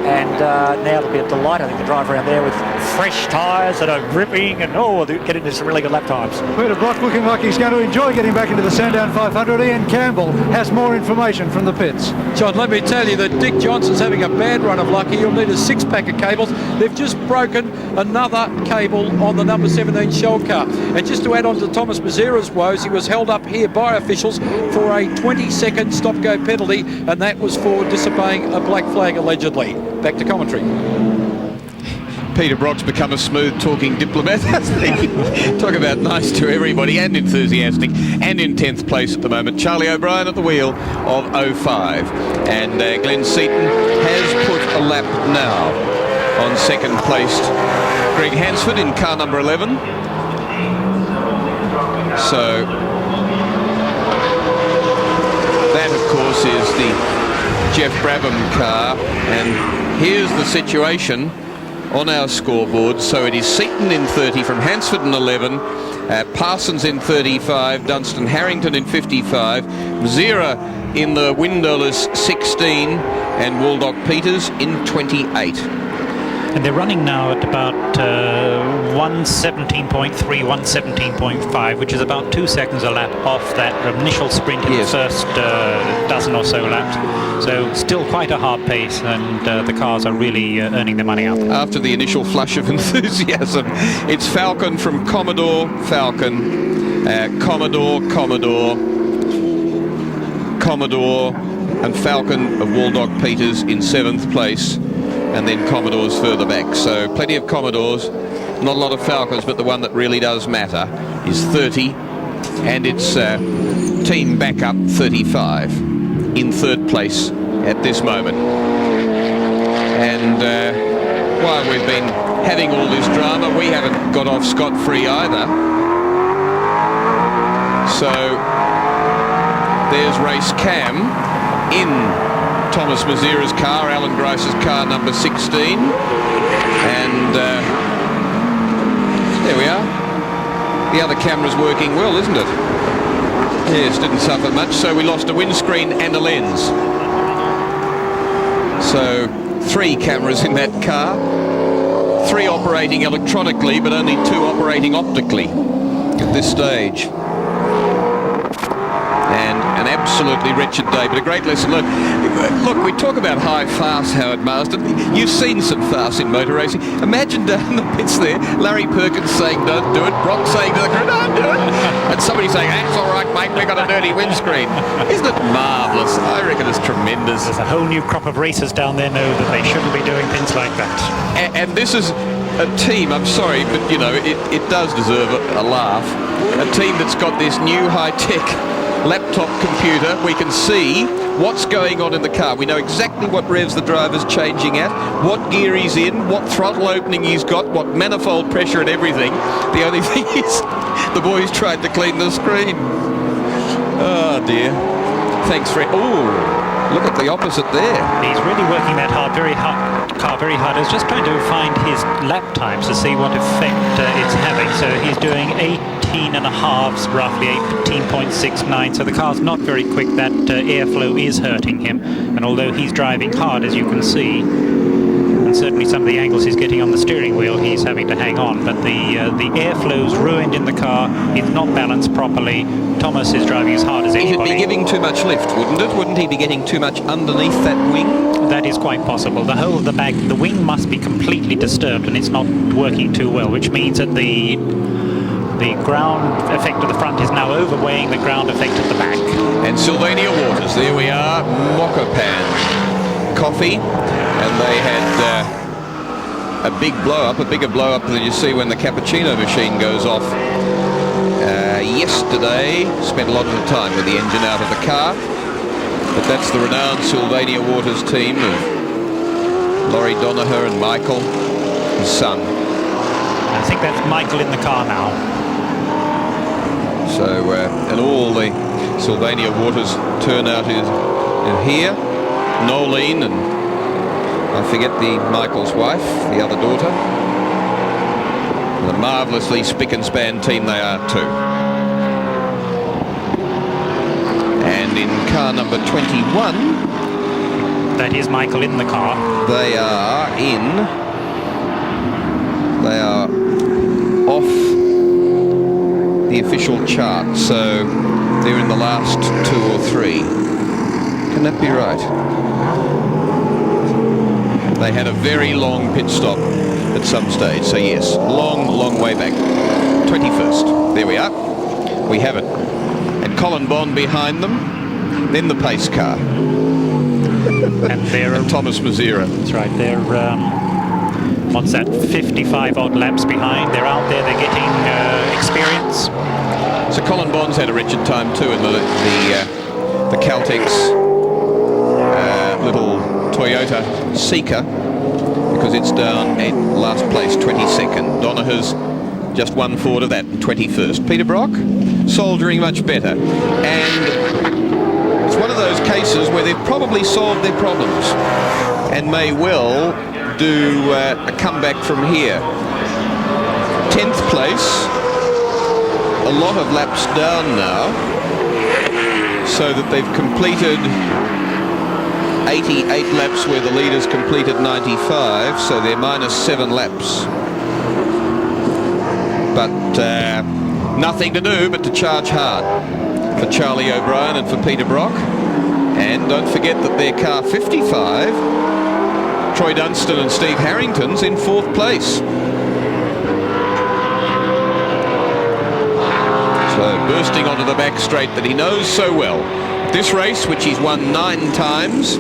And now it'll be a delight, I think, to drive around there with fresh tyres that are gripping and, we'll get into some really good lap times. Peter Brock looking like he's going to enjoy getting back into the Sandown 500. Ian Campbell has more information from the pits. John, let me tell you that Dick Johnson's having a bad run of luck. He'll need a 6-pack of cables. They've just broken another cable on the number 17 Shell car. And just to add on to Thomas Mazera's woes, he was held up here by officials for a 20-second stop-go penalty, and that was for disobeying a black flag, allegedly. Back to commentary. Peter Brock's become a smooth-talking diplomat, hasn't he? Talk about nice to everybody and enthusiastic, and in 10th place at the moment. Charlie O'Brien at the wheel of 05. And Glenn Seaton has put a lap now on second placed Greg Hansford in car number 11. So that, of course, is the Geoff Brabham car, and here's the situation on our scoreboard. So it is Seaton in 30 from Hansford in 11, Parsons in 35, Dunstan Harrington in 55, Mazera in the windowless 16, and Waldock Peters in 28. And they're running now at about 117.3, 117.5, which is about 2 seconds a lap off that initial sprint in the first dozen or so laps. So still quite a hard pace, and the cars are really earning their money up. After the initial flush of enthusiasm, it's Falcon from Commodore, Falcon, Commodore, and Falcon of Waldock Peters in 7th place. And then Commodores further back. So plenty of Commodores, not a lot of Falcons, but the one that really does matter is 30, and it's team backup 35 in 3rd place at this moment. And while we've been having all this drama, we haven't got off scot-free either. So there's race cam in Thomas Mazera's car, Alan Grice's car number 16, and there we are. The other camera's working well, isn't it? Yes, didn't suffer much, so we lost a windscreen and a lens. So 3 cameras in that car, 3 operating electronically, but only 2 operating optically at this stage. And an absolutely wretched day, but a great lesson learned. Look, we talk about high fast, Howard Marsden. You've seen some fast in motor racing. Imagine down the pits there, Larry Perkins saying don't do it, Brock saying to the crew don't do it, and somebody saying that's all right mate, we've got a dirty windscreen. Isn't it marvellous? I reckon it's tremendous. There's a whole new crop of racers down there know that they shouldn't be doing things like that. And this is a team, I'm sorry, but you know, it does deserve a laugh. A team that's got this new high-tech laptop computer. We can see what's going on in the car. We know exactly what revs the driver's changing at, what gear he's in, what throttle opening he's got, what manifold pressure and everything. The only thing is the boys tried to clean the screen. Oh dear. Thanks for it. Oh, look at the opposite there. He's really working that car very hard. I was just trying to find his lap times to see what effect it's having. So he's doing 18 and a halves, roughly 18.69. So the car's not very quick. That airflow is hurting him. And although he's driving hard, as you can see, and certainly some of the angles he's getting on the steering wheel, he's having to hang on. But the airflow's ruined in the car. It's not balanced properly. Thomas is driving as hard as anybody. He'd be giving too much lift, wouldn't it? Wouldn't he be getting too much underneath that wing? That is quite possible. The whole of the back, the wing must be completely disturbed and it's not working too well, which means that the ground effect of the front is now overweighing the ground effect of the back. And Sylvania Waters, there we are, Mokopan Coffee, and they had a big blow-up, a bigger blow-up than you see when the cappuccino machine goes off. Yesterday, spent a lot of the time with the engine out of the car, but that's the renowned Sylvania Waters team of Laurie Donaher and Michael, his son. I think that's Michael in the car now. So, and all the Sylvania Waters turnout is here. Nolene and I forget Michael's wife, the other daughter. And a marvellously spick and span team they are too. And in car number 21, that is Michael in the car. They are off the official chart, so they're in the last 2 or 3. Can that be right? They had a very long pit stop at some stage, so yes, long way back. 21st, there we are. We have it. And Colin Bond behind them, then the pace car. And they're Thomas Mazira. That's right, they're what's that, 55 odd laps behind. They're out there, they're getting experience. So Colin Bond's had a wretched time too in the Caltex little Toyota Seeker, because it's down at last place, 22nd. Donaher's just 1 forward of that, 21st. Peter Brock soldiering much better, and it's one of those cases where they've probably solved their problems and may well do a comeback from here. 10th place, a lot of laps down now, so that they've completed 88 laps where the leaders completed 95, so they're -7 laps. But nothing to do but to charge hard for Charlie O'Brien and for Peter Brock. And don't forget that their car 55, Troy Dunstan and Steve Harrington's in 4th place. So bursting onto the back straight that he knows so well. This race, which he's won 9 times,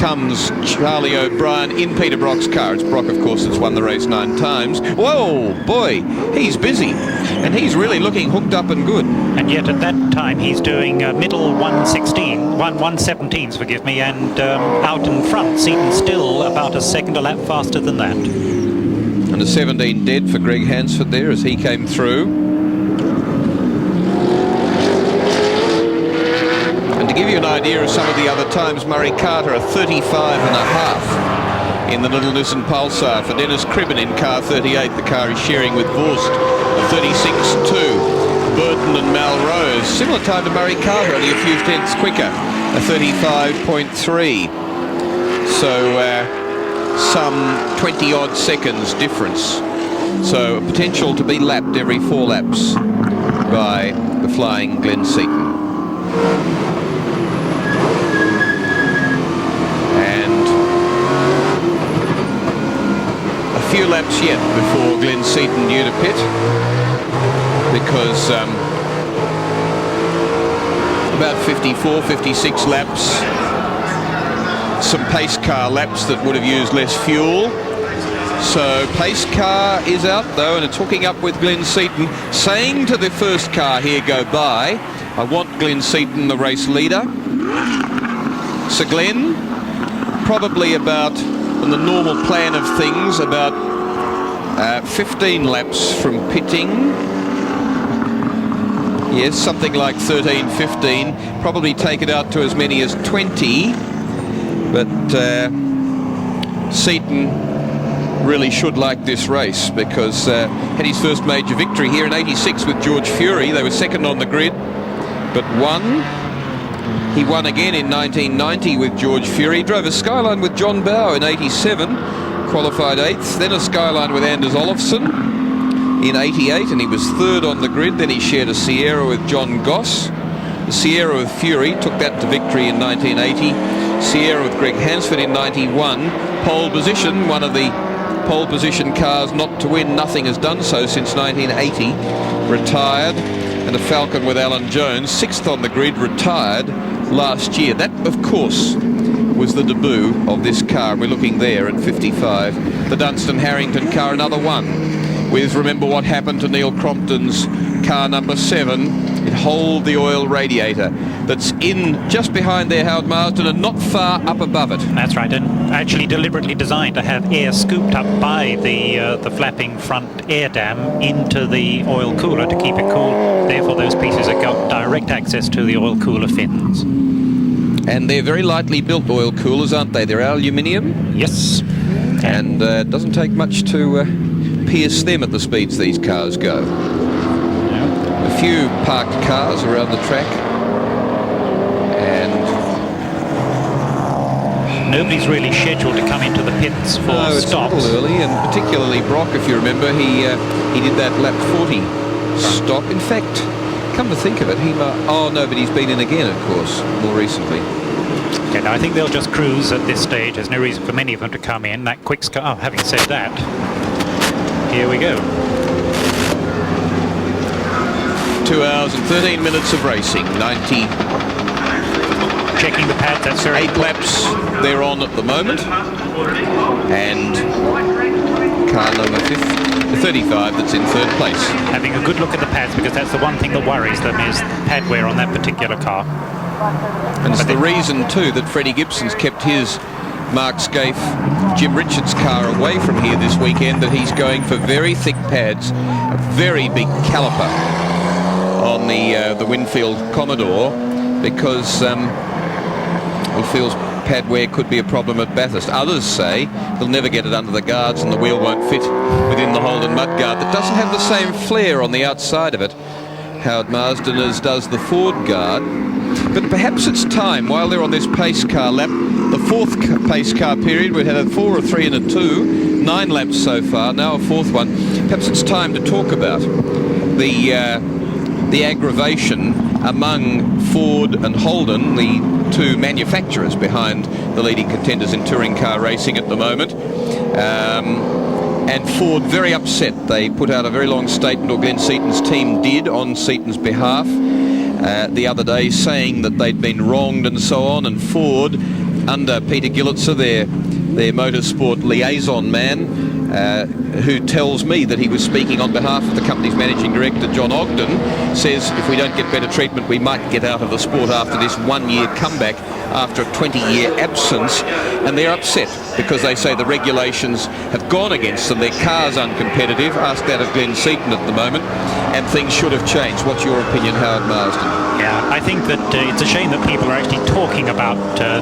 comes Charlie O'Brien in Peter Brock's car. It's Brock, of course, that's won the race 9 times. Whoa, boy, he's busy. And he's really looking hooked up and good. And yet at that time he's doing middle 117s, forgive me, and out in front, Seaton still about a second a lap faster than that. And a 17 dead for Greg Hansford there as he came through. And to give you an idea of some of the other times, Murray Carter a 35.5 in the little Nissan Pulsar for Dennis Cribben in car 38. The car is sharing with Vorst, a 36.2. Burton and Malrose, similar time to Murray Carter, only a few tenths quicker, a 35.3. So some 20 odd seconds difference. So a potential to be lapped every 4 laps by the flying Glenn Seaton. And a few laps yet before Glenn Seaton due to pit, because about 54, 56 laps, some pace car laps that would have used less fuel. So pace car is out though, and it's hooking up with Glenn Seaton, saying to the first car here go by, I want Glenn Seaton the race leader. So Glenn, probably about, on the normal plan of things, about 15 laps from pitting. Yes, something like 13, 15, probably take it out to as many as 20. But Seaton really should like this race, because had his first major victory here in '86 with George Fury. They were second on the grid, but won He won again in 1990 with George Fury. He drove a Skyline with John Bowe in 87, qualified 8th. Then a Skyline with Anders Olofsson in 88, and he was 3rd on the grid. Then he shared a Sierra with John Goss. The Sierra with Fury took that to victory in 1980. Sierra with Greg Hansford in 91. Pole position, one of the pole position cars not to win. Nothing has done so since 1980. Retired. And a Falcon with Alan Jones, 6th on the grid, retired last year. That, of course, was the debut of this car. We're looking there at 55. The Dunstan Harrington car, another one. With, remember what happened to Neil Crompton's car number 7. It holed the oil radiator that's in just behind there, Howard Marsden, and not far up above it. That's right, and actually deliberately designed to have air scooped up by the flapping front air dam into the oil cooler to keep it cool. Therefore, those pieces have got direct access to the oil cooler fins. And they're very lightly built oil coolers, aren't they? They're aluminium. Yes. And it doesn't take much to pierce them at the speeds these cars go. A few parked cars around the track, and nobody's really scheduled to come into the pits for no, it's stops. a little early, and particularly Brock, if you remember, he did that lap 40 stop. In fact, come to think of it, oh no, but he's been in again, of course, more recently. Okay, now I think they'll just cruise at this stage. There's no reason for many of them to come in. That quick car. Oh, having said that, here we go. 2 hours and 13 minutes of racing, 90. Checking the pad, that's very 8 laps they're on at the moment. And car number 35 that's in 3rd place. Having a good look at the pads, because that's the one thing that worries them is pad wear on that particular car. And it's the reason too that Freddie Gibson's kept his Mark Scaife, Jim Richards car away from here this weekend, that he's going for very thick pads, a very big caliper on the Winfield Commodore, because he feels pad wear could be a problem at Bathurst. Others say he'll never get it under the guards and the wheel won't fit within the Holden mudguard that doesn't have the same flare on the outside of it, Howard Marsden, as does the Ford guard. But perhaps it's time, while they're on this pace car lap, the 4th pace car period, we've had a 4, a 3 and a 2, 9 laps so far, now a 4th one. Perhaps it's time to talk about the aggravation among Ford and Holden, the 2 manufacturers behind the leading contenders in touring car racing at the moment. And Ford very upset. They put out a very long statement, or Glenn Seaton's team did, on Seaton's behalf the other day, saying that they'd been wronged and so on. And Ford, under Peter Gillitzer, their motorsport liaison man, who tells me that he was speaking on behalf of the company's managing director, John Ogden, says if we don't get better treatment, we might get out of the sport after this 1-year comeback after a 20-year absence. And they're upset because they say the regulations have gone against them. Their car's uncompetitive. Ask that of Glenn Seaton at the moment. And things should have changed. What's your opinion, Howard Marsden? Yeah, I think that it's a shame that people are actually talking about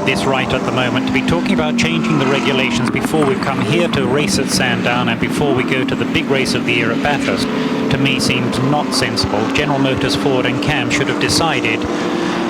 this right at the moment. To be talking about changing the regulations before we've come here to race at Sandown and before we go to the big race of the year at Bathurst, to me seems not sensible. General Motors, Ford and Cam should have decided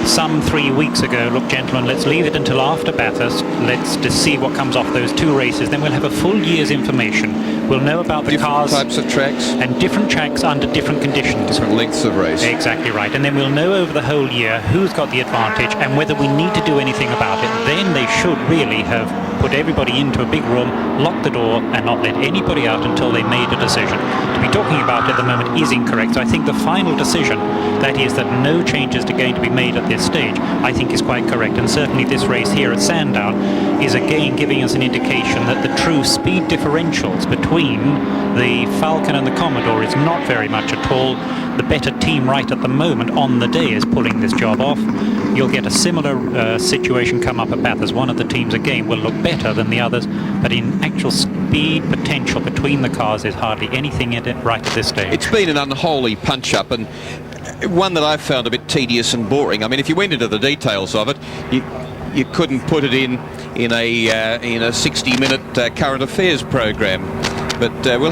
some 3 weeks ago, look gentlemen, let's leave it until after Bathurst, let's just see what comes off those 2 races, then we'll have a full year's information. We'll know about the different cars, types of tracks, and different tracks under different conditions, different lengths of race. Exactly right. And then we'll know over the whole year who's got the advantage and whether we need to do anything about it. Then they should really have put everybody into a big room, locked the door, and not let anybody out until they made a decision. To be talking about it at the moment is incorrect. So I think the final decision, that is that no changes are going to be made at this stage, I think is quite correct. And certainly this race here at Sandown is again giving us an indication that the true speed differentials between the Falcon and the Commodore is not very much at all. The better team right at the moment on the day is pulling this job off. You'll get a similar situation come up at Bathurst. One of the teams again will look better than the others, but in actual speed potential between the cars there's hardly anything in it right at this stage. It's been an unholy punch-up, and one that I've found a bit tedious and boring. I mean, if you went into the details of it, you couldn't put it in a 60-minute current affairs program. But we'll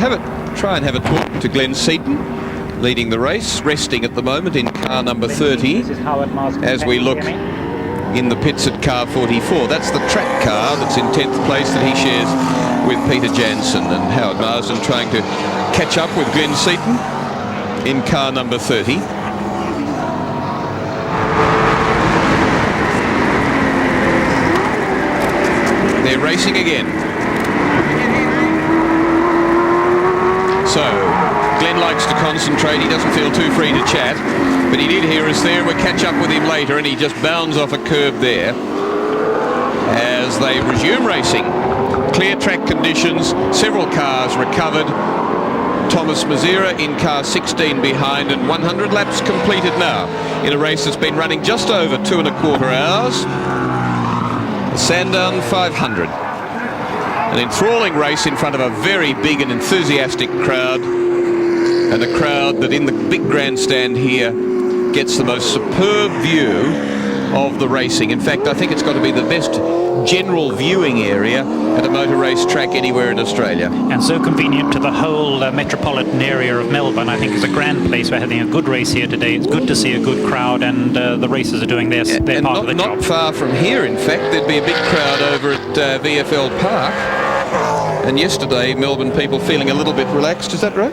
try and have a talk to Glenn Seaton, leading the race, resting at the moment in car number 30, as we look in the pits at car 44. That's the track car that's in 10th place that he shares with Peter Jansen, and Howard Marsden trying to catch up with Glenn Seaton in car number 30. They're racing again. So Glenn likes to concentrate. He doesn't feel too free to chat, but he did hear us there. We'll catch up with him later, and he just bounds off a curb there as they resume racing. Clear track conditions, several cars recovered. Thomas Mazera in car 16 behind, and 100 laps completed now in a race that's been running just over 2¼ hours. The Sandown 500. An enthralling race in front of a very big and enthusiastic crowd, and a crowd that in the big grandstand here gets the most superb view of the racing. In fact, I think it's got to be the best general viewing area at a motor race track anywhere in Australia. And so convenient to the whole metropolitan area of Melbourne. I think it's a grand place for having a good race here today. It's good to see a good crowd, and the racers are doing their part of the job. Not far from here, in fact, there'd be a big crowd over at VFL Park. And yesterday, Melbourne people feeling a little bit relaxed. Is that right?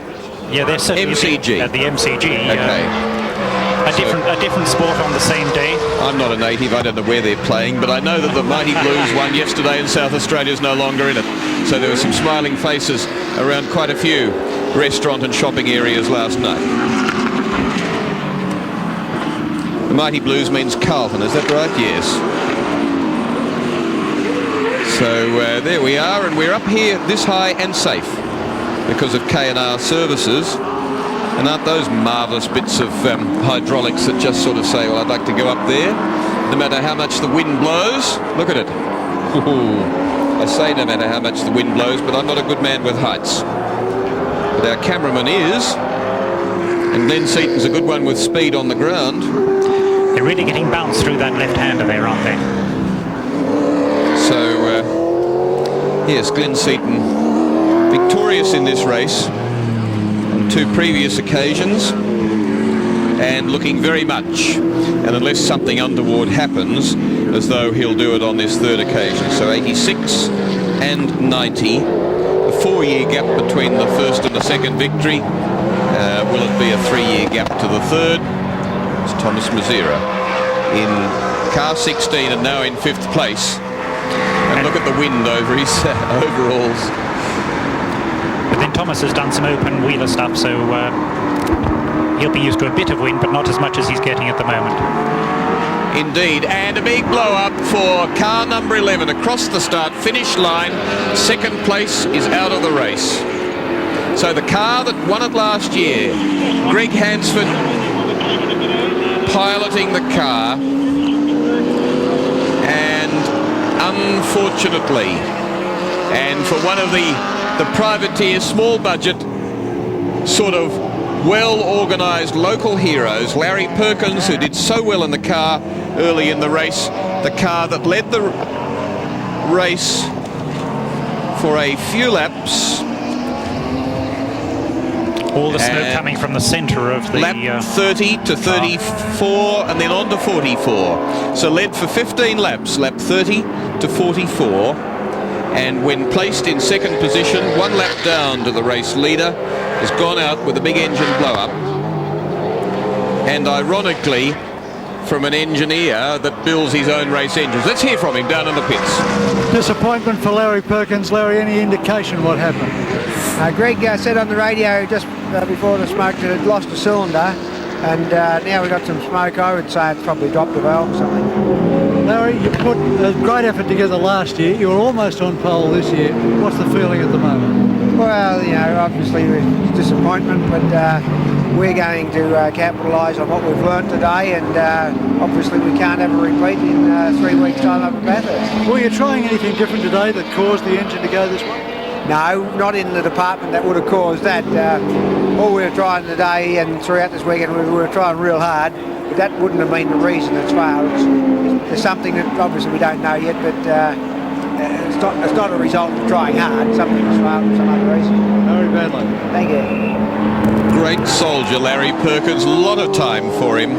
Yeah, they're certainly MCG. At the MCG. Okay. A different sport on the same day. I'm not a native, I don't know where they're playing, but I know that the Mighty Blues won yesterday and South Australia's no longer in it. So there were some smiling faces around quite a few restaurant and shopping areas last night. The Mighty Blues means Carlton, is that right? Yes. So there we are, and we're up here this high and safe because of K&R services. And aren't those marvellous bits of hydraulics that just sort of say, well, I'd like to go up there, no matter how much the wind blows. Look at it. Ooh. I say no matter how much the wind blows, but I'm not a good man with heights. But our cameraman is, and Glenn Seaton's a good one with speed on the ground. They're really getting bounced through that left-hander there, aren't they? So, yes, Glenn Seaton victorious in this race on 2 previous occasions, and looking very much, and unless something untoward happens, as though he'll do it on this 3rd occasion. So 86 and 90, a 4-year gap between the 1st and the 2nd victory. Will it be a 3-year gap to the 3rd? It's Thomas Mazera in car 16 and now in 5th place. And look at the wind over his overalls. But then Thomas has done some open wheeler stuff, so he'll be used to a bit of wind, but not as much as he's getting at the moment. Indeed, and a big blow up for car number 11 across the start-finish line. 2nd place is out of the race. So the car that won it last year, Greg Hansford piloting the car, and unfortunately, and for one of the privateer, small budget, sort of well-organised local heroes, Larry Perkins, who did so well in the car early in the race, the car that led the race for a few laps. All the smoke coming from the centre of the... Lap 30 to 34 and then on to 44. So led for 15 laps, lap 30 to 44. And when placed in 2nd position, 1 lap down to the race leader, has gone out with a big engine blow-up. And ironically, from an engineer that builds his own race engines. Let's hear from him down in the pits. Disappointment for Larry Perkins. Larry, any indication what happened? Greg said on the radio just before the smoke that it lost a cylinder, and now we've got some smoke. I would say it's probably dropped a valve or something. Larry, you put a great effort together last year. You were almost on pole this year. What's the feeling at the moment? Well, you know, obviously it's disappointment, but we're going to capitalise on what we've learnt today, and obviously we can't have a repeat in 3 weeks' time up at Bathurst. Were you trying anything different today that caused the engine to go this way? No, not in the department that would have caused that. All we were trying today and throughout this weekend, we were trying real hard, but that wouldn't have been the reason it's failed. There's something that obviously we don't know yet, but it's not a result of trying hard. Something has failed for some other reason. Very badly. Thank you. great soldier, Larry Perkins. A lot of time for him.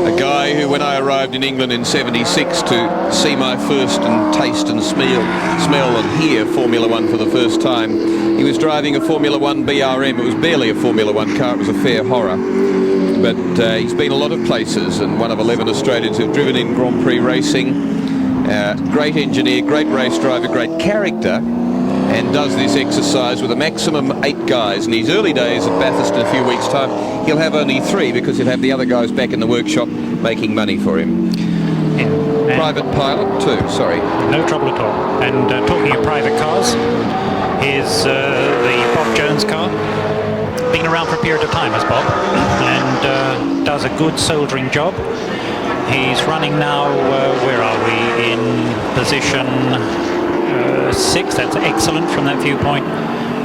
A guy who, when I arrived in England in '76 to see my first and taste and smell and hear Formula One for the first time, he was driving a Formula One BRM. It was barely a Formula One car. It was a fair horror. But he's been a lot of places, and one of 11 Australians who've driven in Grand Prix racing. Great engineer, great race driver, great character, and does this exercise with a maximum 8 guys. In his early days at Bathurst in a few weeks' time, he'll have only 3 because he'll have the other guys back in the workshop making money for him. Yeah. Private pilot too, sorry. No trouble at all. And talking of private cars, here's the Bob Jones car. Been around for a period of time as Bob, and does a good soldiering job. He's running now, where are we, in position 6. That's excellent from that viewpoint.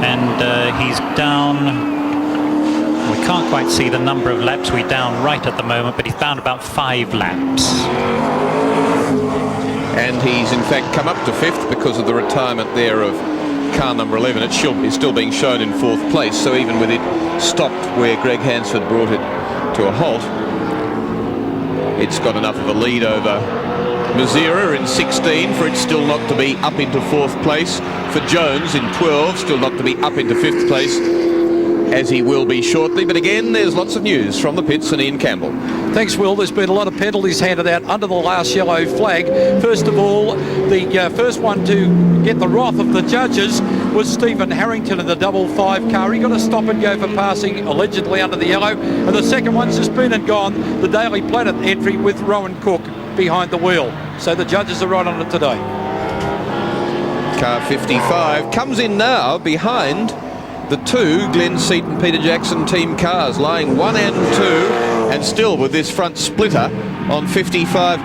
And he's down, we can't quite see the number of laps we're down right at the moment, but he's down about 5 laps. And he's in fact come up to 5th because of the retirement there of car number 11. It's still being shown in 4th place, so even with it stopped where Greg Hansford brought it to a halt, it's got enough of a lead over Mazira in 16 for it still not to be up into 4th place. For Jones in 12, still not to be up into 5th place, as he will be shortly. But again, there's lots of news from the pits and Ian Campbell. Thanks, Will. There's been a lot of penalties handed out under the last yellow flag. First of all, the first one to get the wrath of the judges was Stephen Harrington in the 5 car. He got a stop and go for passing allegedly under the yellow. And the second one's just been and gone, the Daily Planet entry with Rowan Cook behind the wheel. So the judges are right on it today. Car 55 comes in now behind the 2 Glenn Seaton Peter Jackson team cars, lying 1 and 2, and still with this front splitter on 55.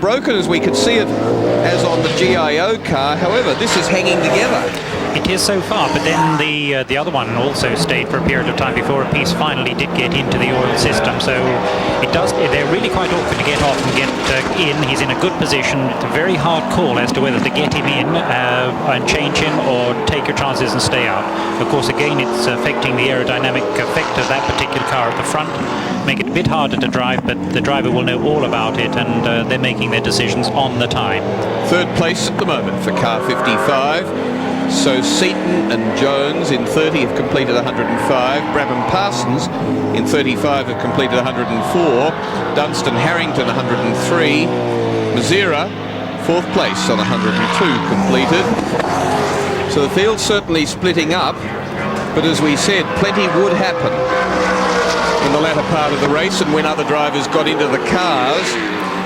Broken as we could see it as on the GIO car. However, this is hanging together. It is so far, but then the other one also stayed for a period of time before a piece finally did get into the oil system. So they're really quite awkward to get off and get in. He's in a good position. It's a very hard call as to whether to get him in and change him or take your chances and stay out. Of course, again, it's affecting the aerodynamic effect of that particular car at the front. Make it a bit harder to drive, but the driver will know all about it, and they're making their decisions on the time. 3rd place at the moment for car 55. So Seaton and Jones in 30 have completed 105. Brabham Parsons in 35 have completed 104. Dunstan Harrington 103. Mazira 4th place on 102 completed. So the field's certainly splitting up, but as we said, plenty would happen in the latter part of the race and when other drivers got into the cars.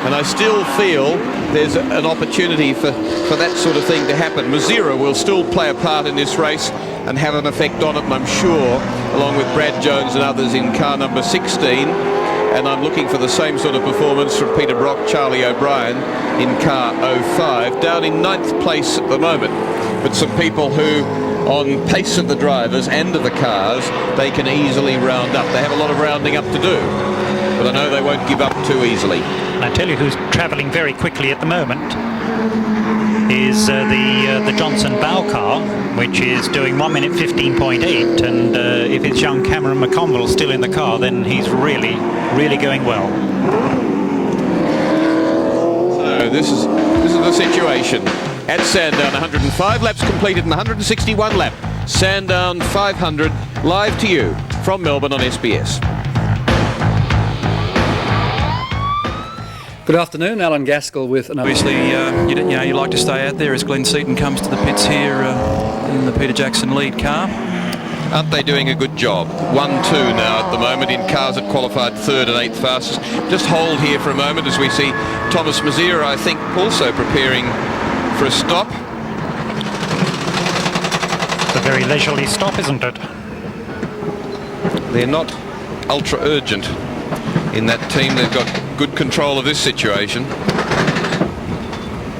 And I still feel there's an opportunity for that sort of thing to happen. Mazira will still play a part in this race and have an effect on it, and I'm sure, along with Brad Jones and others in car number 16. And I'm looking for the same sort of performance from Peter Brock, Charlie O'Brien in car 05, down in 9th place at the moment. But some people who, on pace of the drivers and of the cars, they can easily round up. They have a lot of rounding up to do, but I know they won't give up too easily. And I tell you who's travelling very quickly at the moment is the Johnson Bow car, which is doing 1 minute 15.8, and if it's young Cameron McConville still in the car, then he's really going well. So this is the situation at Sandown. 105 laps completed in the 161 lap Sandown 500, live to you from Melbourne on SBS. Good afternoon, Alan Gaskell with another. Obviously, you like to stay out there as Glenn Seaton comes to the pits here in the Peter Jackson lead car. Aren't they doing a good job? 1-2 now at the moment in cars that qualified 3rd and 8th fastest. Just hold here for a moment as we see Thomas Mazira, I think, also preparing for a stop. It's a very leisurely stop, isn't it? They're not ultra urgent in that team. They've got good control of this situation.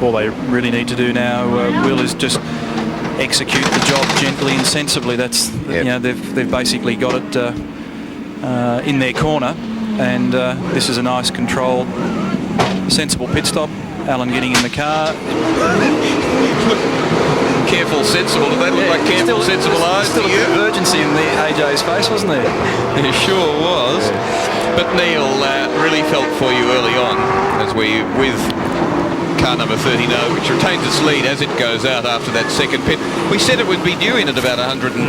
All they really need to do now, Will, is just execute the job gently and sensibly. That's they've basically got it in their corner, and this is a nice controlled, sensible pit stop. Alan getting in the car. Careful, sensible. Did they look like careful, sensible eyes to Still a you? bit of urgency in AJ's face, wasn't there? It sure was. But Neil really felt for you early on as we, with car number 39, which retains its lead as it goes out after that second pit. We said it would be due in at about 112,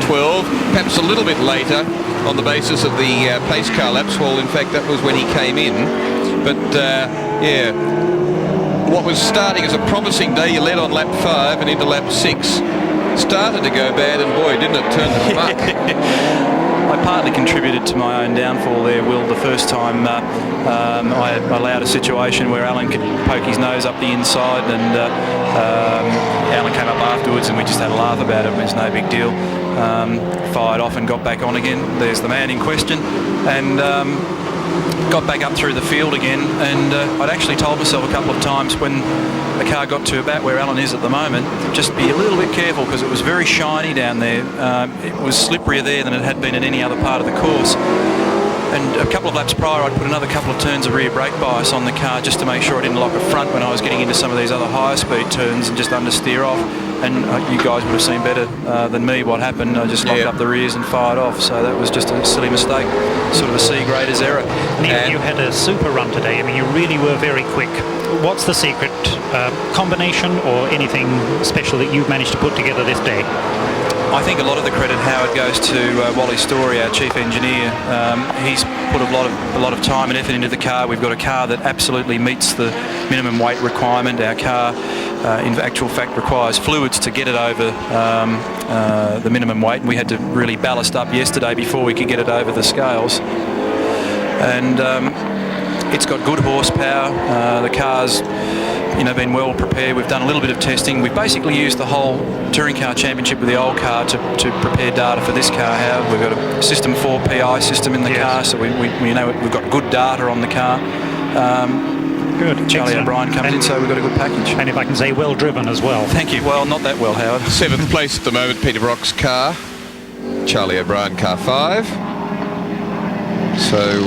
perhaps a little bit later on the basis of the pace car laps. Well, in fact, that was when he came in. But, yeah, what was starting as a promising day, you led on lap 5 and into lap 6. Started to go bad, and boy, didn't it turn to muck. I partly contributed to my own downfall there, Will. The first time I allowed a situation where Alan could poke his nose up the inside, and Alan came up afterwards and we just had a laugh about it. It was no big deal. Fired off and got back on again. There's the man in question, and got back up through the field again, and I'd actually told myself a couple of times when the car got to about where Alan is at the moment, just be a little bit careful, because it was very shiny down there. It was slipperier there than it had been in any other part of the course. And a couple of laps prior, I'd put another couple of turns of rear brake bias on the car just to make sure I didn't lock a front when I was getting into some of these other higher speed turns and just understeer off. And you guys would have seen better than me what happened. I just locked up the rears and fired off, so that was just a silly mistake, sort of a C-grader's error. Neil, you had a super run today. I mean, you really were very quick. What's the secret combination or anything special that you've managed to put together this day? I think a lot of the credit, Howard, goes to Wally Story, our chief engineer. He's put a lot of time and effort into the car. We've got a car that absolutely meets the minimum weight requirement. Our car, in actual fact, requires fluids to get it over the minimum weight. And we had to really ballast up yesterday before we could get it over the scales. And it's got good horsepower. The car's been well prepared. We've done a little bit of testing. We've basically used the whole Touring Car Championship with the old car to prepare data for this car. How we've got a System 4 PI system in the car, so we know we've got good data on the car. Good. Charlie O'Brien comes in, so we've got a good package. And if I can say, well driven as well. Thank you. Well, not that well, Howard. 7th place at the moment, Peter Brock's car. Charlie O'Brien, car 5. So,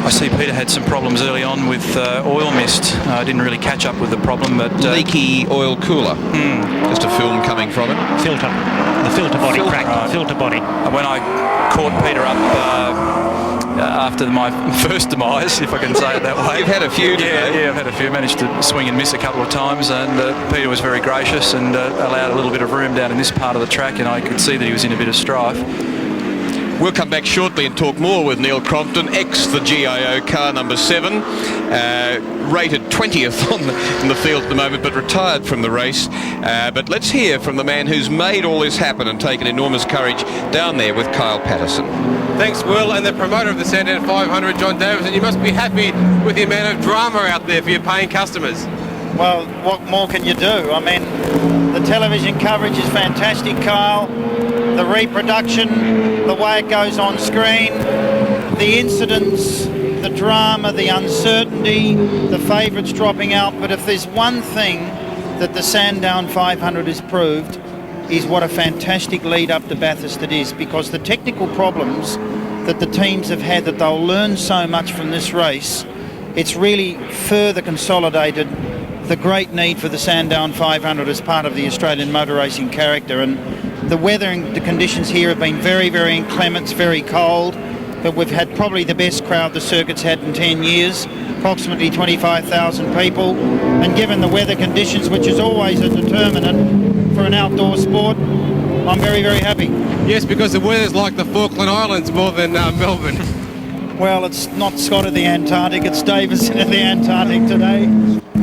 I see Peter had some problems early on with oil mist. I didn't really catch up with the problem, but... leaky oil cooler. Just a film coming from it. Filter. The filter body cracked. Filter body. When I caught Peter up after my first demise, if I can say it that way. You've had a few today. Yeah, I've had a few. Managed to swing and miss a couple of times, and Peter was very gracious and allowed a little bit of room down in this part of the track, and I could see that he was in a bit of strife. We'll come back shortly and talk more with Neil Crompton, the GIO car number 7, rated 20th in the field at the moment, but retired from the race. But let's hear from the man who's made all this happen and taken enormous courage down there with Kyle Patterson. Thanks, Will, and the promoter of the Sandown 500, John Davison. You must be happy with the amount of drama out there for your paying customers. Well, what more can you do? I mean, the television coverage is fantastic, Kyle. The reproduction, the way it goes on screen, the incidents, the drama, the uncertainty, the favourites dropping out. But if there's one thing that the Sandown 500 has proved, is what a fantastic lead up to Bathurst it is, because the technical problems that the teams have had, that they'll learn so much from this race, it's really further consolidated the great need for the Sandown 500 as part of the Australian motor racing character. And the weather and the conditions here have been very, very inclement. It's very cold, but we've had probably the best crowd the circuit's had in 10 years, approximately 25,000 people. And given the weather conditions, which is always a determinant for an outdoor sport, I'm very, very happy. Yes, because the weather's like the Falkland Islands more than Melbourne. Well, it's not Scott of the Antarctic, it's Davison of the Antarctic today.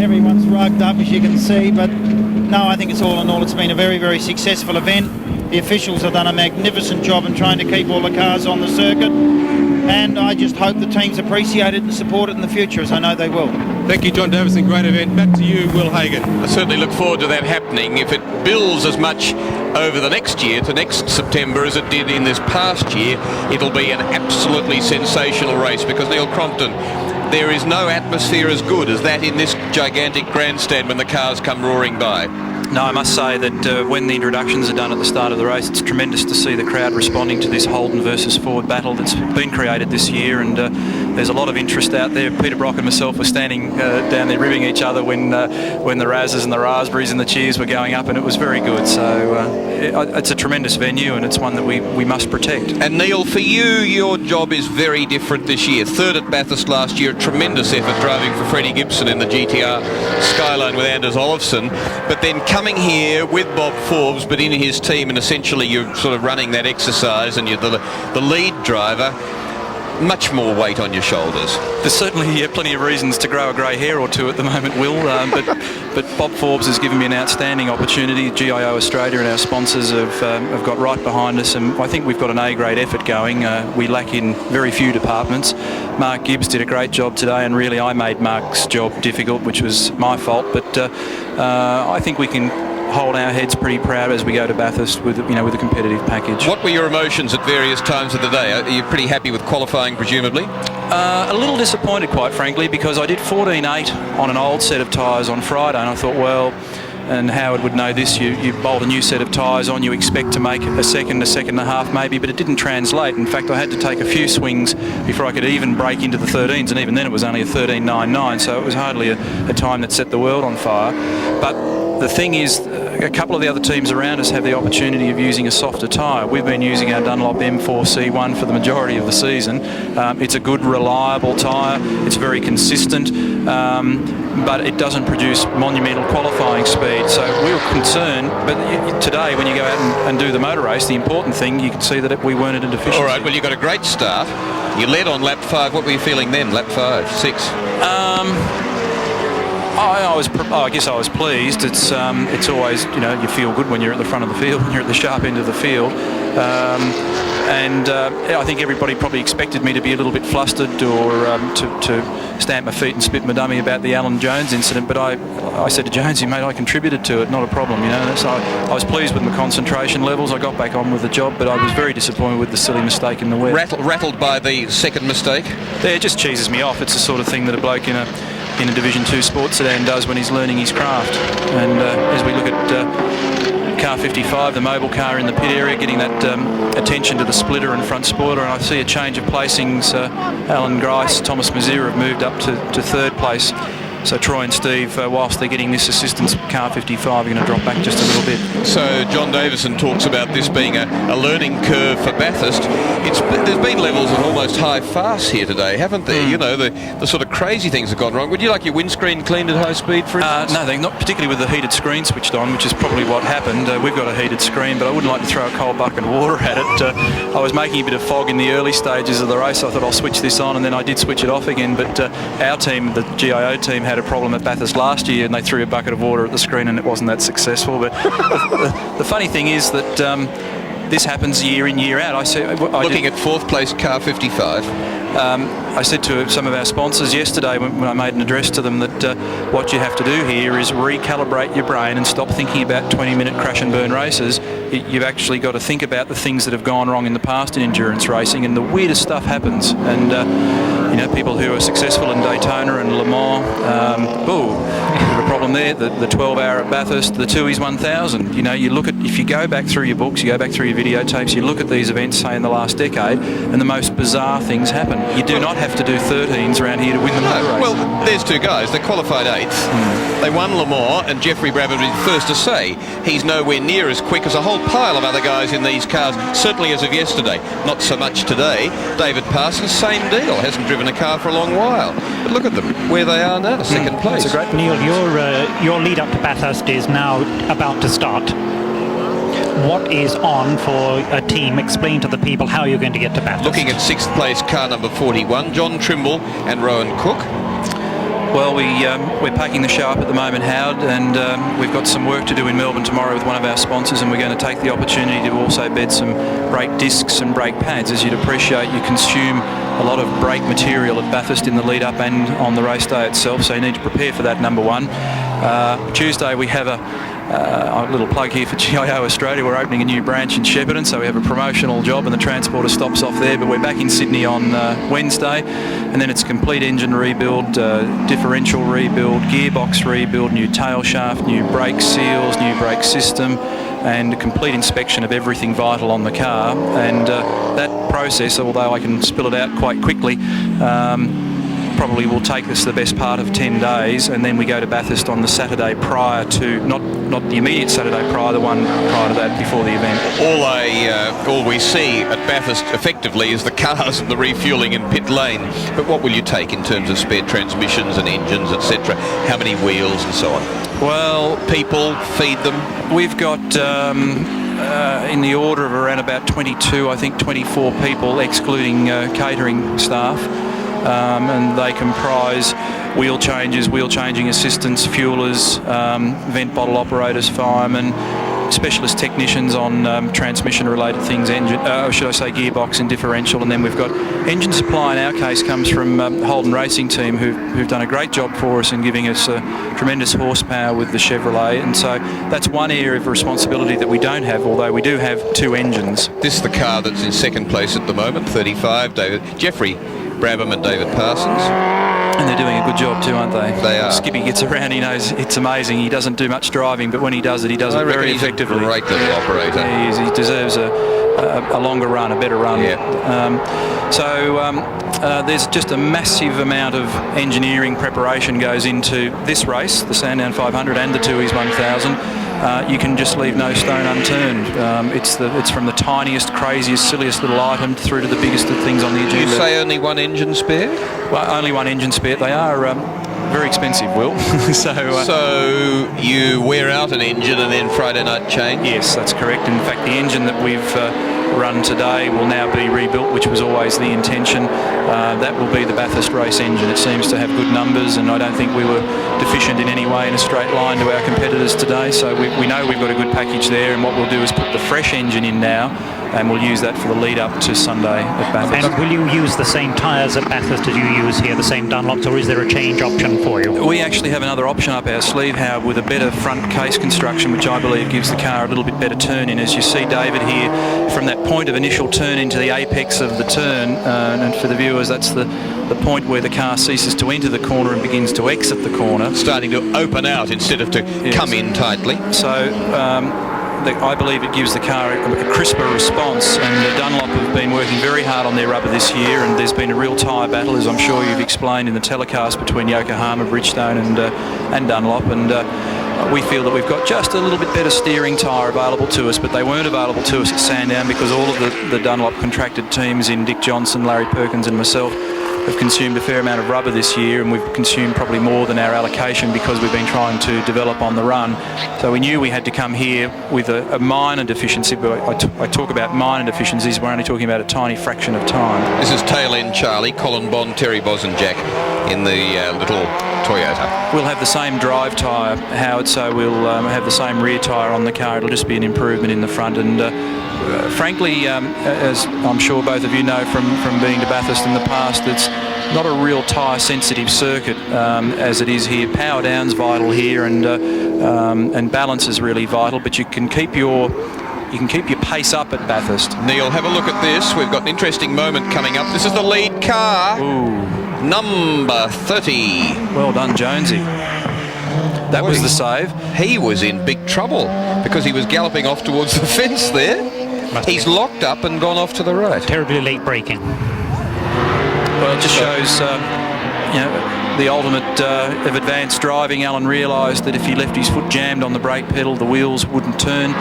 Everyone's rugged up, as you can see, but no, I think it's all in all, it's been a very, very successful event. The officials have done a magnificent job in trying to keep all the cars on the circuit, and I just hope the teams appreciate it and support it in the future, as I know they will. Thank you, John Davison. Great event. Back to you, Will Hagon. I certainly look forward to that happening. If it builds as much over the next year to next September as it did in this past year, it'll be an absolutely sensational race, because Neil Crompton, there is no atmosphere as good as that in this gigantic grandstand when the cars come roaring by. No, I must say that when the introductions are done at the start of the race, it's tremendous to see the crowd responding to this Holden versus Ford battle that's been created this year, and There's a lot of interest out there. Peter Brock and myself were standing down there ribbing each other when the Razzes and the Raspberries and the cheers were going up, and it was very good. So it's a tremendous venue, and it's one that we must protect. And Neil, for you, your job is very different this year. Third at Bathurst last year, a tremendous effort driving for Freddie Gibson in the GTR Skyline with Anders Olofsson, but then coming here with Bob Forbes, but in his team, and essentially you're sort of running that exercise, and you're the lead driver. Much more weight on your shoulders. There's certainly plenty of reasons to grow a grey hair or two at the moment, Will, but Bob Forbes has given me an outstanding opportunity. GIO Australia and our sponsors have got right behind us, and I think we've got an A-grade effort going. We lack in very few departments. Mark Gibbs did a great job today, and really I made Mark's job difficult, which was my fault, but I think we can hold our heads pretty proud as we go to Bathurst with a competitive package. What were your emotions at various times of the day? Are you pretty happy with qualifying, presumably? A little disappointed, quite frankly, because I did 14.8 on an old set of tyres on Friday, and I thought, well, and Howard would know this, you bolt a new set of tyres on, you expect to make a second and a half maybe, but it didn't translate. In fact, I had to take a few swings before I could even break into the 13s, and even then it was only a 13.99, so it was hardly a time that set the world on fire. But the thing is, a couple of the other teams around us have the opportunity of using a softer tyre. We've been using our Dunlop M4C1 for the majority of the season. It's a good, reliable tyre. It's very consistent, but it doesn't produce monumental qualifying speed. So we were concerned, but today when you go out and do the motor race, the important thing, you can see that we weren't at a deficiency. All right, well, you got a great start. You led on lap 5. What were you feeling then, lap 5, 6? I guess I was pleased. It's always, you feel good when you're at the front of the field, when you're at the sharp end of the field. I think everybody probably expected me to be a little bit flustered or to stamp my feet and spit my dummy about the Alan Jones incident, but I said to Jonesy, mate, I contributed to it, not a problem, So I was pleased with my concentration levels. I got back on with the job, but I was very disappointed with the silly mistake in the wet. Rattled by the second mistake? Yeah, it just cheeses me off. It's the sort of thing that a bloke in a Division 2 sports sedan does when he's learning his craft. And as we look at car 55, the mobile car in the pit area, getting that attention to the splitter and front spoiler, and I see a change of placings. Alan Grice, Thomas Mazier have moved up to third place. So Troy and Steve, whilst they're getting this assistance, car 55 are going to drop back just a little bit. So John Davison talks about this being a learning curve for Bathurst. There's been levels of almost high farce here today, haven't there? The sort of crazy things have gone wrong. Would you like your windscreen cleaned at high speed, for instance? No, not particularly with the heated screen switched on, which is probably what happened. We've got a heated screen, but I wouldn't like to throw a cold bucket of water at it. I was making a bit of fog in the early stages of the race. I thought I'll switch this on, and then I did switch it off again. But our team, the GIO team, had a problem at Bathurst last year, and they threw a bucket of water at the screen, and it wasn't that successful. But the funny thing is that this happens year in, year out. Looking at fourth place car 55. I said to some of our sponsors yesterday when I made an address to them that what you have to do here is recalibrate your brain and stop thinking about 20-minute crash and burn races. You've actually got to think about the things that have gone wrong in the past in endurance racing, and the weirdest stuff happens. And people who are successful in Daytona and Le Mans, a problem there. The 12-hour at Bathurst, the Tooheys 1000. You look at, if you go back through your books, you go back through your videotapes, you look at these events, say in the last decade, and the most bizarre things happen. You do not have to do 13s around here to win the motor race. Well, there's two guys. They qualified 8th. They won Le Mans, and Jeffrey Brabham was first to say he's nowhere near as quick as a whole pile of other guys in these cars, certainly as of yesterday. Not so much today. David Parsons, same deal. Hasn't driven a car for a long while. But look at them, where they are now, second place. It's a great... Neil, your lead up to Bathurst is now about to start. What is on for a team? Explain to the people how you're going to get to Bathurst. Looking at 6th place car number 41, John Trimble and Rowan Cook. Well, we're packing the show up at the moment, Howard, and we've got some work to do in Melbourne tomorrow with one of our sponsors, and we're going to take the opportunity to also bed some brake discs and brake pads. As you'd appreciate, you consume a lot of brake material at Bathurst in the lead up and on the race day itself, so you need to prepare for that, number one. Tuesday we have a little plug here for GIO Australia. We're opening a new branch in Shepparton, so we have a promotional job, and the transporter stops off there, but we're back in Sydney on Wednesday, and then it's a complete engine rebuild, differential rebuild, gearbox rebuild, new tail shaft, new brake seals, new brake system, and a complete inspection of everything vital on the car. And that process, although I can spill it out quite quickly, probably will take us the best part of 10 days, and then we go to Bathurst on the Saturday prior to, not the immediate Saturday prior, the one prior to that before the event. All we see at Bathurst effectively is the cars and the refuelling in pit lane. But what will you take in terms of spare transmissions and engines, etc.? How many wheels and so on? Well, people, feed them? We've got in the order of around about 22, I think 24 people, excluding catering staff. And they comprise wheel changes, wheel changing assistants, fuelers, vent bottle operators, firemen, specialist technicians on transmission related things, gearbox and differential. And then we've got engine supply in our case comes from Holden Racing Team, who've done a great job for us in giving us tremendous horsepower with the Chevrolet. And so that's one area of responsibility that we don't have, although we do have 2 engines. This is the car that's in second place at the moment, 35, Jeffrey Brabham and David Parsons. And they're doing a good job too, aren't they? They are. Skippy gets around, he knows it's amazing. He doesn't do much driving, but when he does it very effectively. He's a great little operator. He is. He deserves a longer run, a better run. Yeah. There's just a massive amount of engineering preparation goes into this race, the Sandown 500 and the Tooheys 1000. You can just leave no stone unturned. It's from the tiniest, craziest, silliest little item through to the biggest of things on the agenda. You say only 1 engine spare? Well, only 1 engine spare. They are very expensive, Will. So you wear out an engine and then Friday night change? Yes, that's correct. In fact, the engine that we've run today will now be rebuilt, which was always the intention. That will be the Bathurst race engine. It seems to have good numbers, and I don't think we were deficient in any way in a straight line to our competitors today. So we know we've got a good package there, and what we'll do is put the fresh engine in now, and we'll use that for the lead up to Sunday at Bathurst. And will you use the same tyres at Bathurst as you use here, the same Dunlops, or is there a change option for you? We actually have another option up our sleeve, Howard, with a better front case construction, which I believe gives the car a little bit better turn in. As you see David here, from that point of initial turn into the apex of the turn, and for the viewers, that's the point where the car ceases to enter the corner and begins to exit the corner. Starting to open out instead of to come in tightly. So I believe it gives the car a crisper response, and Dunlop have been working very hard on their rubber this year, and there's been a real tyre battle, as I'm sure you've explained in the telecast, between Yokohama, Bridgestone and Dunlop, and we feel that we've got just a little bit better steering tyre available to us, but they weren't available to us at Sandown because all of the Dunlop contracted teams in Dick Johnson, Larry Perkins and myself have consumed a fair amount of rubber this year, and we've consumed probably more than our allocation because we've been trying to develop on the run. So we knew we had to come here with a minor deficiency, but I talk about minor deficiencies, we're only talking about a tiny fraction of time. This is tail end Charlie, Colin Bond, Terry Bosanjak in the little Toyota. We'll have the same drive tyre, Howard, so we'll have the same rear tyre on the car. It'll just be an improvement in the front, and frankly, as I'm sure both of you know from being to Bathurst in the past, it's not a real tyre sensitive circuit as it is here. Power down's vital here, and balance is really vital, but you can keep your pace up at Bathurst. Neil, have a look at this. We've got an interesting moment coming up. This is the lead car. Ooh. Number 30. Well done, Jonesy. That was the save. He was in big trouble because he was galloping off towards the fence there. He's locked up and gone off to the right. Terribly late braking. Well, it just shows, the ultimate of advanced driving. Alan realised that if he left his foot jammed on the brake pedal, the wheels wouldn't turn.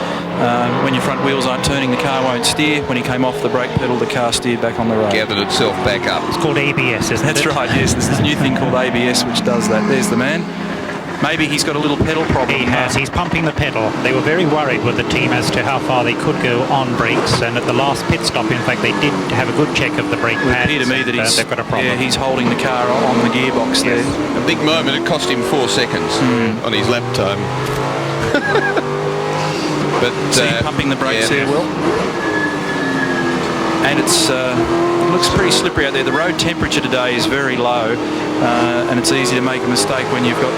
When your front wheels aren't turning, the car won't steer. When he came off the brake pedal, the car steered back on the road. Gathered itself back up. It's called ABS, isn't it? That's right, yes. There's this new thing called ABS which does that. There's the man. Maybe he's got a little pedal problem. He has. He's pumping the pedal. They were very worried with the team as to how far they could go on brakes, and at the last pit stop, in fact, they did have a good check of the brake pads. It appeared to me that they've got a problem. Yeah, he's holding the car on the gearbox there. A big moment. It cost him 4 seconds on his lap time. But see him pumping the brakes there, Will. And it looks pretty slippery out there. The road temperature today is very low, and it's easy to make a mistake when you've got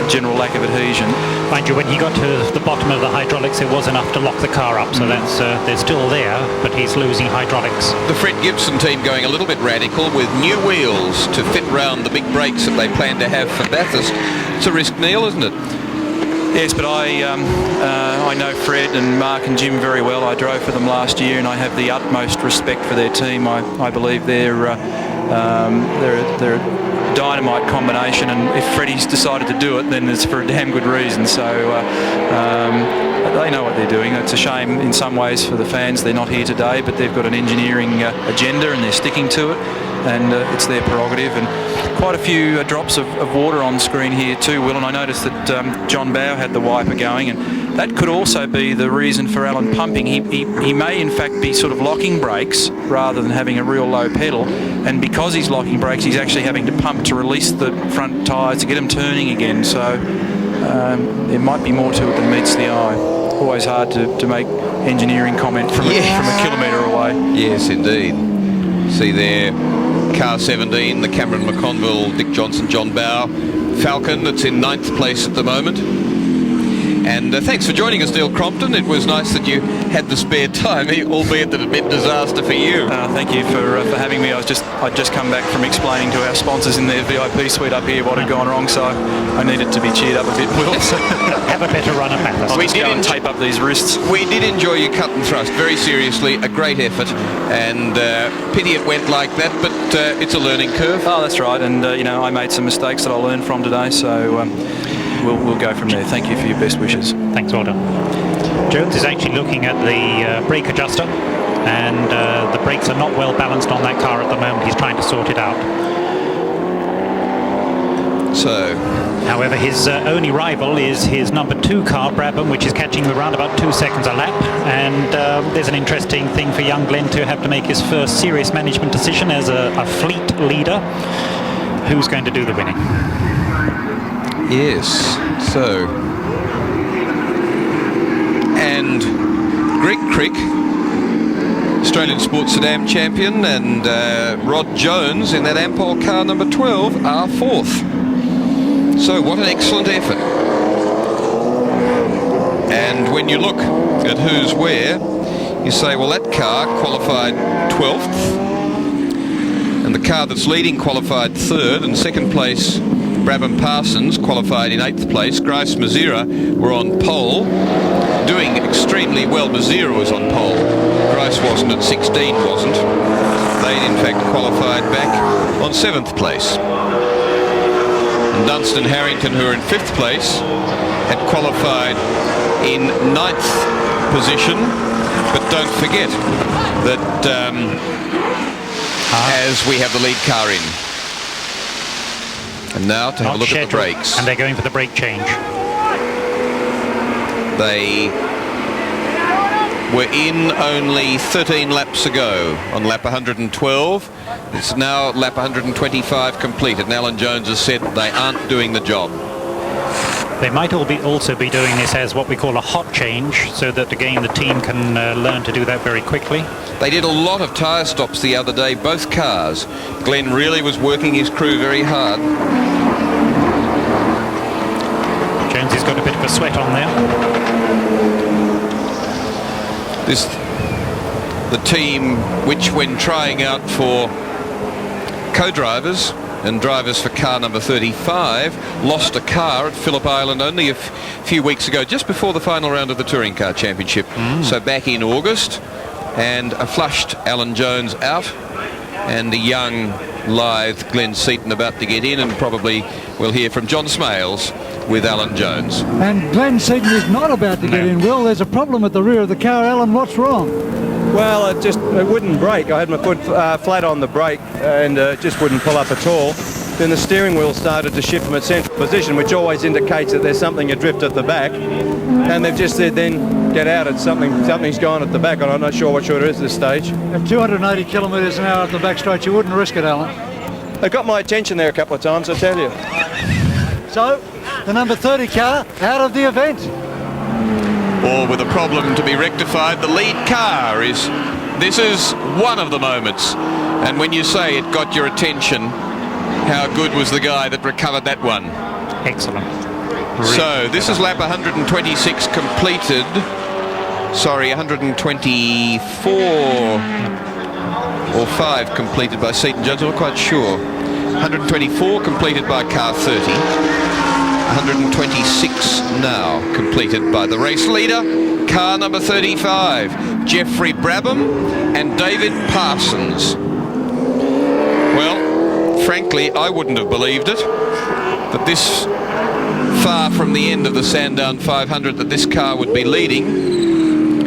general lack of adhesion. Mind you, when he got to the bottom of the hydraulics, it was enough to lock the car up, so that's they're still there, but he's losing hydraulics. The Fred Gibson team going a little bit radical with new wheels to fit round the big brakes that they plan to have for Bathurst. It's a risk, Neil, isn't it? Yes, but I know Fred and Mark and Jim very well. I drove for them last year, and I have the utmost respect for their team. I believe they're a dynamite combination, and if Freddie's decided to do it, then it's for a damn good reason. So they know what they're doing. It's a shame in some ways for the fans they're not here today, but they've got an engineering agenda and they're sticking to it, and it's their prerogative. And quite a few drops of water on screen here too, Will, and I noticed that John Bowe had the wiper going, and that could also be the reason for Alan pumping. He may in fact be sort of locking brakes rather than having a real low pedal, and because he's locking brakes he's actually having to pump to release the front tyres to get them turning again. So there might be more to it than meets the eye. Always hard to make engineering comment from a kilometre away. Yes, indeed. See there, car 17, the Cameron McConville, Dick Johnson, John Bowe, Falcon, that's in 9th place at the moment. And thanks for joining us, Neil Crompton. It was nice that you had the spare time, albeit that it meant disaster for you. Thank you for having me. I'd just come back from explaining to our sponsors in their VIP suite up here what had gone wrong, so I needed to be cheered up a bit, Will. Have a better run at Bathurst. We did tape up these wrists. We did enjoy your cut and thrust, very seriously, a great effort, and pity it went like that, but it's a learning curve. Oh, that's right, and I made some mistakes that I learned from today, so we'll go from there. Thank you for your best wishes. Thanks, well done. Jones is actually looking at the brake adjuster, and the brakes are not well balanced on that car at the moment. He's trying to sort it out. So, however, his only rival is his number 2 car, Brabham, which is catching around about 2 seconds a lap. And there's an interesting thing for young Glenn to have to make his first serious management decision as a fleet leader. Who's going to do the winning? Yes, so, and Greg Crick, Australian Sports Sedan champion, and Rod Jones in that Ampol car number 12 are 4th. So what an excellent effort. And when you look at who's where, you say, well, that car qualified 12th, and the car that's leading qualified 3rd, and 2nd place Brabham Parsons qualified in 8th place. Grice Mazira were on pole, doing extremely well. Mazira was on pole. Grice wasn't, at 16 wasn't. They in fact qualified back on 7th place. And Dunstan Harrington, who are in 5th place, had qualified in 9th position. But don't forget that as we have the lead car in. And now to have a look at the brakes. And they're going for the brake change. They were in only 13 laps ago on lap 112. It's now lap 125 completed. And Alan Jones has said they aren't doing the job. They might also be doing this as what we call a hot change, so that again the team can learn to do that very quickly. They did a lot of tyre stops the other day, both cars. Glenn really was working his crew very hard. Jones has got a bit of a sweat on there. The team which, when trying out for co-drivers and drivers for car number 35, lost a car at Phillip Island only a few weeks ago, just before the final round of the Touring Car Championship. So back in August, and a flushed Alan Jones out, and a young, lithe Glenn Seaton about to get in, and probably we'll hear from John Smailes with Alan Jones. And Glenn Seaton is not about to get in, Will. There's a problem at the rear of the car. Alan, what's wrong? Well, it wouldn't brake. I had my foot flat on the brake, and it just wouldn't pull up at all. Then the steering wheel started to shift from its central position, which always indicates that there's something adrift at the back. And they've just said then, get out, something's gone at the back, and I'm not sure what it is at this stage. At 280 kilometres an hour at the back straight, you wouldn't risk it, Alan. They got my attention there a couple of times, I tell you. So, the number 30 car out of the event. Or with a problem to be rectified, the lead car is... This is one of the moments. And when you say it got your attention, how good was the guy that recovered that one? Excellent. So this is lap 126 completed. Sorry, 124 or 5 completed by Seaton Jones. I'm not quite sure. 124 completed by car 30. 126 now completed by the race leader, car number 35, Geoffrey Brabham and David Parsons. Well, frankly, I wouldn't have believed it, that this far from the end of the Sandown 500 that this car would be leading.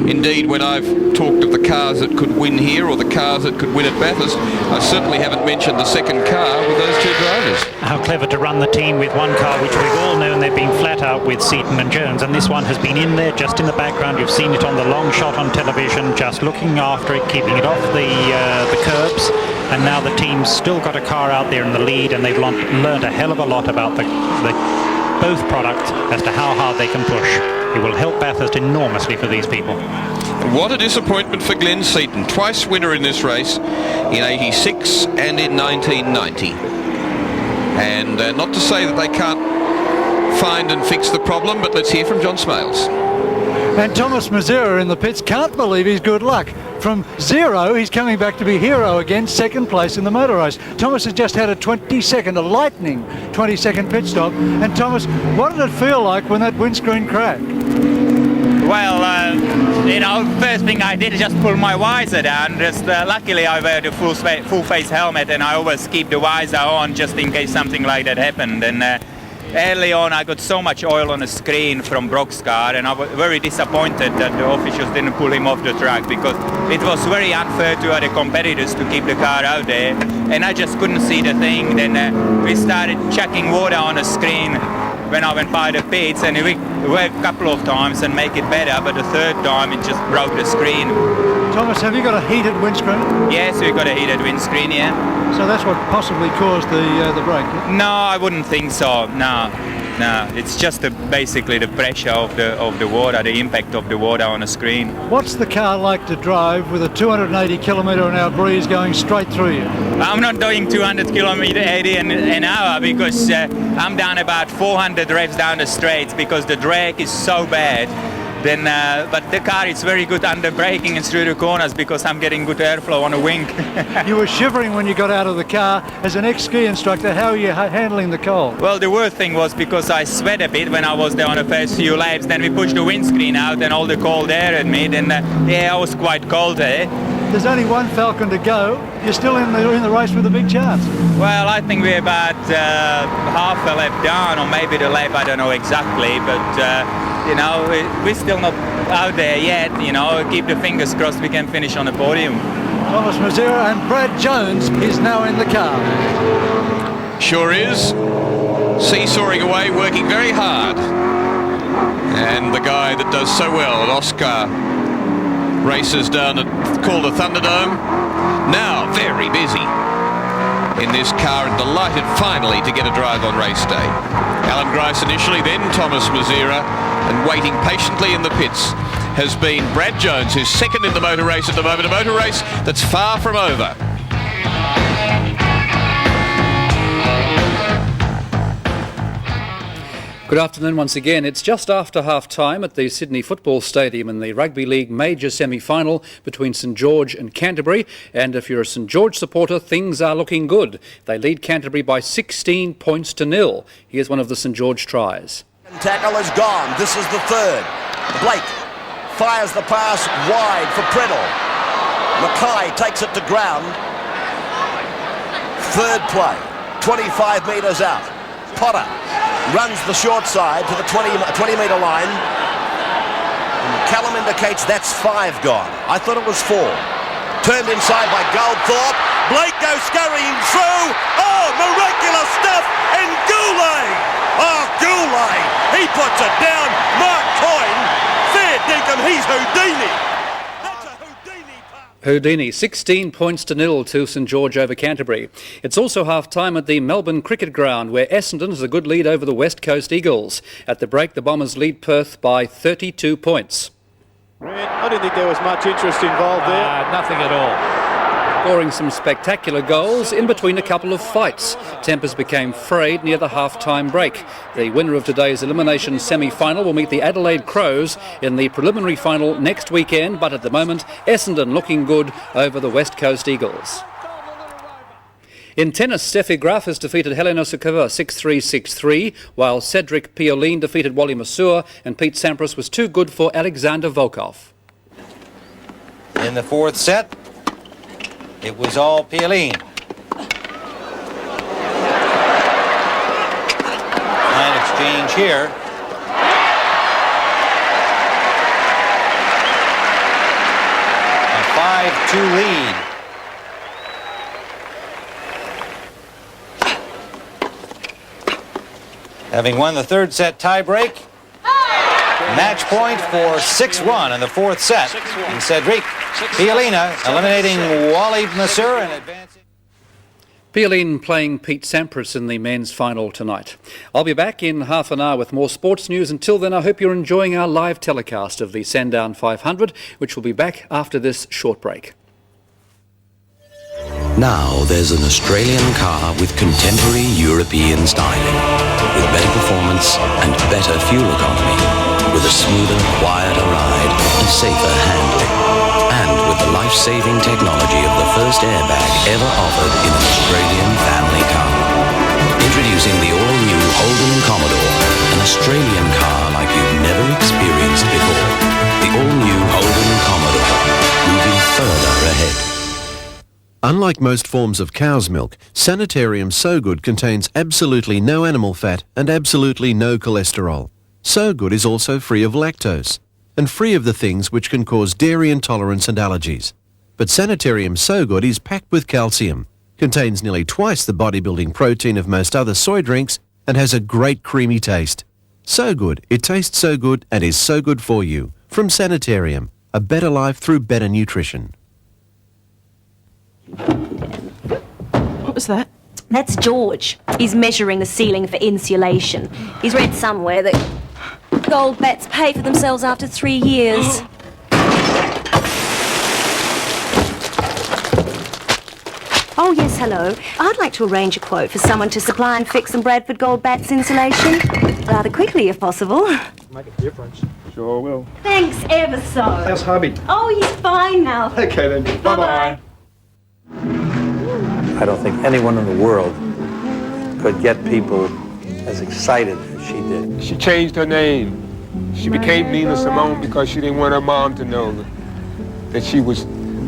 Indeed, when I've talked of the cars that could win here or the cars that could win at Bathurst, I certainly haven't mentioned the second car with those two drivers. How clever to run the team with one car, which we've all known they've been flat out with Seaton and Jones, and this one has been in there just in the background. You've seen it on the long shot on television, just looking after it, keeping it off the curbs, and now the team's still got a car out there in the lead, and they've learned a hell of a lot about both products as to how hard they can push. It will help Bathurst enormously for these people. What a disappointment for Glenn Seaton, twice winner in this race in 86 and in 1990. And not to say that they can't find and fix the problem, but let's hear from John Smailes. And Thomas Mazera in the pits can't believe his good luck. From zero, he's coming back to be hero again, second place in the motor race. Thomas has just had a lightning 20-second pit stop. And Thomas, what did it feel like when that windscreen cracked? Well, first thing I did is just pull my visor down. Just luckily I wear the full face helmet, and I always keep the visor on just in case something like that happened. And early on I got so much oil on the screen from Brock's car, and I was very disappointed that the officials didn't pull him off the track, because it was very unfair to other competitors to keep the car out there, and I just couldn't see the thing. Then we started chucking water on the screen when I went by the pits, and we worked a couple of times and make it better, but the third time it just broke the screen. Thomas, have you got a heated windscreen? Yes, we've got a heated windscreen, yeah. So that's what possibly caused the break? No, I wouldn't think so, no. It's just basically the pressure of the water, the impact of the water on the screen. What's the car like to drive with a 280 km/h breeze going straight through you? I'm not doing 200 km/h an hour, because I'm down about 400 revs down the straights, because the drag is so bad. Then, but the car is very good under braking and through the corners, because I'm getting good airflow on the wing. You were shivering when you got out of the car. As an ex-ski instructor, how are you handling the cold? Well, the worst thing was because I sweat a bit when I was there on the first few laps. Then we pushed the windscreen out and all the cold air at me. Then, I was quite cold there. There's only one Falcon to go. You're still in the race with a big chance. Well, I think we're about half a lap down, or maybe the lap, I don't know exactly, but we're still not out there yet. Keep the fingers crossed we can finish on the podium. Thomas Mazera and Brad Jones is now in the car. Sure is. Seesawing away, working very hard. And the guy that does so well at Oscar races down at called the Thunderdome, now very busy in this car, and delighted finally to get a drive on race day. Alan Grice initially, then Thomas Mazera, and waiting patiently in the pits has been Brad Jones, who's second in the motor race at the moment, a motor race that's far from over. Good afternoon once again. It's just after half-time at the Sydney Football Stadium in the Rugby League major semi-final between St George and Canterbury. And if you're a St George supporter, things are looking good. They lead Canterbury by 16 points to 0. Here's one of the St George tries. Tackle is gone. This is the third. Blake fires the pass wide for Preddle. Mackay takes it to ground. Third play, 25 metres out. Potter runs the short side to the 20-metre line. And Callum indicates that's 5 gone. I thought it was 4. Turned inside by Goldthorpe. Blake goes scurrying through. Oh, miraculous stuff. And Goulet. Oh, Goulet. He puts it down. Mark Coyne. Fair dinkum, he's Houdini. Houdini, 16 points to 0 to St George over Canterbury. It's also half-time at the Melbourne Cricket Ground, where Essendon has a good lead over the West Coast Eagles. At the break, the Bombers lead Perth by 32 points. I didn't think there was much interest involved there. Nothing at all. Scoring some spectacular goals in between a couple of fights. Tempers became frayed near the half-time break. The winner of today's elimination semi-final will meet the Adelaide Crows in the preliminary final next weekend, but at the moment, Essendon looking good over the West Coast Eagles. In tennis, Steffi Graf has defeated Helena Sukova 6-3, 6-3, while Cedric Pioline defeated Wally Masur, and Pete Sampras was too good for Alexander Volkov. In the fourth set, it was all Pioline. Line exchange here. A 5-2 lead. Having won the third set tiebreak, match point for 6-1 in the fourth set. And Cedric Pioline eliminating Wally Masur and advancing. Pioline playing Pete Sampras in the men's final tonight. I'll be back in half an hour with more sports news. Until then, I hope you're enjoying our live telecast of the Sandown 500, which will be back after this short break. Now there's an Australian car with contemporary European styling, with better performance and better fuel economy, with a smoother, quieter ride and safer handling, and with the life-saving technology of the first airbag ever offered in an Australian family car. Introducing the all-new Holden Commodore, an Australian car like you've never experienced before. The all-new Holden Commodore, moving further ahead. Unlike most forms of cow's milk, Sanitarium So Good contains absolutely no animal fat and absolutely no cholesterol. So Good is also free of lactose and free of the things which can cause dairy intolerance and allergies. But Sanitarium So Good is packed with calcium, contains nearly twice the bodybuilding protein of most other soy drinks, and has a great creamy taste. So good, it tastes so good and is so good for you. From Sanitarium, a better life through better nutrition. What was that? That's George. He's measuring the ceiling for insulation. He's read somewhere that gold bats pay for themselves after 3 years. Oh, yes, hello. I'd like to arrange a quote for someone to supply and fix some Bradford Gold Bats insulation. Rather quickly, if possible. Make a difference. Sure will. Thanks ever so. How's hubby? Oh, he's fine now. Okay then. Bye-bye. I don't think anyone in the world could get people as excited as she did. She changed her name. She became Nina Simone because she didn't want her mom to know that she was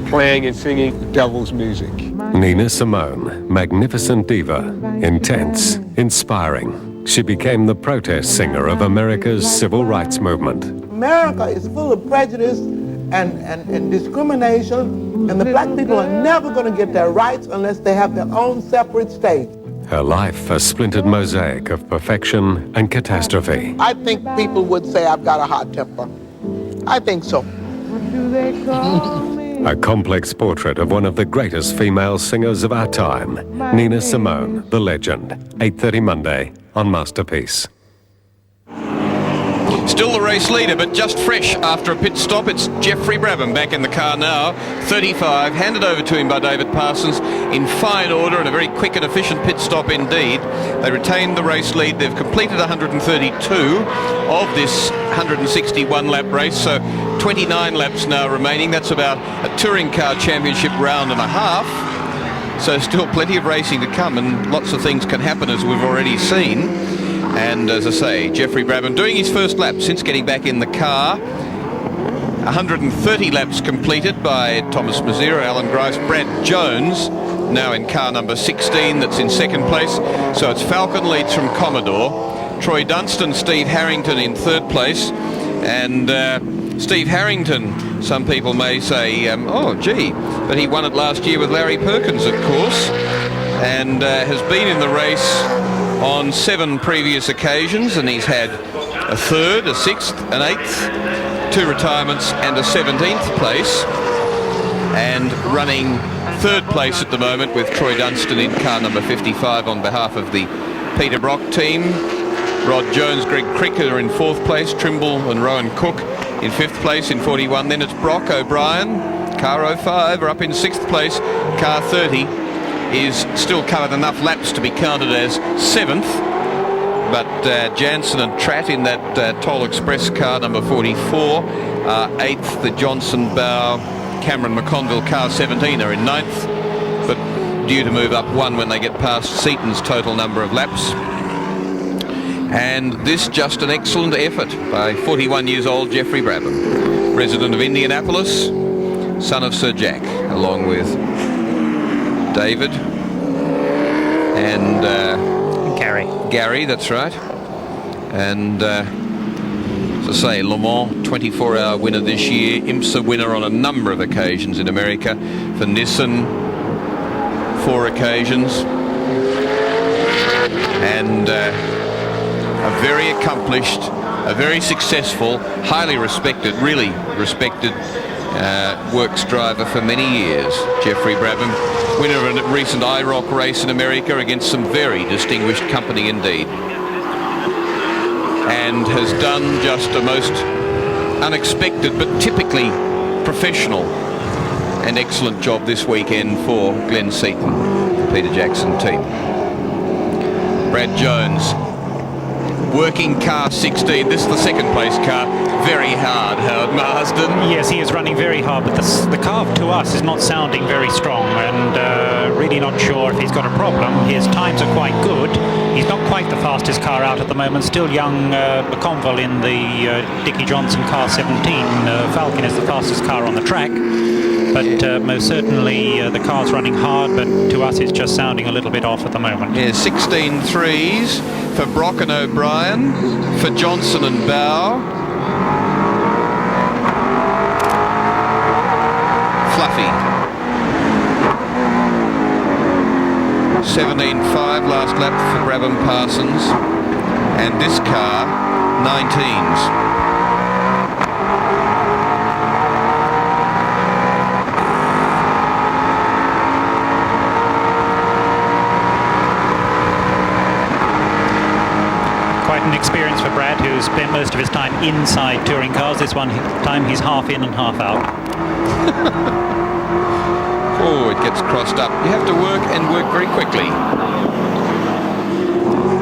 playing and singing devil's music. Nina Simone, magnificent diva, intense, inspiring. She became the protest singer of America's civil rights movement. America is full of prejudice and discrimination, and the black people are never going to get their rights unless they have their own separate state. Her life a splintered mosaic of perfection and catastrophe. I think people would say I've got a hot temper. I think so. A complex portrait of one of the greatest female singers of our time, Nina Simone, the legend. 8:30 Monday on Masterpiece. Still the race leader, but just fresh after a pit stop. It's Geoffrey Brabham back in the car now. 35, handed over to him by David Parsons in fine order and a very quick and efficient pit stop indeed. They retained the race lead. They've completed 132 of this 161 lap race, so 29 laps now remaining. That's about a touring car championship round and a half. So still plenty of racing to come, and lots of things can happen as we've already seen. And as I say, Geoffrey Brabham doing his first lap since getting back in the car. 130 laps completed by Thomas Mazzira, Alan Grice, Brad Jones, now in car number 16, that's in second place. So it's Falcon leads from Commodore. Troy Dunstan, Steve Harrington in third place. And Steve Harrington, some people may say, oh gee, but he won it last year with Larry Perkins, of course, and has been in the race on 7 previous occasions, and he's had a third, a 6th, an 8th, 2 retirements and a 17th place, and running third place at the moment with Troy Dunstan in car number 55 on behalf of the Peter Brock team. Rod Jones, Greg Cricket are in 4th place, Trimble and Rowan Cook in 5th place in 41. Then it's Brock O'Brien, car 05 are up in 6th place. Car 30 is still covered enough laps to be counted as 7th, but Jansen and Tratt in that Toll Express car number 44 are 8th. The Johnson Bow, Cameron McConville car 17 are in 9th, but due to move up 1 when they get past Seaton's total number of laps. And this just an excellent effort by 41 years old Geoffrey Brabham, resident of Indianapolis, son of Sir Jack, along with David and Gary, that's right. And as I say, Le Mans 24-hour winner this year, IMSA winner on a number of occasions in America, for Nissan 4 occasions, and a very accomplished, a very successful, highly respected, really respected works driver for many years, Geoffrey Brabham, winner of a recent IROC race in America against some very distinguished company indeed, and has done just a most unexpected but typically professional and excellent job this weekend for Glenn Seaton, the Peter Jackson team. Brad Jones, working car 16. This is the second place car. Very hard, Howard Marsden. Yes, he is running very hard, but the car to us is not sounding very strong, and really not sure if he's got a problem. His times are quite good. He's not quite the fastest car out at the moment. Still young McConville in the Dickie Johnson car 17. Falcon is the fastest car on the track. But most certainly the car's running hard, but to us it's just sounding a little bit off at the moment. Yeah, 16 threes for Brock and O'Brien, for Johnson and Bow. Fluffy. 17.5 last lap for Brabham Parsons. And this car, 19s. An experience for Brad, who's spent most of his time inside touring cars. This one time he's half in and half out. Oh, it gets crossed up. You have to work and work very quickly.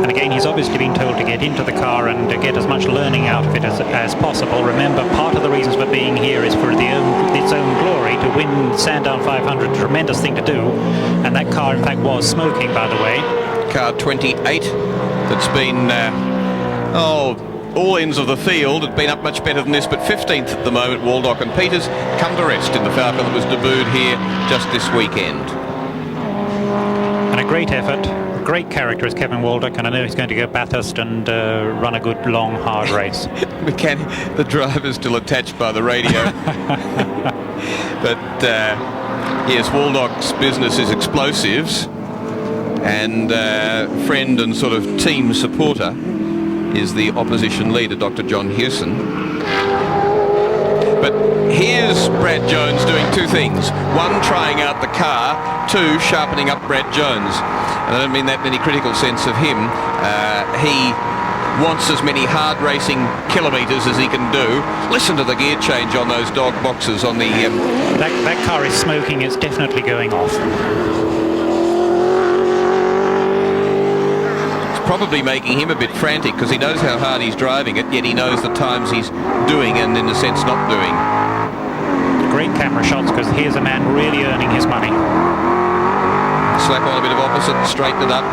And again, he's obviously been told to get into the car and get as much learning out of it as possible. Remember, part of the reasons for being here is for its own glory. To win Sandown 500, a tremendous thing to do. And that car, in fact, was smoking, by the way. Car 28 that's been... all ends of the field. Had been up much better than this, but 15th at the moment. Waldock and Peters come to rest in the Falcon that was debuted here just this weekend. And a great effort, a great character is Kevin Waldock, and I know he's going to go Bathurst and run a good, long, hard race. The driver's still attached by the radio. But yes, Waldock's business is explosives, and friend and sort of team supporter is the opposition leader, Dr. John Hewson. But here's Brad Jones doing two things. One, trying out the car. Two, sharpening up Brad Jones. And I don't mean that in any critical sense of him. He wants as many hard racing kilometres as he can do. Listen to the gear change on those dog boxes on the... That car is smoking. It's definitely going off. Probably making him a bit frantic because he knows how hard he's driving it, yet he knows the times he's doing and in a sense not doing. Great camera shots, because here's a man really earning his money. Slap on a bit of opposite, straighten it up.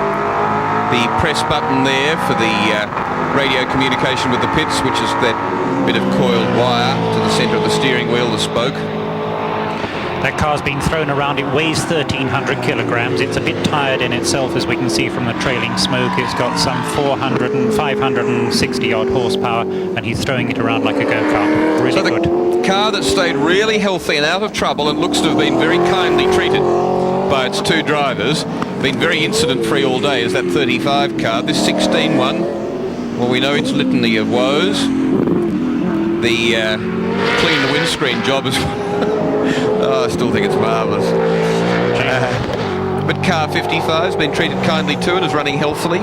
The press button there for the radio communication with the pits, which is that bit of coiled wire to the centre of the steering wheel, the spoke. That car's being thrown around. It weighs 1,300 kilograms. It's a bit tired in itself, as we can see from the trailing smoke. It's got some 560 odd horsepower, and he's throwing it around like a go-kart. Really good. So the car that stayed really healthy and out of trouble and looks to have been very kindly treated by its two drivers, been very incident-free all day, is that 35 car. This 16 one, well, we know its litany of woes. The clean the windscreen job is... I still think it's marvellous. But car 55 has been treated kindly too and is running healthily.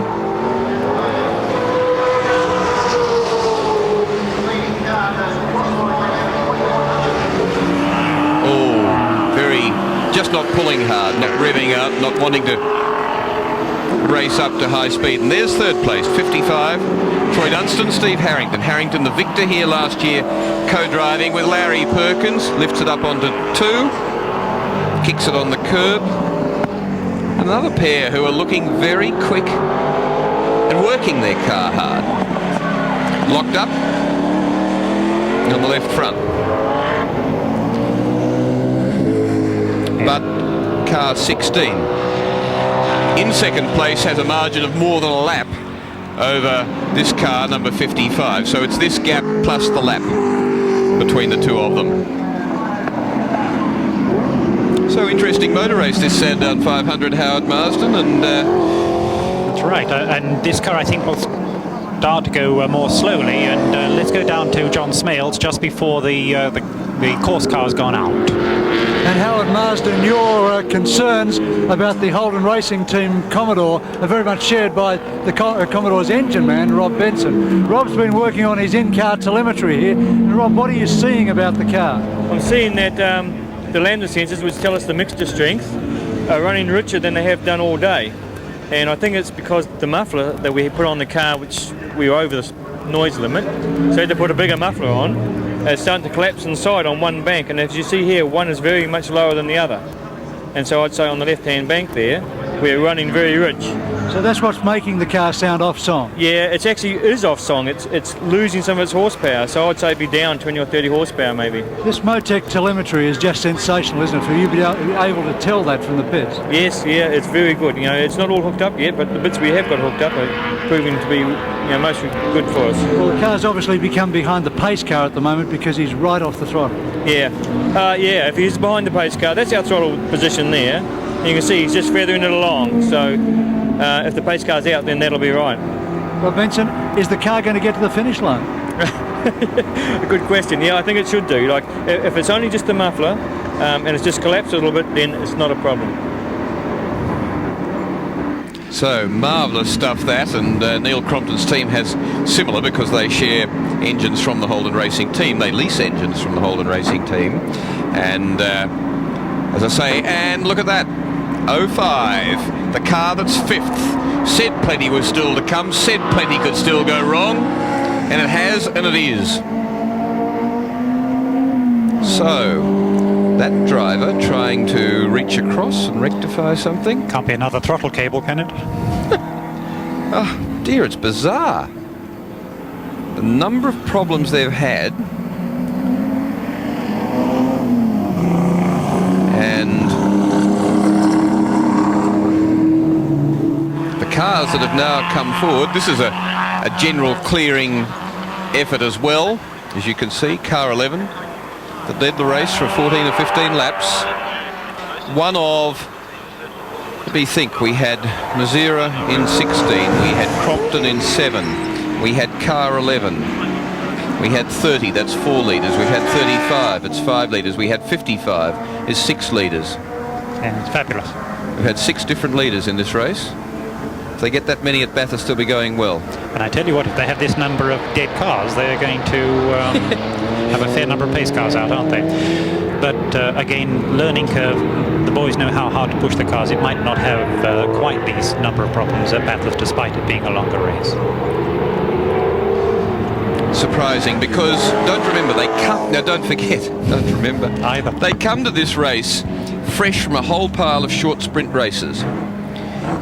Oh, just not pulling hard, not revving out, not wanting to race up to high speed. And there's third place, 55. Troy Dunstan, Steve Harrington. Harrington, the victor here last year, co-driving with Larry Perkins. Lifts it up onto 2. Kicks it on the curb. Another pair who are looking very quick and working their car hard. Locked up on the left front. But car 16 in second place has a margin of more than a lap over this car, number 55. So it's this gap plus the lap between the two of them. So interesting motor race, this Sandown 500, Howard Marsden, and that's right. And this car, I think, will start to go more slowly. And let's go down to John Smailes just before the course car's gone out. And Howard Marsden, your concerns about the Holden Racing Team Commodore are very much shared by the Commodore's engine man, Rob Benson. Rob's been working on his in-car telemetry here. And Rob, what are you seeing about the car? I'm seeing that the lambda sensors, which tell us the mixture strength, are running richer than they have done all day. And I think it's because the muffler that we put on the car, which we were over the noise limit, so we had to put a bigger muffler on. It's starting to collapse inside on one bank, and as you see here, one is very much lower than the other. And so I'd say on the left-hand bank there, we're running very rich. So that's what's making the car sound off-song? Yeah, it actually is off-song. It's losing some of its horsepower, so I'd say it'd be down 20 or 30 horsepower maybe. This Motec telemetry is just sensational, isn't it, for you to be able to tell that from the pits? Yes, yeah, it's very good. You know, it's not all hooked up yet, but the bits we have got hooked up are proving to be, mostly good for us. Well, the car's obviously become behind the pace car at the moment because he's right off the throttle. Yeah, yeah, if he's behind the pace car, that's our throttle position there. You can see he's just feathering it along, so if the pace car's out, then that'll be right. Well, Benson, is the car going to get to the finish line? A good question. Yeah, I think it should do. Like, if it's only just the muffler and it's just collapsed a little bit, then it's not a problem. So marvellous stuff that, and Neil Crompton's team has similar because they share engines from the Holden Racing Team. They lease engines from the Holden Racing Team, and as I say, and look at that, 05, the car that's fifth. Said plenty was still to come, said plenty could still go wrong, and it has, and it is. So that driver trying to reach across and rectify something. Can't be another throttle cable, can it? Oh dear, it's bizarre. The number of problems they've had. And the cars that have now come forward, this is a general clearing effort as well. As you can see, car 11 that led the race for 14 or 15 laps. One of, let me think, we had Mazira in 16, we had Crompton in 7, we had car 11, we had 30, that's 4 litres, we had 35, it's 5 litres, we had 55, is 6 litres. Yeah, it's fabulous. We've had 6 different leaders in this race. If they get that many at Bathurst, they'll be going well. And I tell you what, if they have this number of dead cars, they're going to have a fair number of pace cars out, aren't they? But again, learning curve, the boys know how hard to push the cars. It might not have quite these number of problems at Bathurst, despite it being a longer race. Surprising, because don't remember, they come, now don't forget, don't remember, either. They come to this race fresh from a whole pile of short sprint races.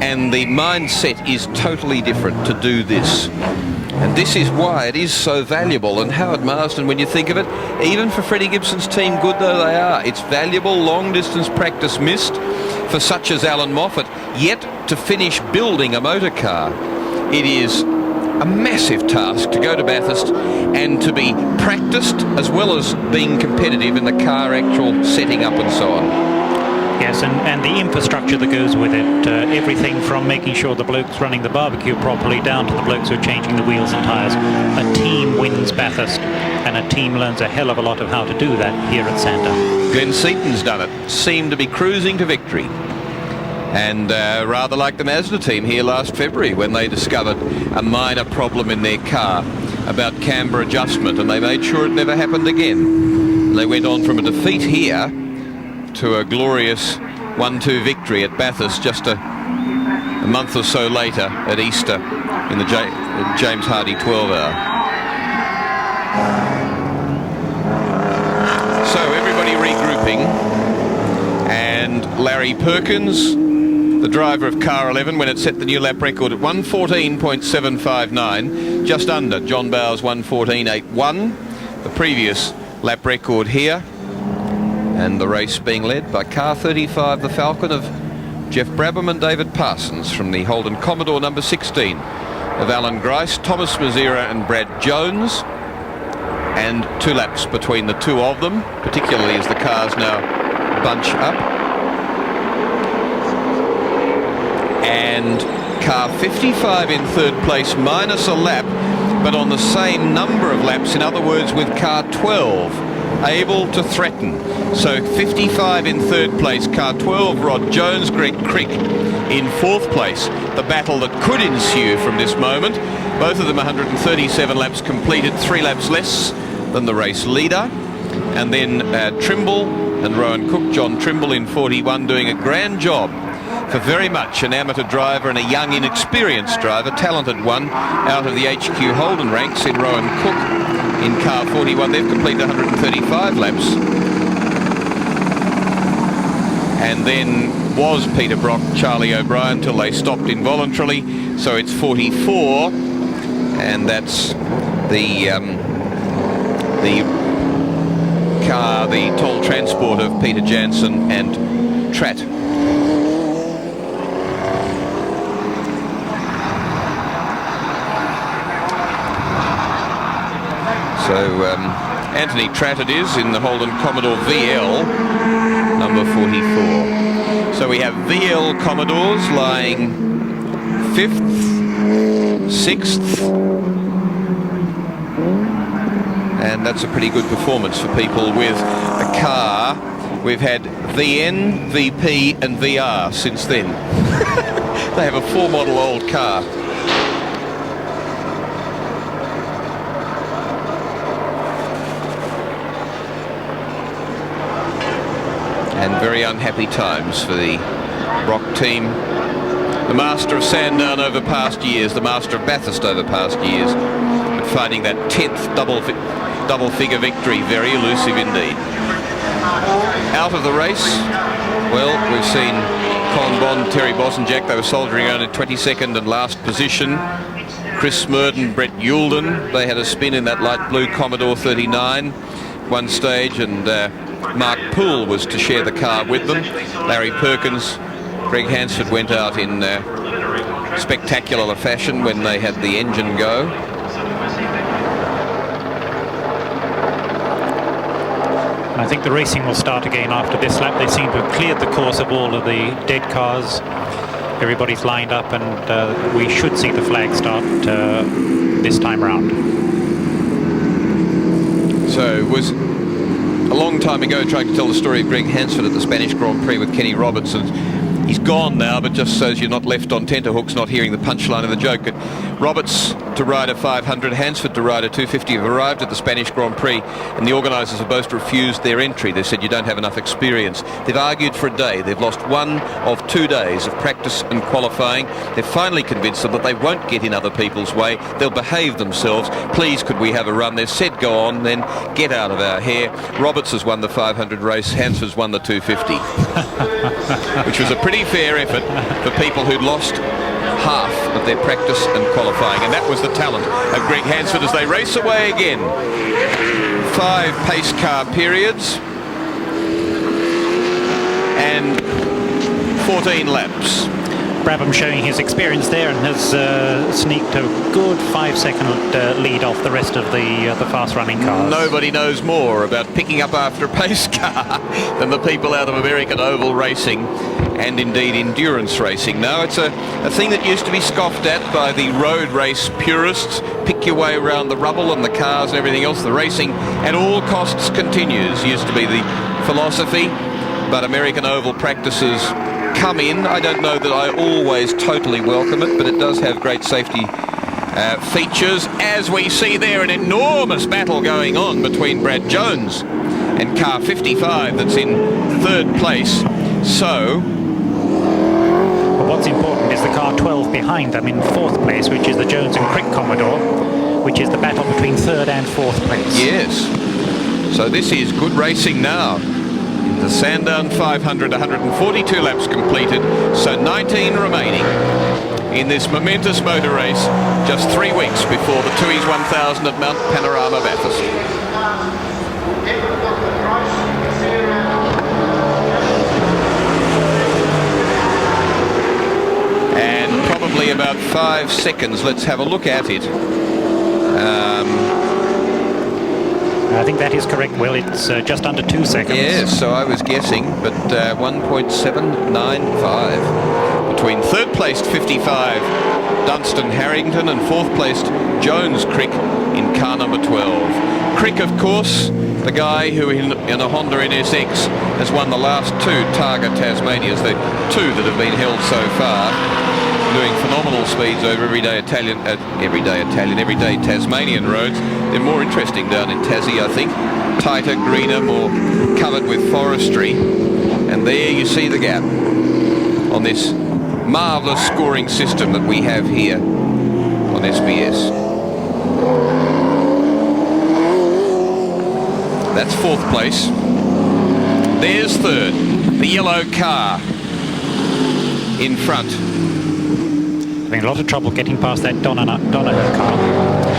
And the mindset is totally different to do this. And this is why it is so valuable. And Howard Marsden, when you think of it, even for Freddie Gibson's team, good though they are, it's valuable long-distance practice missed for such as Alan Moffat, yet to finish building a motor car. It is a massive task to go to Bathurst and to be practiced as well as being competitive in the car actual setting up and so on. Yes, and the infrastructure that goes with it, everything from making sure the bloke's running the barbecue properly down to the blokes who are changing the wheels and tyres. A team wins Bathurst, and a team learns a hell of a lot of how to do that here at Sandown. Glenn Seaton's done it, seemed to be cruising to victory. And rather like the Mazda team here last February when they discovered a minor problem in their car about camber adjustment, and they made sure it never happened again. They went on from a defeat here to a glorious 1-2 victory at Bathurst just a month or so later at Easter in the James Hardy 12-hour. So everybody regrouping, and Larry Perkins the driver of car 11, when it set the new lap record at 1:14.759, just under John Bowes' 1:14.81, the previous lap record here. And the race being led by car 35, the Falcon of Geoff Brabham and David Parsons, from the Holden Commodore number 16 of Alan Grice, Thomas Mazera and Brad Jones. And 2 laps between the two of them, particularly as the cars now bunch up. And car 55 in 3rd place, minus a lap, but on the same number of laps, in other words with car 12 able to threaten. So 55 in 3rd place, car 12 Rod Jones, Greg Crick in 4th place. The battle that could ensue from this moment. Both of them 137 laps completed, 3 laps less than the race leader. And then Trimble and Rowan Cook, John Trimble in 41, doing a grand job for very much an amateur driver and a young, inexperienced driver, talented one out of the HQ Holden ranks in Rowan Cook in car 41. They've completed 135 laps. And then was Peter Brock, Charlie O'Brien, till they stopped involuntarily. So it's 44, and that's the car, the toll transport of Peter Jansen and Tratt. So Anthony Tratt it is in the Holden Commodore VL number 44. So we have VL Commodores lying 5th, 6th, and that's a pretty good performance for people with a car. We've had VN, VP and VR since then. They have a 4-model old car. And very unhappy times for the Brock team. The master of Sandown over past years, the master of Bathurst over past years, but finding that 10th double-figure victory very elusive indeed. Out of the race, well, we've seen Colin Bond, Terry Bosanjak, they were soldiering on in 22nd and last position. Chris Smurden, Brett Youlden, they had a spin in that light blue Commodore 39 one stage, and Mark Poole was to share the car with them. Larry Perkins, Greg Hansford went out in spectacular fashion when they had the engine go. I think the racing will start again after this lap. They seem to have cleared the course of all of the dead cars. Everybody's lined up, and we should see the flag start this time round. So it was a long time ago trying to tell the story of Greg Hansford at the Spanish Grand Prix with Kenny Robertson. He's gone now, but just so you're not left on tenterhooks not hearing the punchline of the joke. But Roberts to ride a 500, Hansford to ride a 250 have arrived at the Spanish Grand Prix, and the organisers have both refused their entry. They said you don't have enough experience. They've argued for a day. They've lost 1 of 2 days of practice and qualifying. They've finally convinced them that they won't get in other people's way. They'll behave themselves. Please, could we have a run? They've said go on, then get out of our hair. Roberts has won the 500 race. Hansford's won the 250, which was a pretty fair effort for people who'd lost half of their practice and qualifying, and that was the talent of Greg Hansford as they race away again. 5 pace car periods and 14 laps. Brabham showing his experience there and has sneaked a good 5-second lead off the rest of the fast-running cars. Nobody knows more about picking up after a pace car than the people out of American Oval Racing, and indeed endurance racing. Now it's a thing that used to be scoffed at by the road race purists. Pick your way around the rubble and the cars and everything else. The racing at all costs continues used to be the philosophy, but American Oval practices come in. I don't know that I always totally welcome it, but it does have great safety features, as we see there an enormous battle going on between Brad Jones and car 55 that's in 3rd place. So what's important is the car 12 behind them in 4th place, which is the Jones and Crick Commodore, which is the battle between 3rd and 4th place. Yes. So this is good racing now. The the Sandown 500, 142 laps completed, so 19 remaining in this momentous motor race just 3 weeks before the Tooheys 1000 at Mount Panorama Bathurst. And probably about 5 seconds. Let's have a look at it. I think that is correct, Will. It's just under 2 seconds. Yes, so I was guessing, but 1.795 between third placed 55 Dunstan Harrington and fourth placed Jones Crick in car number 12. Crick, of course, the guy who in a Honda NSX has won the last 2 Targa Tasmanias, the 2 that have been held so far, doing phenomenal speeds over everyday Tasmanian roads. They're more interesting down in Tassie, I think. Tighter, greener, more covered with forestry. And there you see the gap on this marvellous scoring system that we have here on SBS. That's fourth place. There's third, the yellow car in front. Having a lot of trouble getting past that Donahoe car.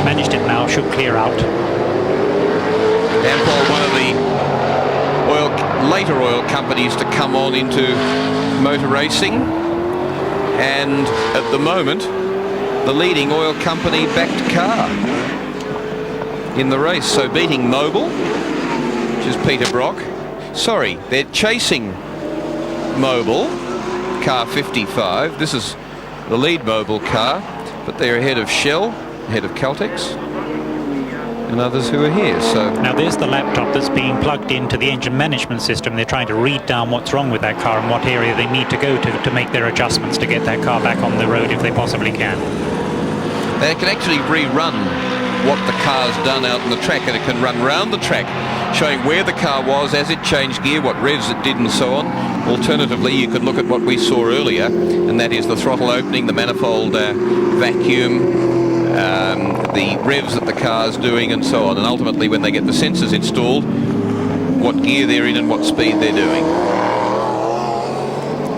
Managed it now, should clear out. Ampol, one of the later oil companies to come on into motor racing, and at the moment the leading oil company backed car in the race, so beating Mobil, which is Peter Brock. Sorry, they're chasing Mobil, car 55. This is the lead Mobil car, but they're ahead of Shell, ahead of Caltex, and others who are here. So now there's the laptop that's being plugged into the engine management system. They're trying to read down what's wrong with that car and what area they need to go to make their adjustments to get that car back on the road if they possibly can. They can actually rerun what the car's done out on the track, and it can run round the track showing where the car was as it changed gear, what revs it did and so on. Alternatively, you could look at what we saw earlier, and that is the throttle opening, the manifold vacuum, the revs that the car's doing and so on, and ultimately when they get the sensors installed, what gear they're in and what speed they're doing.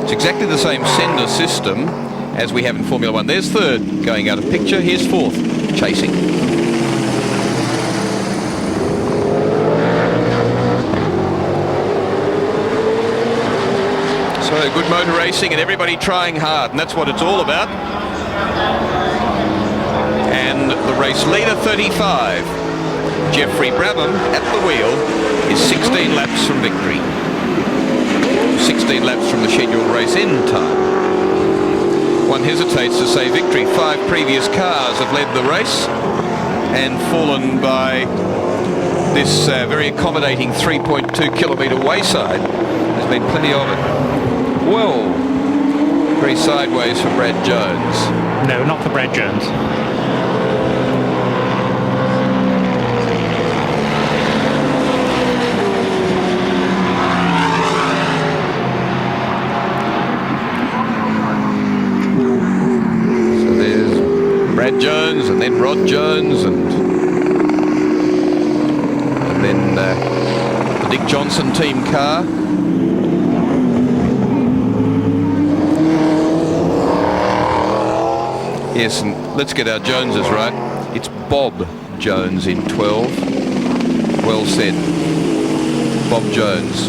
It's exactly the same sender system as we have in Formula One. There's third going out of picture, here's fourth chasing. So good motor racing and everybody trying hard, and that's what it's all about. And the race leader, 35, Geoffrey Brabham, at the wheel, is 16 laps from victory. 16 laps from the scheduled race end time. One hesitates to say victory. 5 previous cars have led the race and fallen by this very accommodating 3.2 kilometre wayside. There's been plenty of it. Whoa, very sideways for Brad Jones. No, not for Brad Jones. So there's Brad Jones and then Rod Jones and then the Dick Johnson team car. Yes, and let's get our Joneses right. It's Bob Jones in 12. Well said. Bob Jones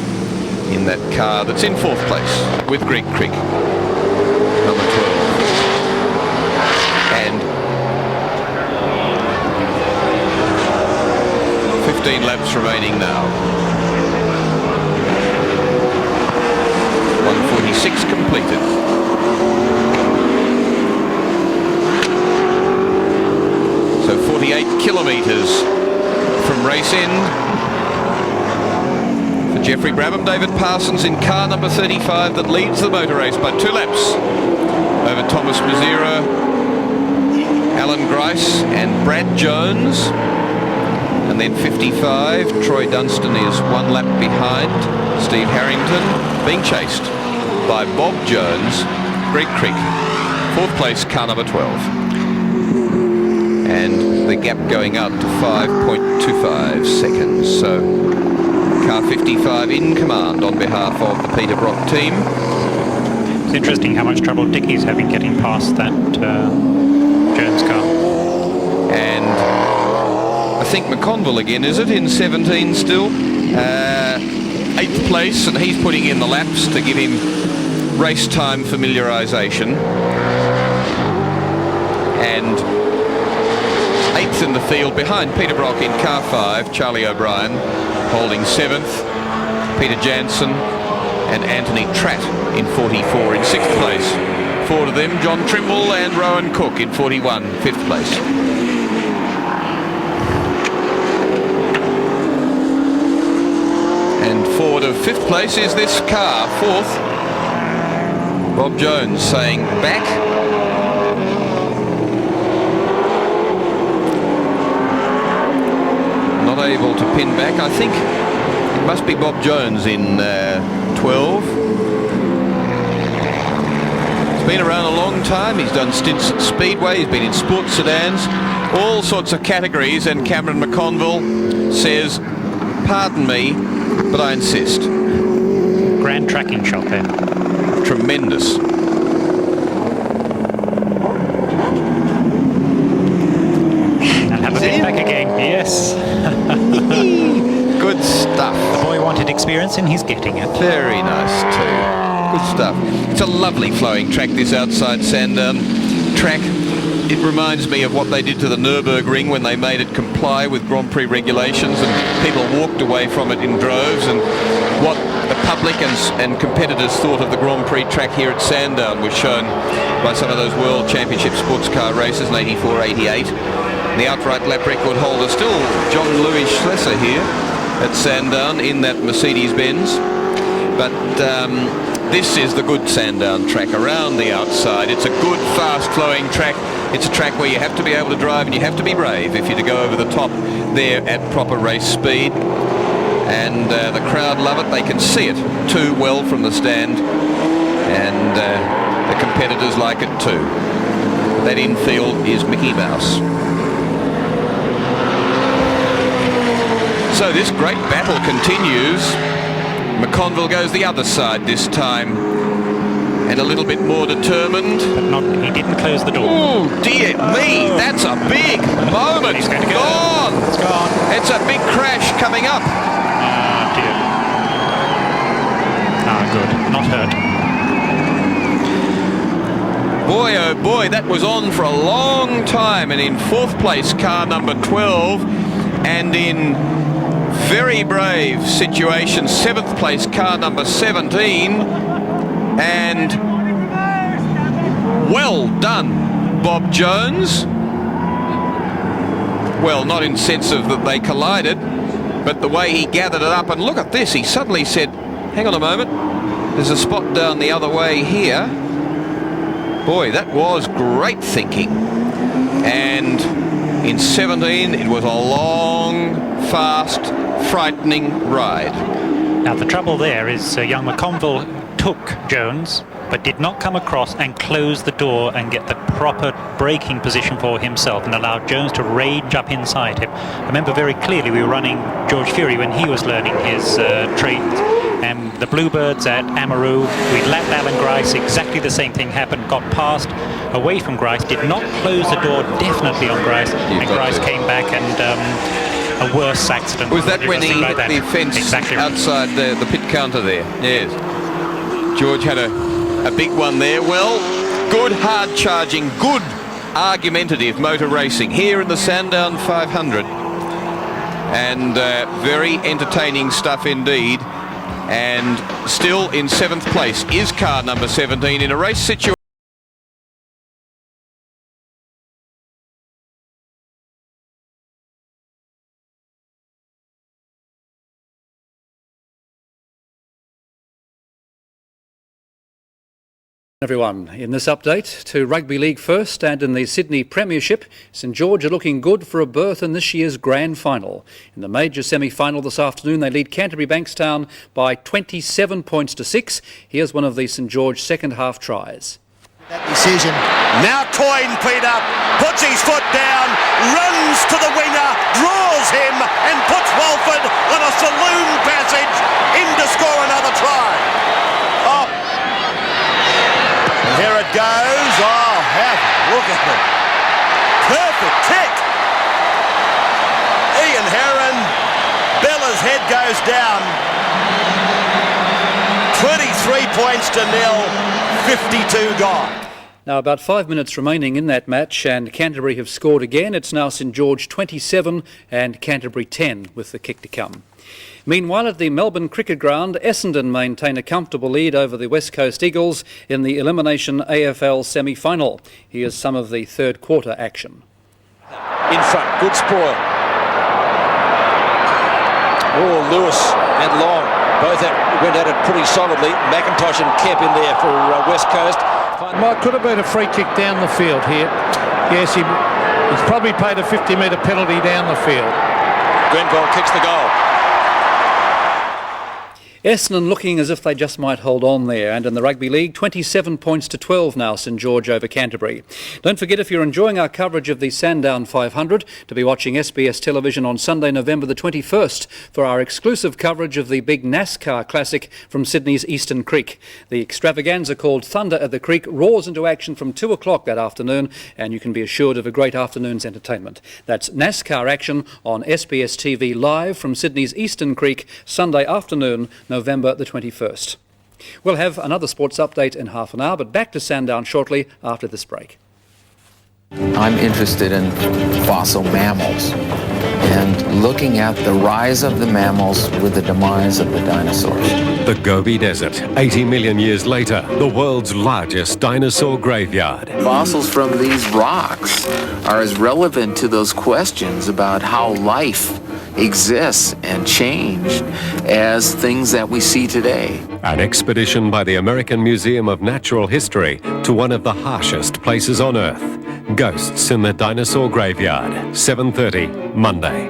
in that car that's in fourth place with Greg Crick, number 12. And 15 laps remaining now. 146 completed. So 48 kilometres from race end for Geoffrey Brabham. David Parsons in car number 35 that leads the motor race by 2 laps over Thomas Mazira, Alan Grice and Brad Jones. And then 55, Troy Dunstan is 1 lap behind Steve Harrington, being chased by Bob Jones, Greg Crick, 4th place, car number 12. And the gap going up to 5.25 seconds. So car 55 in command on behalf of the Peter Brock team. It's interesting how much trouble Dickie's having getting past that Jones car. And I think McConville again, is it, in 17 still? 8th place, and he's putting in the laps to give him race time familiarisation. And 8th in the field behind Peter Brock in car 5, Charlie O'Brien holding 7th, Peter Jansen and Anthony Tratt in 44 in 6th place. 4 of them, John Trimble and Rowan Cook in 41, 5th place. And forward of 5th place is this car, 4th. Bob Jones saying back. Not able to pin back. I think it must be Bob Jones in 12. He's been around a long time. He's done stints at Speedway. He's been in sports sedans, all sorts of categories. And Cameron McConville says, pardon me, but I insist. Grand tracking shot there. Tremendous. And have a bit back again. Yes. Good stuff. The boy wanted experience and he's getting it. Very nice too. Good stuff. It's a lovely flowing track, this outside Sandown track. It reminds me of what they did to the Nürburgring when they made it comply with Grand Prix regulations and people walked away from it in droves, and what the public and competitors thought of the Grand Prix track here at Sandown was shown by some of those World Championship sports car races in 84, 88. The outright lap record holder still John Louis Schlesser here at Sandown in that Mercedes-Benz. But this is the good Sandown track around the outside. It's a good, fast-flowing track. It's a track where you have to be able to drive and you have to be brave if you're to go over the top there at proper race speed. And the crowd love it. They can see it too well from the stand. And the competitors like it too. That infield is Mickey Mouse. So this great battle continues. McConville goes the other side this time, and a little bit more determined. But he didn't close the door. Oh dear me, that's a big moment. He's going to go. Gone. It's gone. It's a big crash coming up. Ah, dear. Ah, good. Not hurt. Boy, oh boy, that was on for a long time. And in 4th place, car number 12, and in very brave situation, 7th place, car number 17. And well done, Bob Jones. Well, not in sense of that they collided, but the way he gathered it up. And look at this, he suddenly said, hang on a moment, there's a spot down the other way here. Boy, that was great thinking. And in 17, it was a long, fast, frightening ride. Now the trouble there is young McConville took Jones but did not come across and close the door and get the proper braking position for himself and allowed Jones to rage up inside him. I remember very clearly we were running George Fury when he was learning his trade, and the Bluebirds at Amaru, we'd lapped Alan Grice, exactly the same thing happened, got past away from Grice, did not close the door definitely on Grice, and Grice came back and a worse accident. Was that when he hit the fence outside the pit counter there? Yes. George had a big one there. Well, good hard charging, good argumentative motor racing here in the Sandown 500. And very entertaining stuff indeed. And still in 7th place is car number 17 in a race situation. Everyone, in this update to Rugby League first, and in the Sydney Premiership, St George are looking good for a berth in this year's grand final. In the major semi-final this afternoon, they lead Canterbury Bankstown by 27 points to 6. Here's one of the St George second half tries. Decision. Now Coyne, Peter, puts his foot down, runs to the winger, draws him and puts Walford on a saloon passage in to score another try. Oh. And here it goes. Oh, have a look at it. Perfect kick. Ian Heron, Bella's head goes down. 23 points to nil, 52 gone. Now about 5 minutes remaining in that match and Canterbury have scored again. It's now St George 27 and Canterbury 10 with the kick to come. Meanwhile at the Melbourne Cricket Ground, Essendon maintain a comfortable lead over the West Coast Eagles in the Elimination AFL semi-final. Here's some of the third quarter action. In front, good spoil. Oh, Lewis and Long both went at it pretty solidly. McIntosh and Kemp in there for West Coast. Well, it could have been a free kick down the field here. Yes, he's probably paid a 50-metre penalty down the field. Grenville kicks the goal. Essendon looking as if they just might hold on there, and in the Rugby League, 27 points to 12 now, St George over Canterbury. Don't forget, if you're enjoying our coverage of the Sandown 500, to be watching SBS television on Sunday, November the 21st for our exclusive coverage of the big NASCAR Classic from Sydney's Eastern Creek. The extravaganza called Thunder at the Creek roars into action from 2 o'clock that afternoon, and you can be assured of a great afternoon's entertainment. That's NASCAR action on SBS TV live from Sydney's Eastern Creek, Sunday afternoon, November the 21st. We'll have another sports update in half an hour, but back to Sandown shortly after this break. I'm interested in fossil mammals and looking at the rise of the mammals with the demise of the dinosaurs. The Gobi Desert, 80 million years later, the world's largest dinosaur graveyard. Fossils from these rocks are as relevant to those questions about how life exists and changed as things that we see today. An expedition by the American Museum of Natural History to one of the harshest places on Earth. Ghosts in the Dinosaur Graveyard, 7:30, Monday.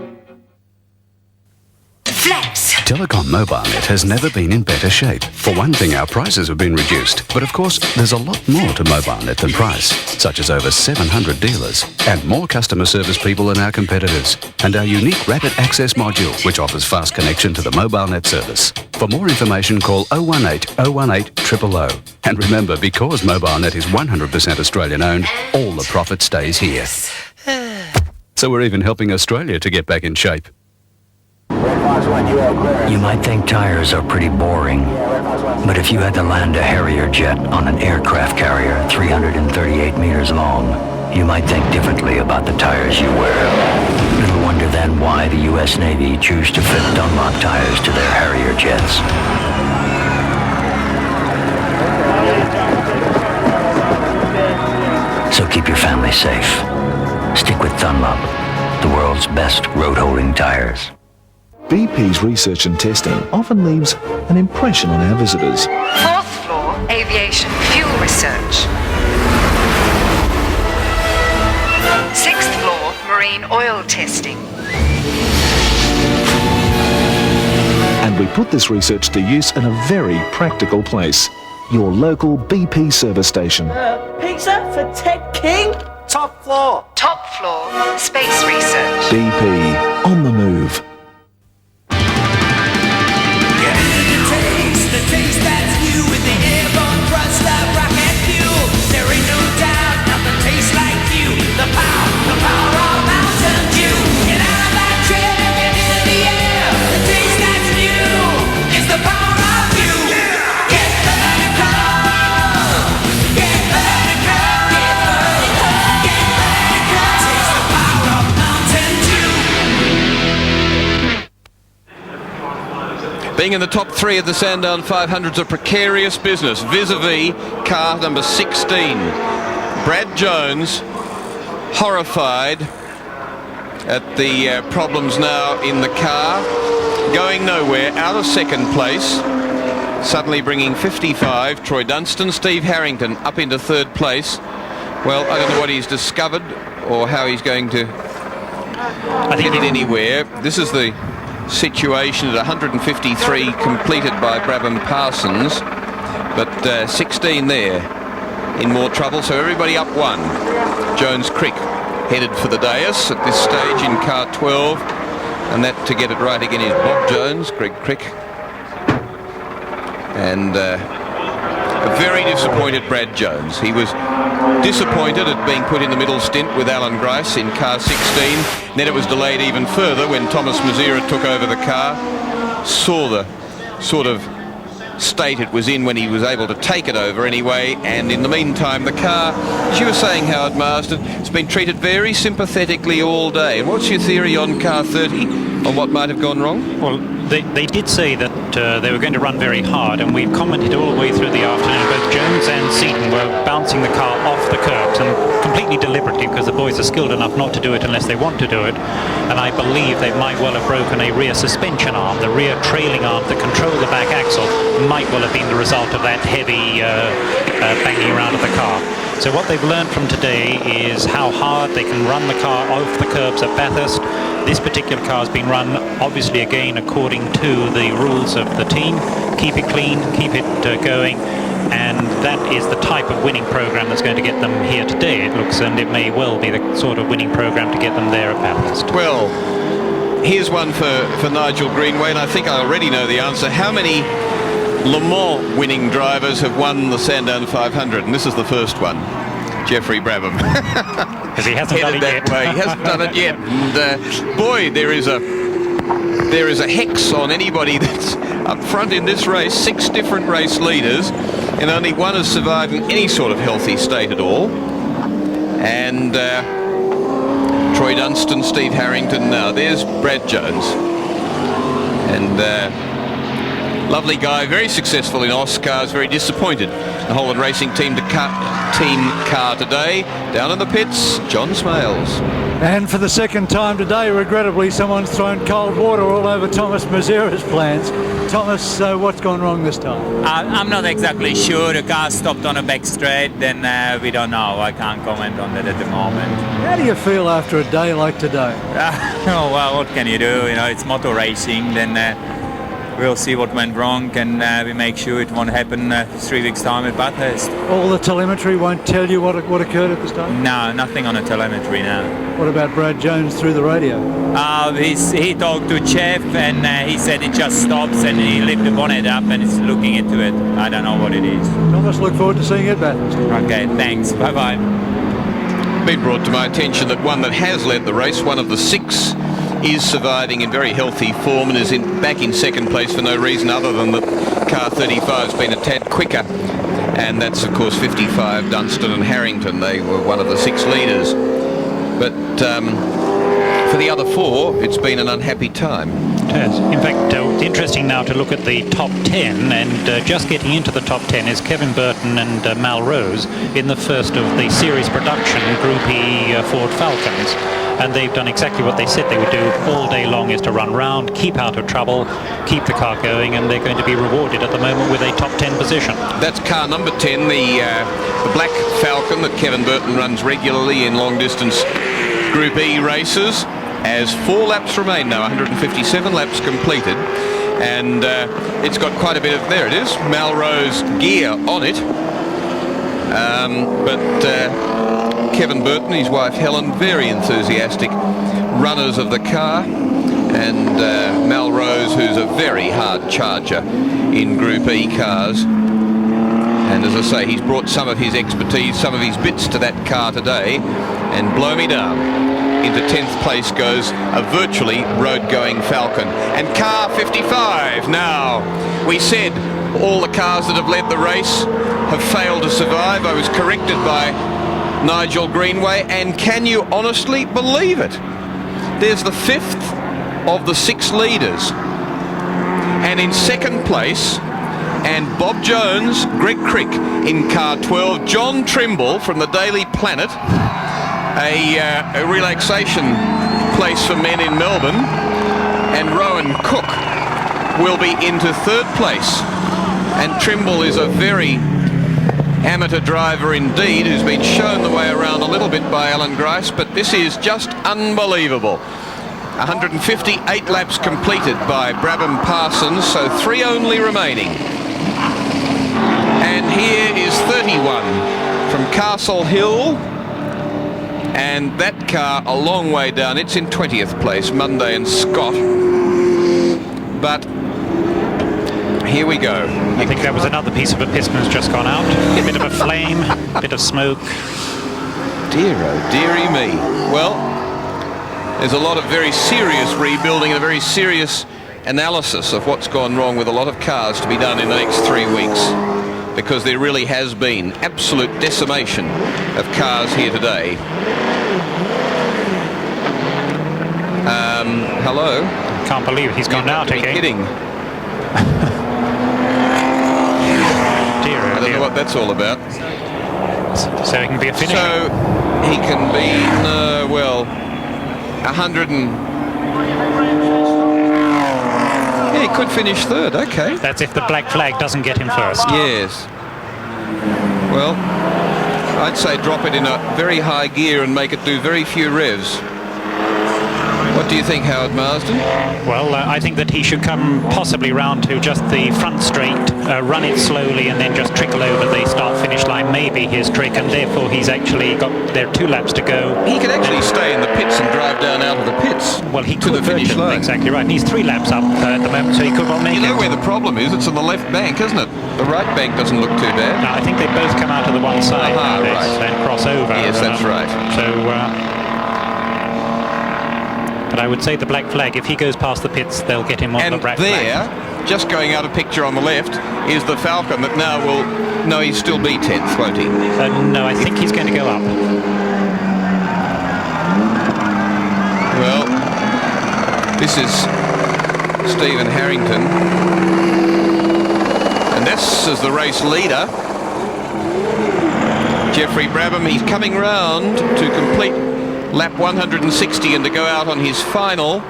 Telecom MobileNet has never been in better shape. For one thing, our prices have been reduced. But of course, there's a lot more to MobileNet than price, such as over 700 dealers and more customer service people than our competitors. And our unique Rapid Access module, which offers fast connection to the MobileNet service. For more information, call 018 018 000. And remember, because MobileNet is 100% Australian owned, all the profit stays here. So we're even helping Australia to get back in shape. You might think tires are pretty boring, but if you had to land a Harrier jet on an aircraft carrier 338 meters long, you might think differently about the tires you wear. Little wonder then why the U.S. Navy chose to fit Dunlop tires to their Harrier jets. So keep your family safe. Stick with Dunlop, the world's best road-holding tires. BP's research and testing often leaves an impression on our visitors. Fourth floor, aviation fuel research. Sixth floor, marine oil testing. And we put this research to use in a very practical place. Your local BP service station. Pizza for Ted King? Top floor. Top floor, space research. BP, on the move. Being in the top three of the Sandown 500 is a precarious business, vis-a-vis car number 16. Brad Jones, horrified at the problems now in the car, going nowhere, out of second place, suddenly bringing 55. Troy Dunstan, Steve Harrington up into third place. Well, I don't know what he's discovered or how he's going to get it anywhere. This is the situation at 153 completed by Brabham Parsons, but 16 there. in more trouble, so everybody up one. Jones Crick headed for the dais at this stage in car 12, and that, to get it right again, is Bob Jones, Greg Crick. And a very disappointed Brad Jones. He was disappointed at being put in the middle stint with Alan Grice in car 16. Then it was delayed even further when Thomas Mazira took over the car. Saw the sort of state it was in when he was able to take it over anyway, and in the meantime the car, as you were saying, Howard Marsden, has been treated very sympathetically all day. And what's your theory on car 30, on what might have gone wrong? Well, they did say that they were going to run very hard, and we've commented all the way through the afternoon. Both Jones and Seaton were bouncing the car off the curbs, and completely deliberately, because the boys are skilled enough not to do it unless they want to do it. And I believe they might well have broken a rear suspension arm. The rear trailing arm that controlled the back axle might well have been the result of that heavy banging around of the car. So what they've learned from today is how hard they can run the car off the curbs at Bathurst. This particular car has been run, obviously, again, according to the rules of the team. Keep it clean, keep it going, and that is the type of winning program that's going to get them here today, it looks, and it may well be the sort of winning program to get them there at Bathurst. Well, here's one for Nigel Greenway, and I think I already know the answer. How many Le Mans winning drivers have won the Sandown 500? And this is the first one. Jeffrey Brabham. Because he hasn't done it yet. He hasn't done it yet. And boy, there is a hex on anybody that's up front in this race. 6 different race leaders, and only one has survived in any sort of healthy state at all. And Troy Dunstan, Steve Harrington. Now there's Brad Jones, and lovely guy, very successful in Oscars, very disappointed. The Holland Racing team car today. Down in the pits, John Smailes. And for the second time today, regrettably, someone's thrown cold water all over Thomas Mazira's plans. Thomas, what's gone wrong this time? I'm not exactly sure. The car stopped on a back straight, then we don't know. I can't comment on that at the moment. How do you feel after a day like today? Oh, well, what can you do? You know, it's motor racing. Then we'll see what went wrong, and we make sure it won't happen 3 weeks' time at Bathurst. All the telemetry won't tell you what occurred at this time? No, nothing on the telemetry now. What about Brad Jones through the radio? He talked to Geoff, and he said it just stops, and he lifted the bonnet up and is looking into it. I don't know what it is. Thomas, look forward to seeing you at Bathurst. Okay, thanks. Bye-bye. Been brought to my attention that one that has led the race, one of the 6, is surviving in very healthy form and is back in second place for no reason other than that car 35's been a tad quicker, and that's of course 55 Dunstan and Harrington. They were one of the 6 leaders, but for the other 4 it's been an unhappy time. It has. In fact, it's interesting now to look at the top 10, and just getting into the top 10 is Kevin Burton and Mal Rose in the first of the series production Group E Ford Falcons. And they've done exactly what they said they would do all day long, is to run round, keep out of trouble, keep the car going, and they're going to be rewarded at the moment with a top 10 position. That's car number 10, the black Falcon that Kevin Burton runs regularly in long-distance Group E races. As 4 laps remain now, 157 laps completed, and it's got quite a bit of, there it is, Melrose gear on it. But Kevin Burton, his wife Helen, very enthusiastic runners of the car, and Melrose, who's a very hard charger in Group E cars. And as I say, he's brought some of his expertise, some of his bits to that car today, and blow me down. Into 10th place goes a virtually road-going Falcon. And car 55 now. We said all the cars that have led the race have failed to survive. I was corrected by Nigel Greenway, and can you honestly believe it? There's the 5th of the 6 leaders. And in second place, and Bob Jones, Greg Crick in car 12, John Trimble from the Daily Planet, a relaxation place for men in Melbourne, and Rowan Cook will be into 3rd place. And Trimble is a very amateur driver indeed, who's been shown the way around a little bit by Alan Grice, but this is just unbelievable. 158 laps completed by Brabham Parsons, so 3 only remaining. And here is 31 Castle Hill, and that car a long way down. It's in 20th place, Monday and Scott. But here we go. I think that was another piece of a piston has just gone out. A bit of a flame, a bit of smoke. Dear oh dearie me. Well, there's a lot of very serious rebuilding and a very serious analysis of what's gone wrong with a lot of cars to be done in the next 3 weeks, because there really has been absolute decimation of cars here today. Hello? Can't believe he's gone out again. Kidding. I don't know what that's all about. So he can be a finisher. So he can be, well, 100 and... Yeah, he could finish third, okay. That's if the black flag doesn't get him first. Yes. Well, I'd say drop it in a very high gear and make it do very few revs. What do you think, Howard Marsden? Well, I think that he should come possibly round to just the front straight, run it slowly and then just trickle over the start-finish line, maybe his trick, and therefore he's actually got there 2 laps to go. He could actually stay in the pits and drive down out of the pits. Well, he to could the finish line. Exactly right. And he's 3 laps up at the moment, so he could well make it. You know where the problem is? It's on the left bank, isn't it? The right bank doesn't look too bad. No, I think they both come out of the one side and cross over. Yes, that's right. So... But I would say the black flag, if he goes past the pits, they'll get him on the black flag. And there, just going out of picture on the left, is the Falcon that now will... No, he'll still be 10th, won't he? No, I think he's going to go up. Well, this is Stephen Harrington. And this is the race leader. Geoffrey Brabham, he's coming round to complete lap 160 and to go out on his final.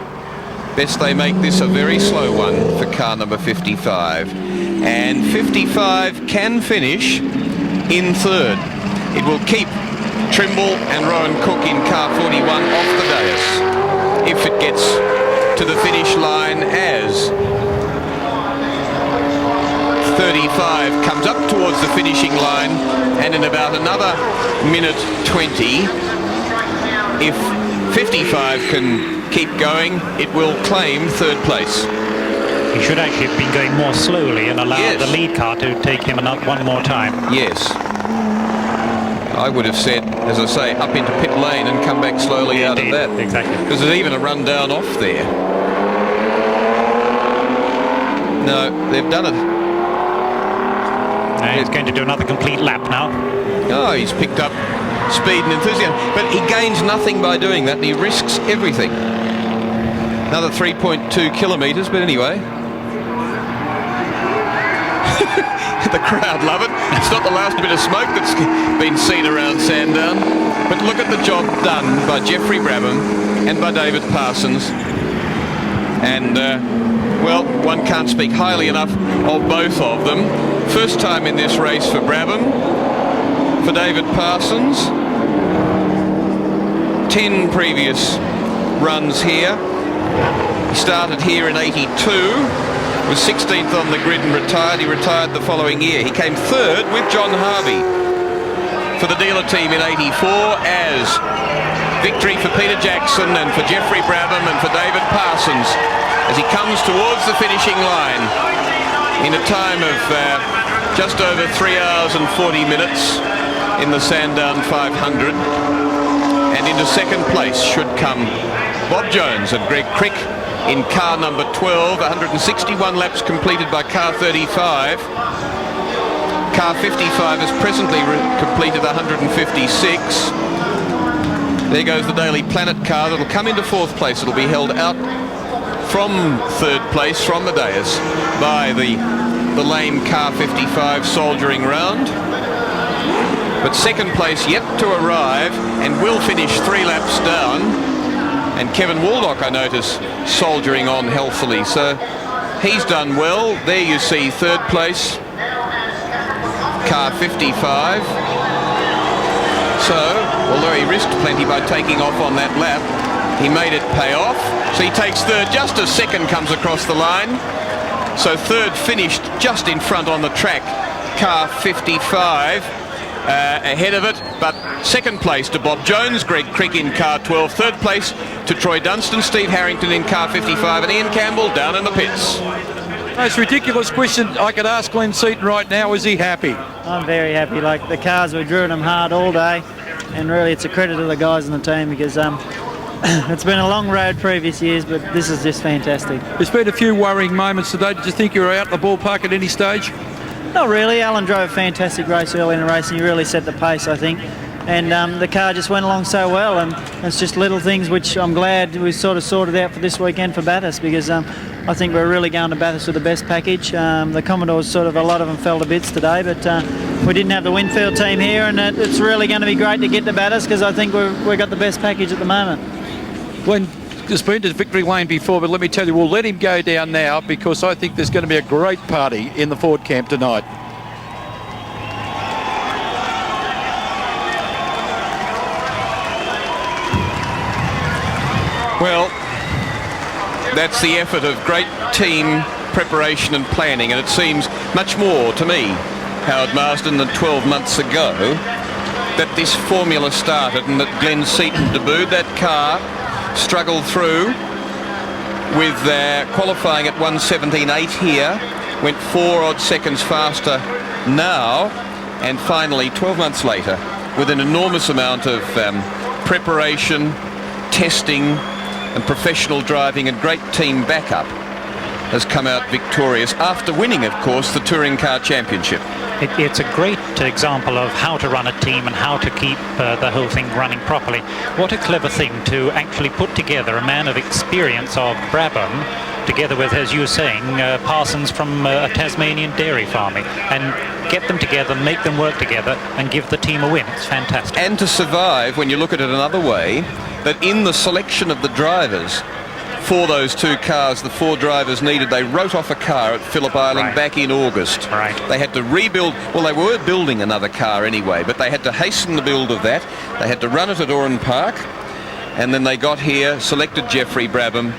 Best they make this a very slow one for car number 55. And 55 can finish in third. It will keep Trimble and Rowan Cook in car 41 off the dais if it gets to the finish line, as 35 comes up towards the finishing line, and in about another minute 20, if 55 can keep going, it will claim third place. He should actually have been going more slowly and allow the lead car to take him one more time. Yes. I would have said, as I say, up into pit lane and come back slowly out of that. Exactly. Because there's even a run down off there. No, they've done it. He's going to do another complete lap now. Oh, he's picked up speed and enthusiasm, but he gains nothing by doing that, and he risks everything. Another 3.2 kilometres, but anyway. The crowd love it. It's not the last bit of smoke that's been seen around Sandown, but look at the job done by Geoffrey Brabham and by David Parsons. And, well, one can't speak highly enough of both of them. First time in this race for Brabham, for David Parsons. 10 previous runs here. He started here in 82, was 16th on the grid and retired. He retired the following year. He came third with John Harvey for the dealer team in 84, as victory for Peter Jackson and for Geoffrey Brabham and for David Parsons as he comes towards the finishing line in a time of just over 3 hours and 40 minutes in the Sandown 500. And into second place should come Bob Jones and Greg Crick in car number 12. 161 laps completed by car 35. Car 55 has presently completed 156. There goes the Daily Planet car that'll come into fourth place. It'll be held out from third place from the dais by the lame car 55 soldiering round. But second place yet to arrive, and will finish 3 laps down. And Kevin Waldock, I notice, soldiering on healthily. So he's done well. There you see third place, car 55. So, although he risked plenty by taking off on that lap, he made it pay off. So he takes third just as second comes across the line. So third finished just in front on the track, car 55. ahead of it, but second place to Bob Jones, Greg Crick in car 12, third place to Troy Dunstan, Steve Harrington in car 55, and Ian Campbell down in the pits. Most ridiculous question I could ask Glenn Seaton right now, is he happy? I'm very happy. Like, the cars were drilling them hard all day, and really it's a credit to the guys in the team because it's been a long road previous years, but this is just fantastic. There's been a few worrying moments today. Did you think you were out the ballpark at any stage? Not really. Alan drove a fantastic race early in the race and he really set the pace, I think. And the car just went along so well, and it's just little things which I'm glad we sort of sorted out for this weekend for Bathurst, because I think we're really going to Bathurst with the best package. The Commodores, sort of, a lot of them fell to bits today, but we didn't have the Winfield team here, and it's really going to be great to get to Bathurst because I think we've got the best package at the moment. Glenn has been to victory lane before, but let me tell you, we'll let him go down now because I think there's going to be a great party in the Ford camp tonight. Well, that's the effort of great team preparation and planning, and it seems much more to me, Howard Marsden, than 12 months ago that this formula started and that Glenn Seaton debuted that car, struggled through with qualifying at 1:17.8 here, went 4 odd seconds faster now, and finally 12 months later, with an enormous amount of preparation, testing and professional driving and great team backup, has come out victorious after winning, of course, the Touring Car Championship. It's a great example of how to run a team and how to keep the whole thing running properly. What a clever thing to actually put together a man of experience of Brabham together with, as you were saying, Parsons from a Tasmanian dairy farming, and get them together, make them work together and give the team a win. It's fantastic. And to survive, when you look at it another way, that in the selection of the drivers for those two cars the four drivers needed, they wrote off a car at Phillip Island back in August. Right. They had to rebuild, well, they were building another car anyway, but they had to hasten the build of that. They had to run it at Oran Park, and then they got here, selected Geoffrey Brabham,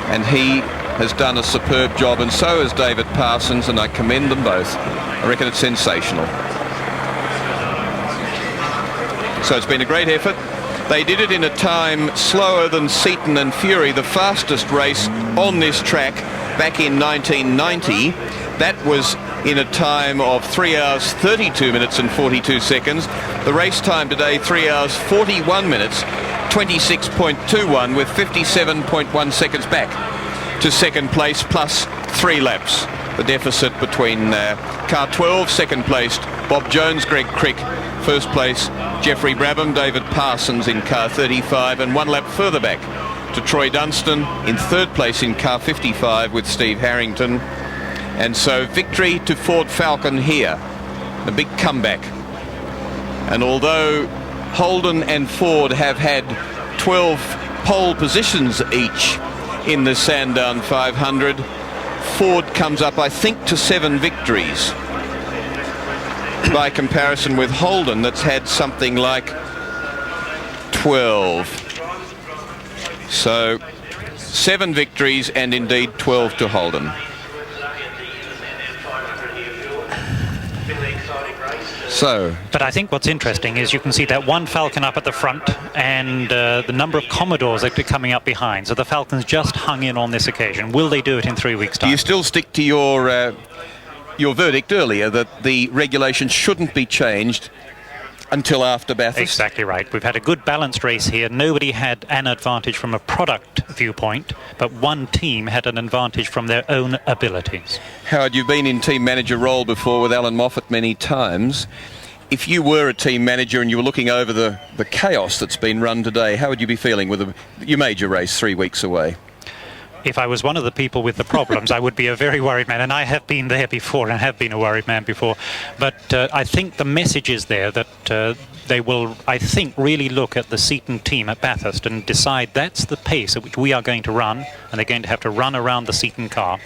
and he has done a superb job, and so has David Parsons, and I commend them both. I reckon it's sensational. So it's been a great effort. They did it in a time slower than Seaton and Fury, the fastest race on this track back in 1990. That was in a time of 3 hours 32 minutes and 42 seconds. The race time today, 3 hours 41 minutes, 26.21, with 57.1 seconds back to second place, plus 3 laps. The deficit between car 12, second placed Bob Jones, Greg Crick, first place Geoffrey Brabham, David Parsons in car 35, and 1 lap further back to Troy Dunstan in third place in car 55 with Steve Harrington. And so victory to Ford Falcon here, a big comeback. And although Holden and Ford have had 12 pole positions each in the Sandown 500, Ford comes up, I think, to 7 victories, by comparison with Holden, that's had something like 12. So 7 victories and indeed 12 to Holden. So, but I think what's interesting is you can see that one Falcon up at the front and the number of Commodores that are coming up behind. So the Falcons just hung in on this occasion. Will they do it in 3 weeks' time? Do you still stick to your verdict earlier that the regulations shouldn't be changed until after Bathurst? Exactly right. We've had a good balanced race here. Nobody had an advantage from a product viewpoint, but one team had an advantage from their own abilities. Howard, you've been in team manager role before with Alan Moffat many times. If you were a team manager and you were looking over the chaos that's been run today, how would you be feeling with your major race 3 weeks away? If I was one of the people with the problems, I would be a very worried man, and I have been there before and have been a worried man before. But I think the message is there that they will, I think, really look at the Seaton team at Bathurst and decide that's the pace at which we are going to run, and they're going to have to run around the Seaton car.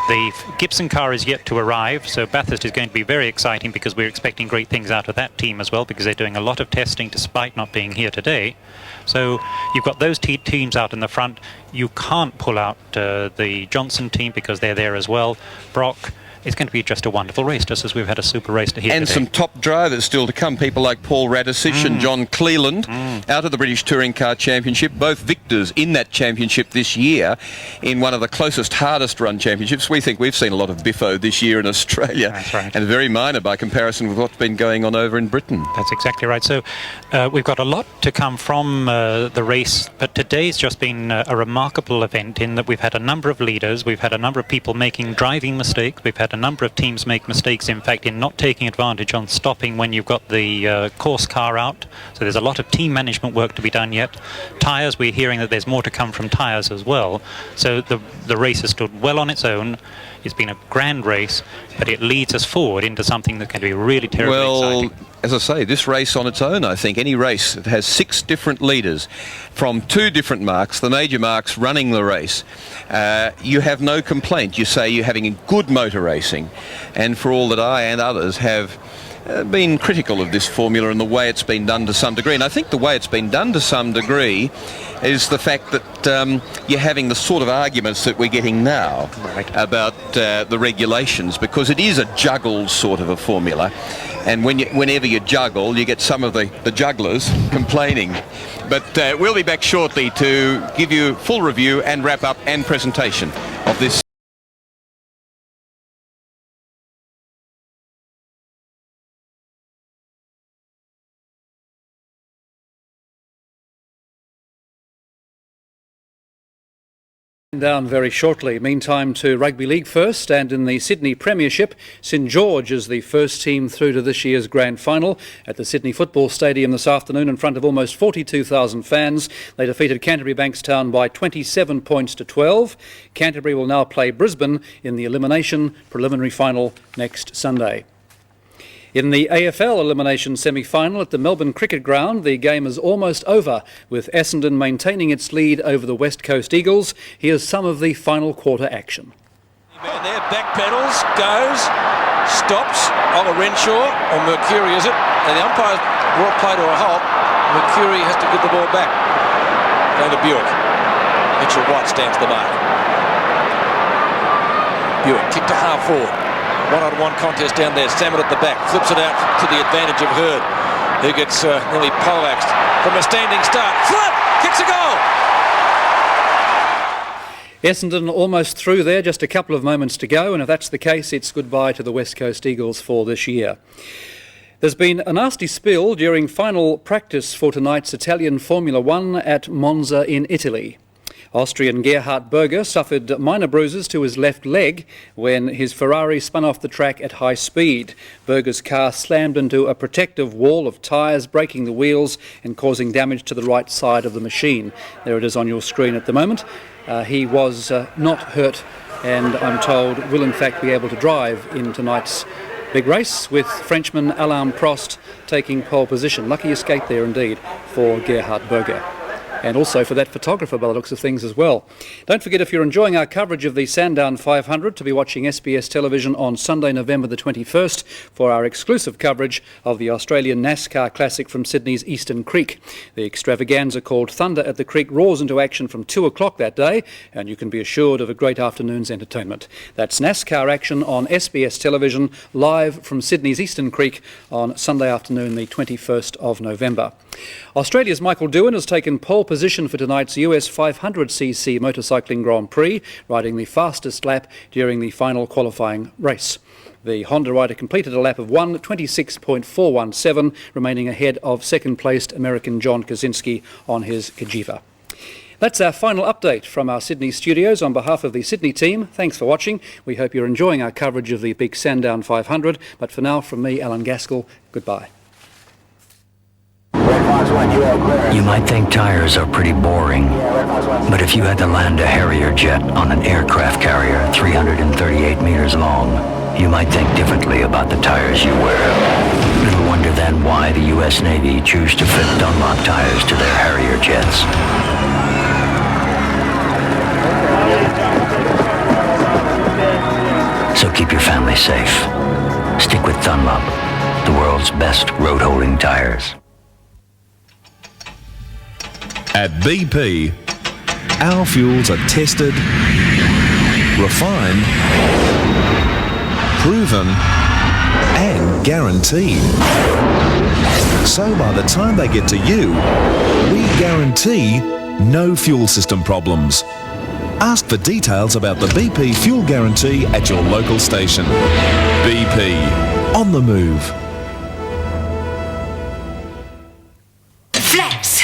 The Gibson car is yet to arrive, so Bathurst is going to be very exciting because we're expecting great things out of that team as well, because they're doing a lot of testing despite not being here today. So you've got those teams out in the front. You can't pull out the Johnson team because they're there as well. Brock it's going to be just a wonderful race, just as we've had a super race to here and today. some top drivers still to come, people like Paul Radisich and John Cleland out of the British Touring Car Championship, both victors in that championship this year in one of the closest, hardest run championships. We think we've seen a lot of biffo this year in Australia. That's right. And very minor by comparison with what's been going on over in Britain. That's exactly right. So we've got a lot to come from the race, but today's just been a remarkable event in that we've had a number of leaders, we've had a number of people making driving mistakes, we've had a number of teams make mistakes, in fact, in not taking advantage on stopping when you've got the course car out. So there's a lot of team management work to be done yet. Tyres, we're hearing that there's more to come from tyres as well. So the race has stood well on its own. It's been a grand race, but it leads us forward into something that can be really terribly exciting. As I say, this race on its own, I think, any race that has 6 different leaders from 2 different marques, the major marques running the race, you have no complaint. You say you're having good motor racing, and for all that I and others have been critical of this formula and the way it's been done to some degree. And I think the way it's been done to some degree is the fact that you're having the sort of arguments that we're getting now about the regulations, because it is a juggled sort of a formula. And whenever you juggle, you get some of the jugglers complaining. But we'll be back shortly to give you full review and wrap up and presentation of this. Down very shortly. Meantime, to rugby league first, and in the Sydney Premiership, St George is the first team through to this year's grand final at the Sydney Football Stadium this afternoon in front of almost 42,000 fans. They defeated Canterbury Bankstown by 27 points to 12. Canterbury will now play Brisbane in the elimination preliminary final next Sunday. In the AFL elimination semi-final at the Melbourne Cricket Ground, the game is almost over, with Essendon maintaining its lead over the West Coast Eagles. Here's some of the final quarter action. Man there, back pedals, goes, stops. Oliver Renshaw, or Mercury is it? And the umpire's brought play to a halt. Mercury has to give the ball back. Going to Buick. Mitchell White stands the mark. Buick kick to half forward. One-on-one contest down there. Salmon at the back. Flips it out to the advantage of Hurd, who gets nearly poleaxed from a standing start. Flip! Kicks a goal! Essendon almost through there, just a couple of moments to go, and if that's the case, it's goodbye to the West Coast Eagles for this year. There's been a nasty spill during final practice for tonight's Italian Formula One at Monza in Italy. Austrian Gerhard Berger suffered minor bruises to his left leg when his Ferrari spun off the track at high speed. Berger's car slammed into a protective wall of tyres, breaking the wheels and causing damage to the right side of the machine. There it is on your screen at the moment. He was not hurt, and I'm told will in fact be able to drive in tonight's big race, with Frenchman Alain Prost taking pole position. Lucky escape there indeed for Gerhard Berger. And also for that photographer by the looks of things as well. Don't forget, if you're enjoying our coverage of the Sandown 500, to be watching SBS television on Sunday, November the 21st for our exclusive coverage of the Australian NASCAR Classic from Sydney's Eastern Creek. The extravaganza called Thunder at the Creek roars into action from 2 o'clock that day, and you can be assured of a great afternoon's entertainment. That's NASCAR action on SBS television, live from Sydney's Eastern Creek on Sunday afternoon, the 21st of November. Australia's Michael Doohan has taken pole position for tonight's US 500cc motorcycling Grand Prix, riding the fastest lap during the final qualifying race. The Honda rider completed a lap of 1:26.417, remaining ahead of second-placed American John Kaczynski on his Kajiva. That's our final update from our Sydney studios. On behalf of the Sydney team, thanks for watching. We hope you're enjoying our coverage of the big Sandown 500. But for now, from me, Alan Gaskell, goodbye. You might think tires are pretty boring, but if you had to land a Harrier jet on an aircraft carrier 338 meters long, you might think differently about the tires you wear. Little wonder then why the U.S. Navy chose to fit Dunlop tires to their Harrier jets. So keep your family safe. Stick with Dunlop, the world's best road-holding tires. At BP, our fuels are tested, refined, proven and guaranteed. So by the time they get to you, we guarantee no fuel system problems. Ask for details about the BP fuel guarantee at your local station. BP, on the move.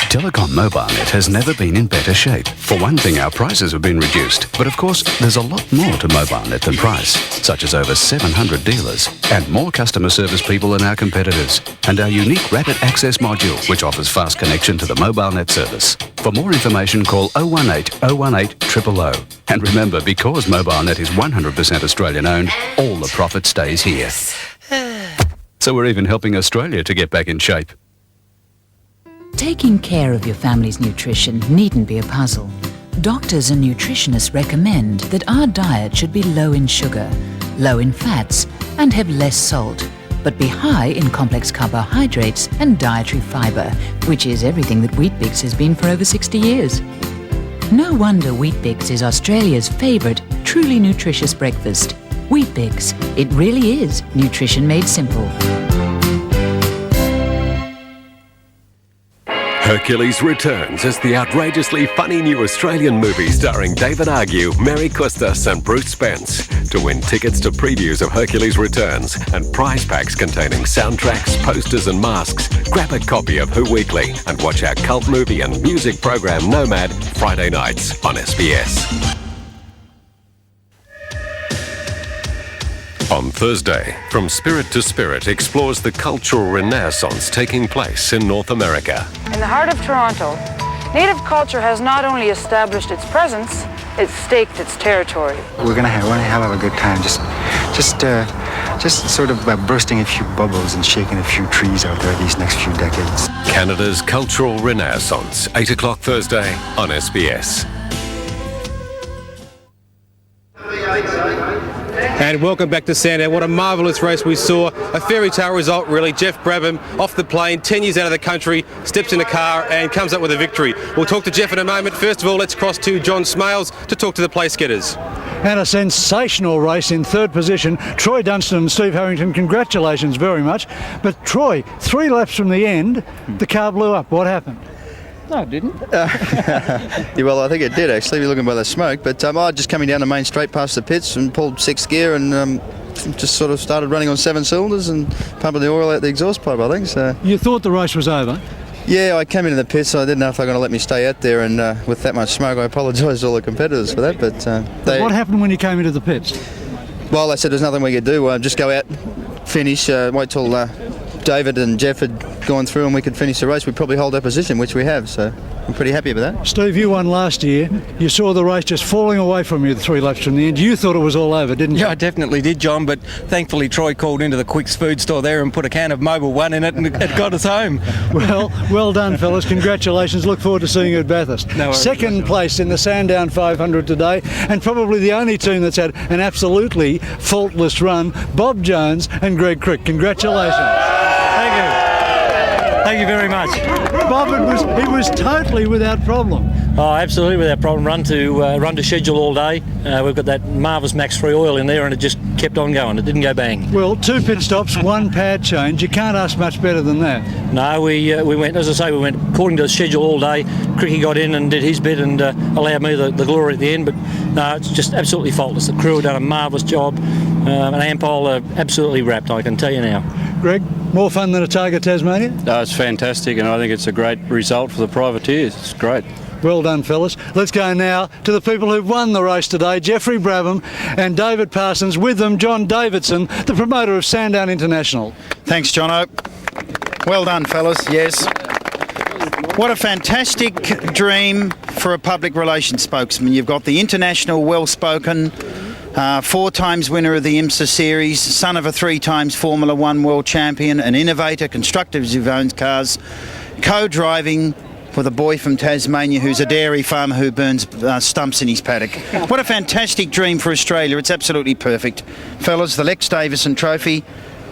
Telecom MobileNet has never been in better shape. For one thing, our prices have been reduced. But of course, there's a lot more to MobileNet than price, such as over 700 dealers and more customer service people than our competitors, and our unique rapid access module, which offers fast connection to the MobileNet service. For more information, call 018 018 000. And remember, because MobileNet is 100% Australian owned, all the profit stays here. So we're even helping Australia to get back in shape. Taking care of your family's nutrition needn't be a puzzle. Doctors and nutritionists recommend that our diet should be low in sugar, low in fats, and have less salt, but be high in complex carbohydrates and dietary fibre, which is everything that Weet-Bix has been for over 60 years. No wonder Weet-Bix is Australia's favourite, truly nutritious breakfast. Weet-Bix, it really is nutrition made simple. Hercules returns as the outrageously funny new Australian movie starring David Argue, Mary Custis and Bruce Spence. To win tickets to previews of Hercules Returns and prize packs containing soundtracks, posters and masks, grab a copy of Who Weekly and watch our cult movie and music program Nomad Friday nights on SBS. On Thursday, From Spirit to Spirit explores the cultural renaissance taking place in North America. In the heart of Toronto, Native culture has not only established its presence, it's staked its territory. We're gonna have one hell of a good time, just sort of bursting a few bubbles and shaking a few trees out there these next few decades. Canada's cultural renaissance, 8 o'clock Thursday on SBS. And welcome back to Sandown. What a marvellous race we saw. A fairy tale result, really. Geoff Brabham off the plane, 10 years out of the country, steps in a car and comes up with a victory. We'll talk to Geoff in a moment. First of all, let's cross to John Smailes to talk to the place getters. And a sensational race in third position. Troy Dunstan and Steve Harrington, congratulations very much. But Troy, 3 laps from the end, the car blew up. What happened? No, it didn't. Yeah, well, I think it did, actually. We're looking by the smoke. But I just coming down the main straight past the pits and pulled 6th gear and just sort of started running on 7 cylinders and pumping the oil out the exhaust pipe, I think. So. You thought the race was over? Yeah, I came into the pits, so I didn't know if they were going to let me stay out there. And with that much smoke, I apologise to all the competitors for that. But what happened when you came into the pits? Well, they said there's nothing we could do. Just go out, finish, wait till David and Geoff had gone through and we could finish the race. We'd probably hold our position, which we have, so I'm pretty happy with that. Steve, you won last year. You saw the race just falling away from you 3 laps from the end. You thought it was all over, didn't you? Yeah, I definitely did, John, but thankfully Troy called into the Quick's food store there and put a can of Mobil 1 in it and it got us home. Well done, fellas. Congratulations. Look forward to seeing you at Bathurst. No worries. Second place in the Sandown 500 today, and probably the only team that's had an absolutely faultless run, Bob Jones and Greg Crick. Congratulations. Thank you. Thank you very much. Bob, it was totally without problem. Oh, absolutely without problem. Run to schedule all day. We've got that marvellous Max 3 oil in there and it just kept on going. It didn't go bang. Well, 2 pit stops, 1 pad change. You can't ask much better than that. No, we went, as I say, we went according to the schedule all day. Cricky got in and did his bit and allowed me the glory at the end. But no, it's just absolutely faultless. The crew have done a marvellous job. And Ampol are absolutely wrapped, I can tell you now. Greg, more fun than a Tiger Tasmania? No, it's fantastic, and I think it's a great result for the privateers. It's great. Well done, fellas. Let's go now to the people who've won the race today, Jeffrey Brabham and David Parsons. With them, John Davidson, the promoter of Sandown International. Thanks, Jono. Well done, fellas. Yes. What a fantastic dream for a public relations spokesman. You've got the international well-spoken 4 times winner of the IMSA series, son of a 3 times Formula 1 world champion, an innovator, constructor of his own cars, co-driving with a boy from Tasmania who's a dairy farmer who burns stumps in his paddock. What a fantastic dream for Australia. It's absolutely perfect. Fellas, the Lex Davison Trophy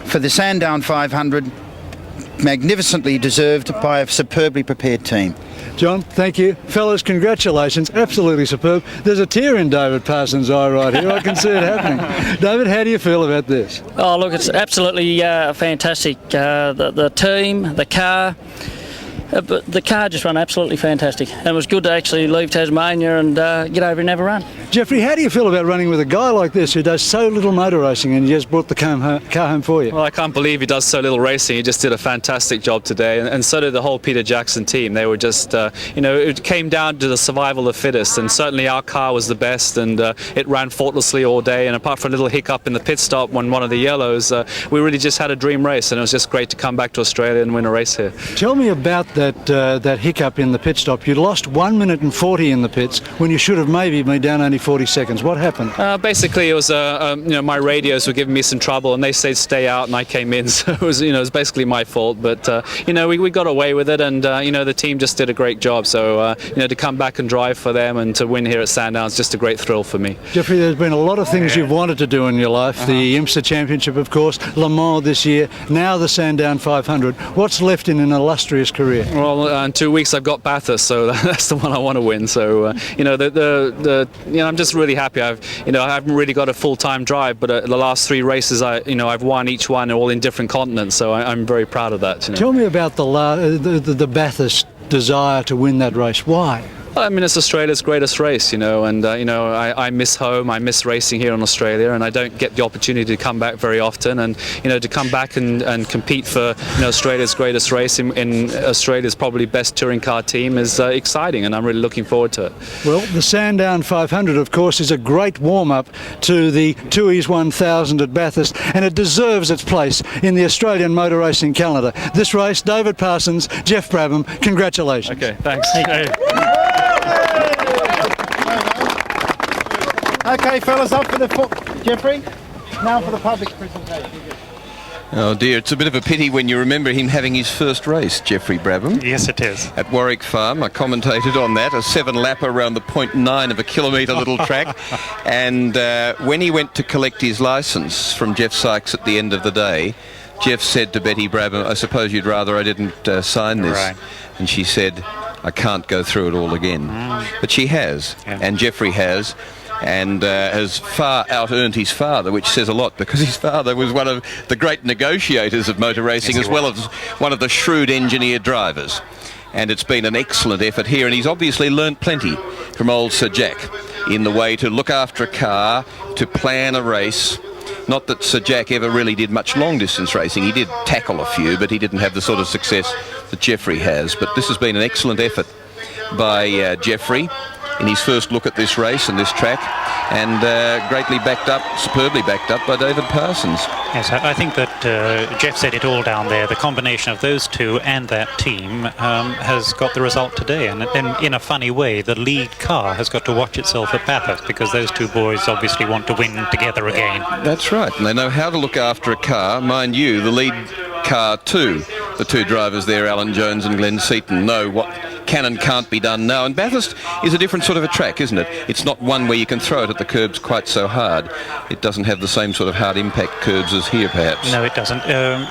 for the Sandown 500 magnificently deserved by a superbly prepared team. John, thank you. Fellas, congratulations. Absolutely superb. There's a tear in David Parsons' eye right here. I can see it happening. David, how do you feel about this? Oh, look, it's absolutely fantastic. The team, the car. But the car just ran absolutely fantastic. And it was good to actually leave Tasmania and get over and have a run. Jeffrey, how do you feel about running with a guy like this who does so little motor racing and he just brought the car home for you? Well, I can't believe he does so little racing. He just did a fantastic job today, and so did the whole Peter Jackson team. They were just, it came down to the survival of the fittest, and certainly our car was the best, and it ran faultlessly all day. And apart from a little hiccup in the pit stop when one of the yellows, we really just had a dream race, and it was just great to come back to Australia and win a race here. Tell me about that hiccup in the pit stop. You lost 1 minute and 40 in the pits when you should have maybe been down only 40 seconds. What happened? Basically, it was my radios were giving me some trouble, and they said stay out, and I came in. So it was basically my fault. But we got away with it, and the team just did a great job. So to come back and drive for them and to win here at Sandown is just a great thrill for me. Jeffrey, there's been a lot of things you've wanted to do in your life. The IMSA Championship, of course, Le Mans this year, now the Sandown 500. What's left in an illustrious career? Well, in 2 weeks I've got Bathurst, so that's the one I want to win. So I'm just really happy. I haven't really got a full-time drive, but the last 3 races I've won each one, all in different continents. So I'm very proud of that. Tell me about the Bathurst desire to win that race. Why? I mean, it's Australia's greatest race, and I miss home, I miss racing here in Australia, and I don't get the opportunity to come back very often, and to come back and compete for Australia's greatest race in Australia's probably best touring car team is exciting, and I'm really looking forward to it. Well, the Sandown 500, of course, is a great warm-up to the Tooheys 1000 at Bathurst, and it deserves its place in the Australian motor racing calendar. This race, David Parsons, Geoff Brabham, congratulations. Okay, thanks. Okay, fellas, up for the Jeffrey. Now for the public presentation. Oh dear, it's a bit of a pity when you remember him having his first race, Geoffrey Brabham. Yes, it is. At Warwick Farm. I commentated on that, a 7-lapper around the 0.9 of a kilometre little track. And when he went to collect his licence from Jeff Sykes at the end of the day, Geoff said to Betty Brabham, I suppose you'd rather I didn't sign this. Right. And she said, I can't go through it all again. But she has, and Geoffrey has. And has far out-earned his father, which says a lot, because his father was one of the great negotiators of motor racing, as well as one of the shrewd engineer drivers. And it's been an excellent effort here, and he's obviously learnt plenty from old Sir Jack in the way to look after a car, to plan a race. Not that Sir Jack ever really did much long-distance racing. He did tackle a few, but he didn't have the sort of success that Geoffrey has. But this has been an excellent effort by Geoffrey in his first look at this race and this track, and greatly backed up, superbly backed up by David Parsons. Yes, I think that Geoff said it all down there. The combination of those two and that team has got the result today, and in a funny way, the lead car has got to watch itself at Bathurst, because those two boys obviously want to win together again. That's right, and they know how to look after a car. Mind you, the lead car too. The two drivers there, Alan Jones and Glenn Seaton, know what can and can't be done now. And Bathurst is a different sort of a track, isn't it? It's not one where you can throw it at the curbs quite so hard. It doesn't have the same sort of hard impact curbs as here, perhaps. No, it doesn't.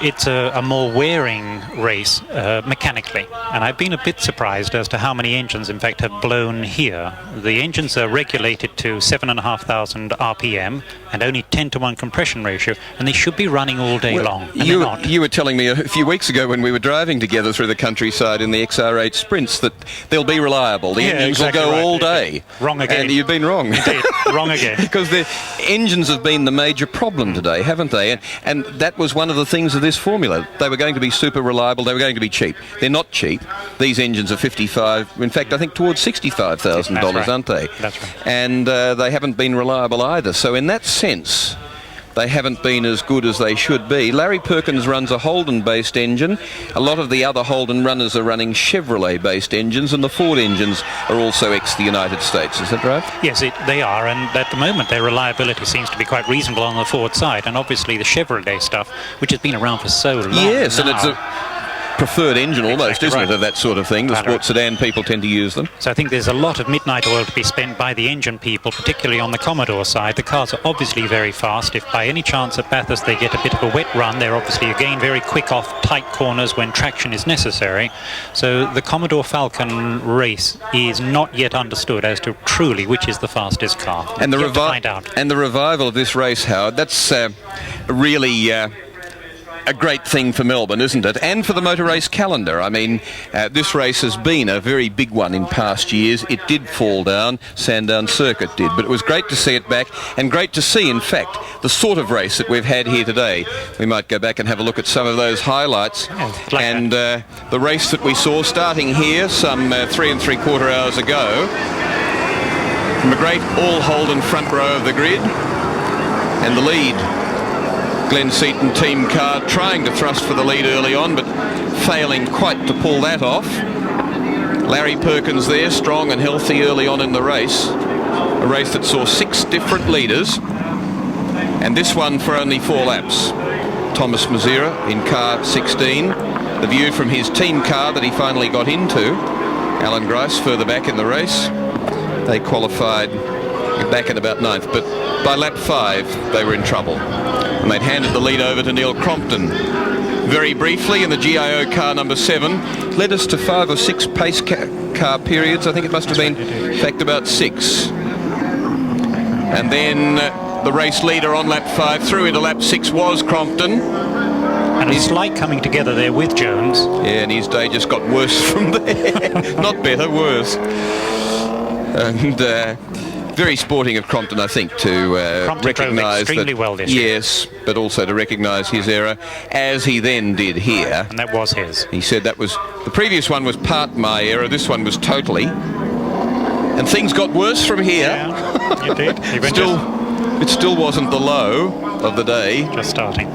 It's a more wearing race mechanically, and I've been a bit surprised as to how many engines, in fact, have blown here. The engines are regulated to 7,500 RPM and only 10-to-1 compression ratio, and they should be running all day long. And you were telling me a few weeks ago when we were driving together through the countryside in the XR8 Sprints that they'll be reliable. The engines will go all day. Wrong again. And you've been wrong. Indeed, wrong again. Because the engines have been the major problem today, haven't they? And that was one of the things of this formula. They were going to be super reliable. They were going to be cheap. They're not cheap. These engines are $55, in fact, I think towards $65,000, right. aren't they? That's right. And they haven't been reliable either. So in that sense, they haven't been as good as they should be. Larry Perkins runs a Holden-based engine. A lot of the other Holden runners are running Chevrolet-based engines, and the Ford engines are also the United States. Is that right? Yes, they are, and at the moment their reliability seems to be quite reasonable on the Ford side, and obviously the Chevrolet stuff, which has been around for so long. Yes, now. and preferred engine almost, Exactly isn't right. it, of that sort of thing. The Quite sports sedan people tend to use them. So I think there's a lot of midnight oil to be spent by the engine people, particularly on the Commodore side. The cars are obviously very fast. If by any chance at Bathurst they get a bit of a wet run, they're obviously again very quick off tight corners when traction is necessary. So the Commodore Falcon race is not yet understood as to truly which is the fastest car. And the, Yet to find out. and the revival of this race, Howard, that's really a great thing for Melbourne, isn't it? And for the motor race calendar. I mean, this race has been a very big one in past years. It did fall down, Sandown Circuit did, but it was great to see it back, and great to see, in fact, the sort of race that we've had here today. We might go back and have a look at some of those highlights. And the race that we saw starting here some 3 3/4 hours ago, from a great all-Holden front row of the grid, and the lead, Glenn Seaton team car trying to thrust for the lead early on, but failing quite to pull that off. Larry Perkins there, strong and healthy early on in the race. A race that saw 6 different leaders, and this one for only 4 laps. Thomas Mazera in car 16. The view from his team car that he finally got into. Alan Grice further back in the race. They qualified back at about 9th, but by lap 5 they were in trouble. And they'd handed the lead over to Neil Crompton. Very briefly in the GIO car number 7, led us to 5 or 6 pace car periods. I think it must have been, in fact, about 6. And then the race leader on lap 5 through into lap 6 was Crompton. And a slight coming together there with Jones. Yeah, and his day just got worse from there. Not better, worse. And very sporting of Crompton, I think, to recognise extremely that. well this year. Yes, but also to recognise his error, as he then did here. And that was his. He said that was the previous one was part my error. This one was totally. And things got worse from here. Yeah, it did. It still wasn't the low of the day. Just starting.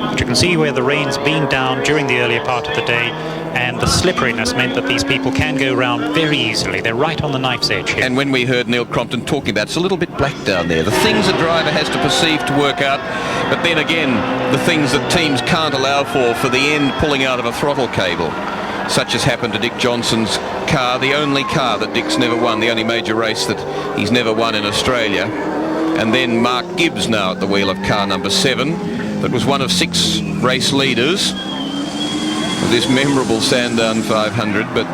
But you can see where the rain's been down during the earlier part of the day, and the slipperiness meant that these people can go around very easily. They're right on the knife's edge here. And when we heard Neil Crompton talking about, it's a little bit black down there. The things a driver has to perceive to work out, but then again, the things that teams can't allow for the end pulling out of a throttle cable. Such has happened to Dick Johnson's car, the only car that Dick's never won, the only major race that he's never won in Australia. And then Mark Gibbs now at the wheel of car number 7, that was one of 6 race leaders of this memorable Sandown 500, but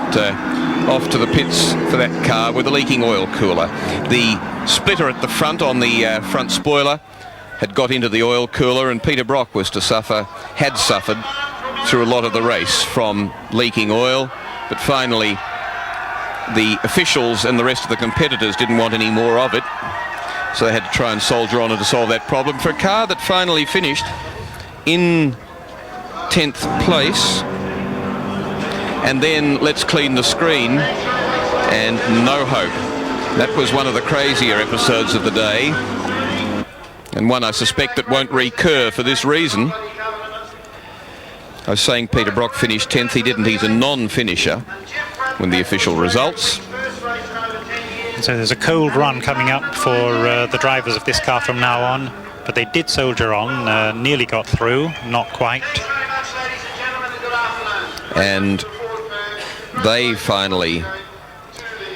off to the pits for that car with a leaking oil cooler. The splitter at the front on the front spoiler had got into the oil cooler, and Peter Brock was to suffer, had suffered through a lot of the race from leaking oil, but finally the officials and the rest of the competitors didn't want any more of it, so they had to try and soldier on to solve that problem for a car that finally finished in 10th place. And then let's clean the screen, and no hope. That was one of the crazier episodes of the day, and one I suspect that won't recur for this reason. I was saying Peter Brock finished 10th. He didn't. He's a non-finisher when the official results. So there's a cold run coming up for the drivers of this car from now on, but they did soldier on, nearly got through, not quite. And they finally,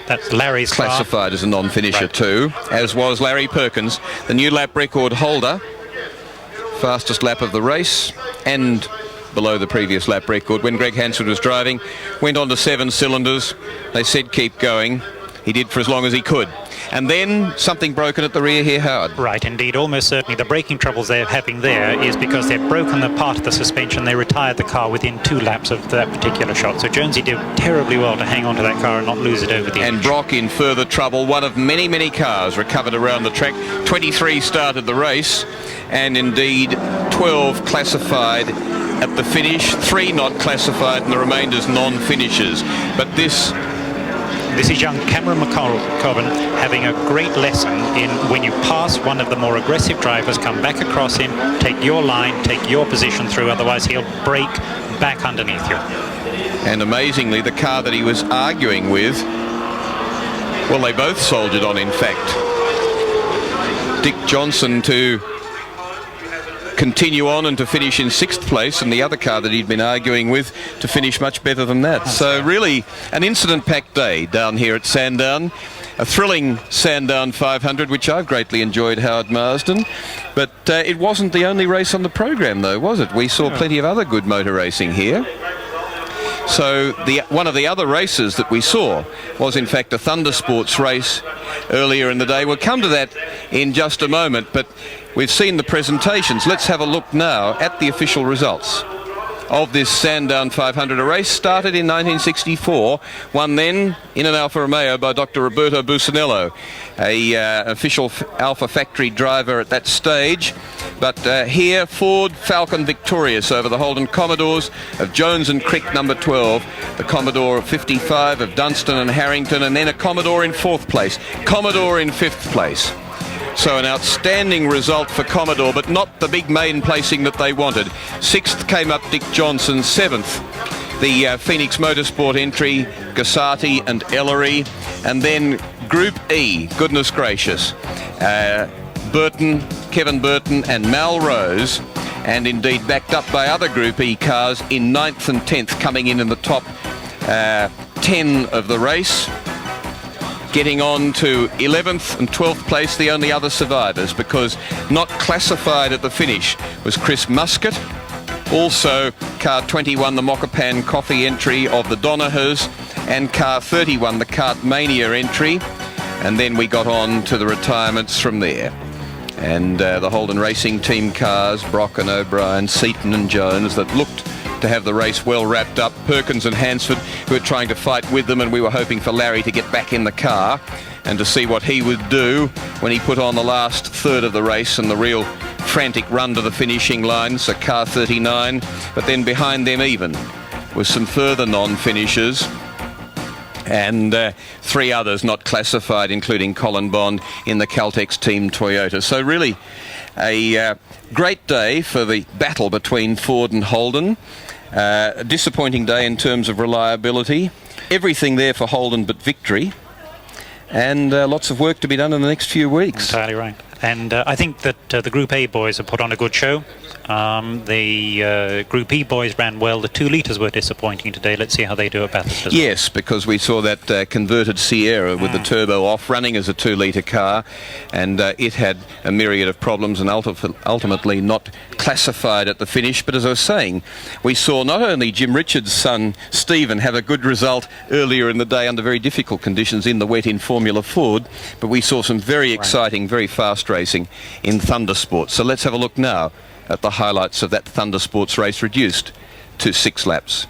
that's Larry's classified car. As a non-finisher too, as was Larry Perkins, the new lap record holder, fastest lap of the race, and below the previous lap record. When Greg Hansford was driving, went on to 7 cylinders. They said keep going. He did for as long as he could. And then something broken at the rear here, Howard. Right, indeed. Almost certainly the braking troubles they're having there is because they've broken the part of the suspension. They retired the car within 2 laps of that particular shot. So Jonesy did terribly well to hang on to that car and not lose it over the edge. And Brock in further trouble. One of many, many cars recovered around the track. 23 started the race, and indeed 12 classified at the finish, 3 not classified, and the remainder's non-finishers. But this is young Cameron McCobbin having a great lesson in when you pass one of the more aggressive drivers, come back across him, take your line, take your position through, otherwise he'll break back underneath you. And amazingly, the car that he was arguing with, well, they both soldiered on, in fact. Dick Johnson to continue on and to finish in 6th place, and the other car that he'd been arguing with to finish much better than that. So really an incident-packed day down here at Sandown. A thrilling Sandown 500, which I've greatly enjoyed, Howard Marsden. But it wasn't the only race on the program, though, was it? We saw plenty of other good motor racing here. So one of the other races that we saw was, in fact, a Thunder Sports race earlier in the day. We'll come to that in just a moment, but we've seen the presentations. Let's have a look now at the official results of this Sandown 500. A race started in 1964, won then in an Alfa Romeo by Dr. Roberto Busanello, a official Alfa factory driver at that stage. But here, Ford Falcon victorious over the Holden Commodores of Jones and Crick, number 12, the Commodore 55 of Dunstan and Harrington, and then a Commodore in 4th place, Commodore in 5th place. So an outstanding result for Commodore, but not the big main placing that they wanted. 6th came up Dick Johnson, 7th the Phoenix Motorsport entry, Gassati and Ellery, and then Group E, goodness gracious, Kevin Burton and Mal Rose, and indeed backed up by other Group E cars in 9th and 10th, coming in the top 10 of the race. Getting on to 11th and 12th place, the only other survivors, because not classified at the finish was Chris Muscat. Also, car 21, the Mokapan Coffee entry of the Donahers, and car 31, the Kart Mania entry. And then we got on to the retirements from there. And the Holden Racing Team cars, Brock and O'Brien, Seaton and Jones, that looked to have the race well wrapped up. Perkins and Hansford, who were trying to fight with them, and we were hoping for Larry to get back in the car and to see what he would do when he put on the last third of the race and the real frantic run to the finishing line. So car 39, but then behind them even was some further non-finishers, and 3 others not classified, including Colin Bond in the Caltex Team Toyota. So really a great day for the battle between Ford and Holden. A disappointing day in terms of reliability. Everything there for Holden but victory. And lots of work to be done in the next few weeks. Entirely right. And I think that the Group A boys have put on a good show. The Group E boys ran well. The 2 litres were disappointing today. Let's see how they do at Bathurst. Yes, because we saw that converted Sierra with the turbo off, running as a 2-litre car, and it had a myriad of problems and ultimately not classified at the finish. But as I was saying, we saw not only Jim Richards' son Stephen have a good result earlier in the day under very difficult conditions in the wet in Formula Ford, but we saw some very exciting, very fast racing in Thunder Sports. So let's have a look now at the highlights of that Thunder Sports race, reduced to 6 laps.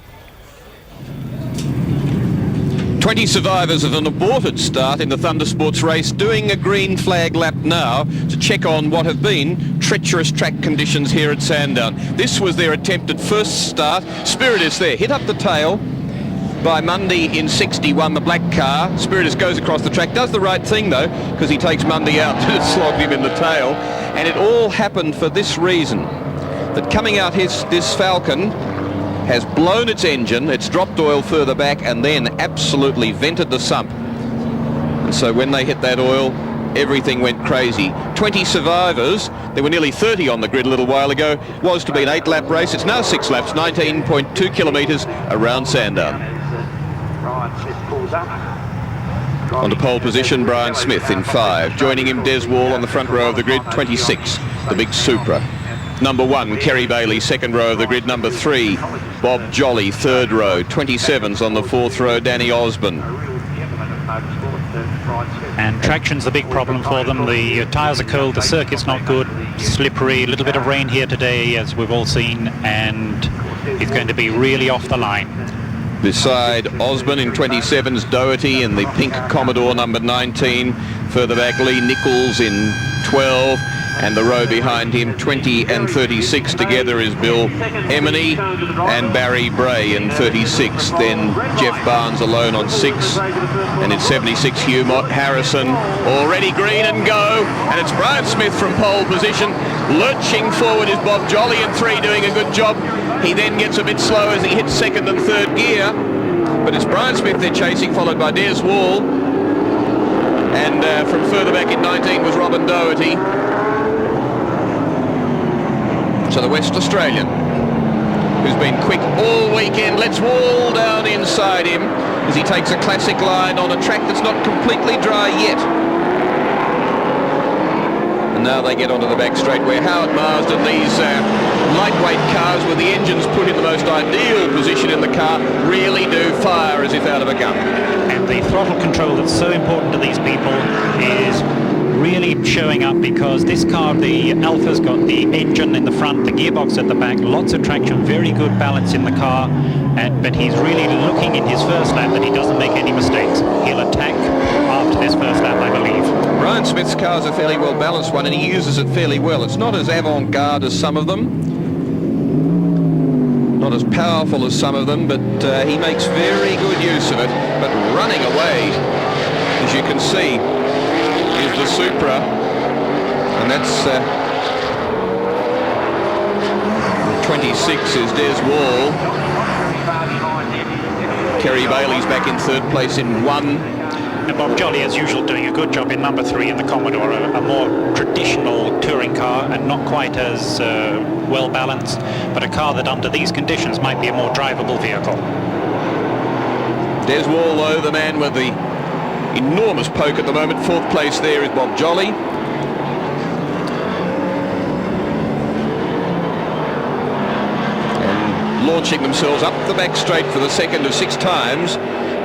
20 survivors of an aborted start in the Thunder Sports race, doing a green flag lap now to check on what have been treacherous track conditions here at Sandown. This was their attempted first start. Spiritus there, hit up the tail by Mundy in 61, the black car. Spiritus goes across the track, does the right thing though, because he takes Mundy out to slog him in the tail. And it all happened for this reason, that coming out this Falcon has blown its engine, it's dropped oil further back, and then absolutely vented the sump. And so when they hit that oil, everything went crazy. 20 survivors, there were nearly 30 on the grid a little while ago, was to be an 8-lap race. It's now 6 laps, 19.2 kilometres around Sandown. On to pole position, Brian Smith in 5. Joining him, Des Wall on the front row of the grid, 26, the big Supra. Number 1, Kerry Bailey, second row of the grid. Number 3, Bob Jolly, third row. 27's on the 4th row, Danny Osborne. And traction's the big problem for them. The tyres are cold, the circuit's not good, slippery, a little bit of rain here today, as we've all seen, and it's going to be really off the line. Beside Osborne in 27's Doherty in the pink Commodore number 19. Further back, Lee Nichols in 12. And the row behind him, 20 and 36 together, is Bill Emeny and Barry Bray in 36. Then Geoff Barnes alone on 6. And in 76, Hugh Harrison, already green and go. And it's Brian Smith from pole position. Lurching forward is Bob Jolly in 3, doing a good job. He then gets a bit slow as he hits 2nd and 3rd gear. But it's Brian Smith they're chasing, followed by Des Wall. And from further back in 19 was Robin Doherty. to the West Australian, who's been quick all weekend. Let's wall down inside him as he takes a classic line on a track that's not completely dry yet. And now they get onto the back straight where Howard Marsden, these lightweight cars with the engines put in the most ideal position in the car, really do fire as if out of a gun. And the throttle control that's so important to these people is really showing up, because this car, the Alpha's got the engine in the front, the gearbox at the back, lots of traction, very good balance in the car, but he's really looking in his first lap that he doesn't make any mistakes. He'll attack after this first lap, I believe. Brian Smith's car's a fairly well balanced one, and he uses it fairly well. It's not as avant-garde as some of them, not as powerful as some of them, but he makes very good use of it. But running away, as you can see, is the Supra, and that's 26 is Des Wall. Kerry Bailey's back in third place in 1. And Bob Jolly, as usual, doing a good job in number 3 in the Commodore, a more traditional touring car and not quite as well balanced, but a car that under these conditions might be a more drivable vehicle. Des Wall, though, the man with the enormous poke at the moment. Fourth place there is Bob Jolly. And launching themselves up the back straight for the second of 6 times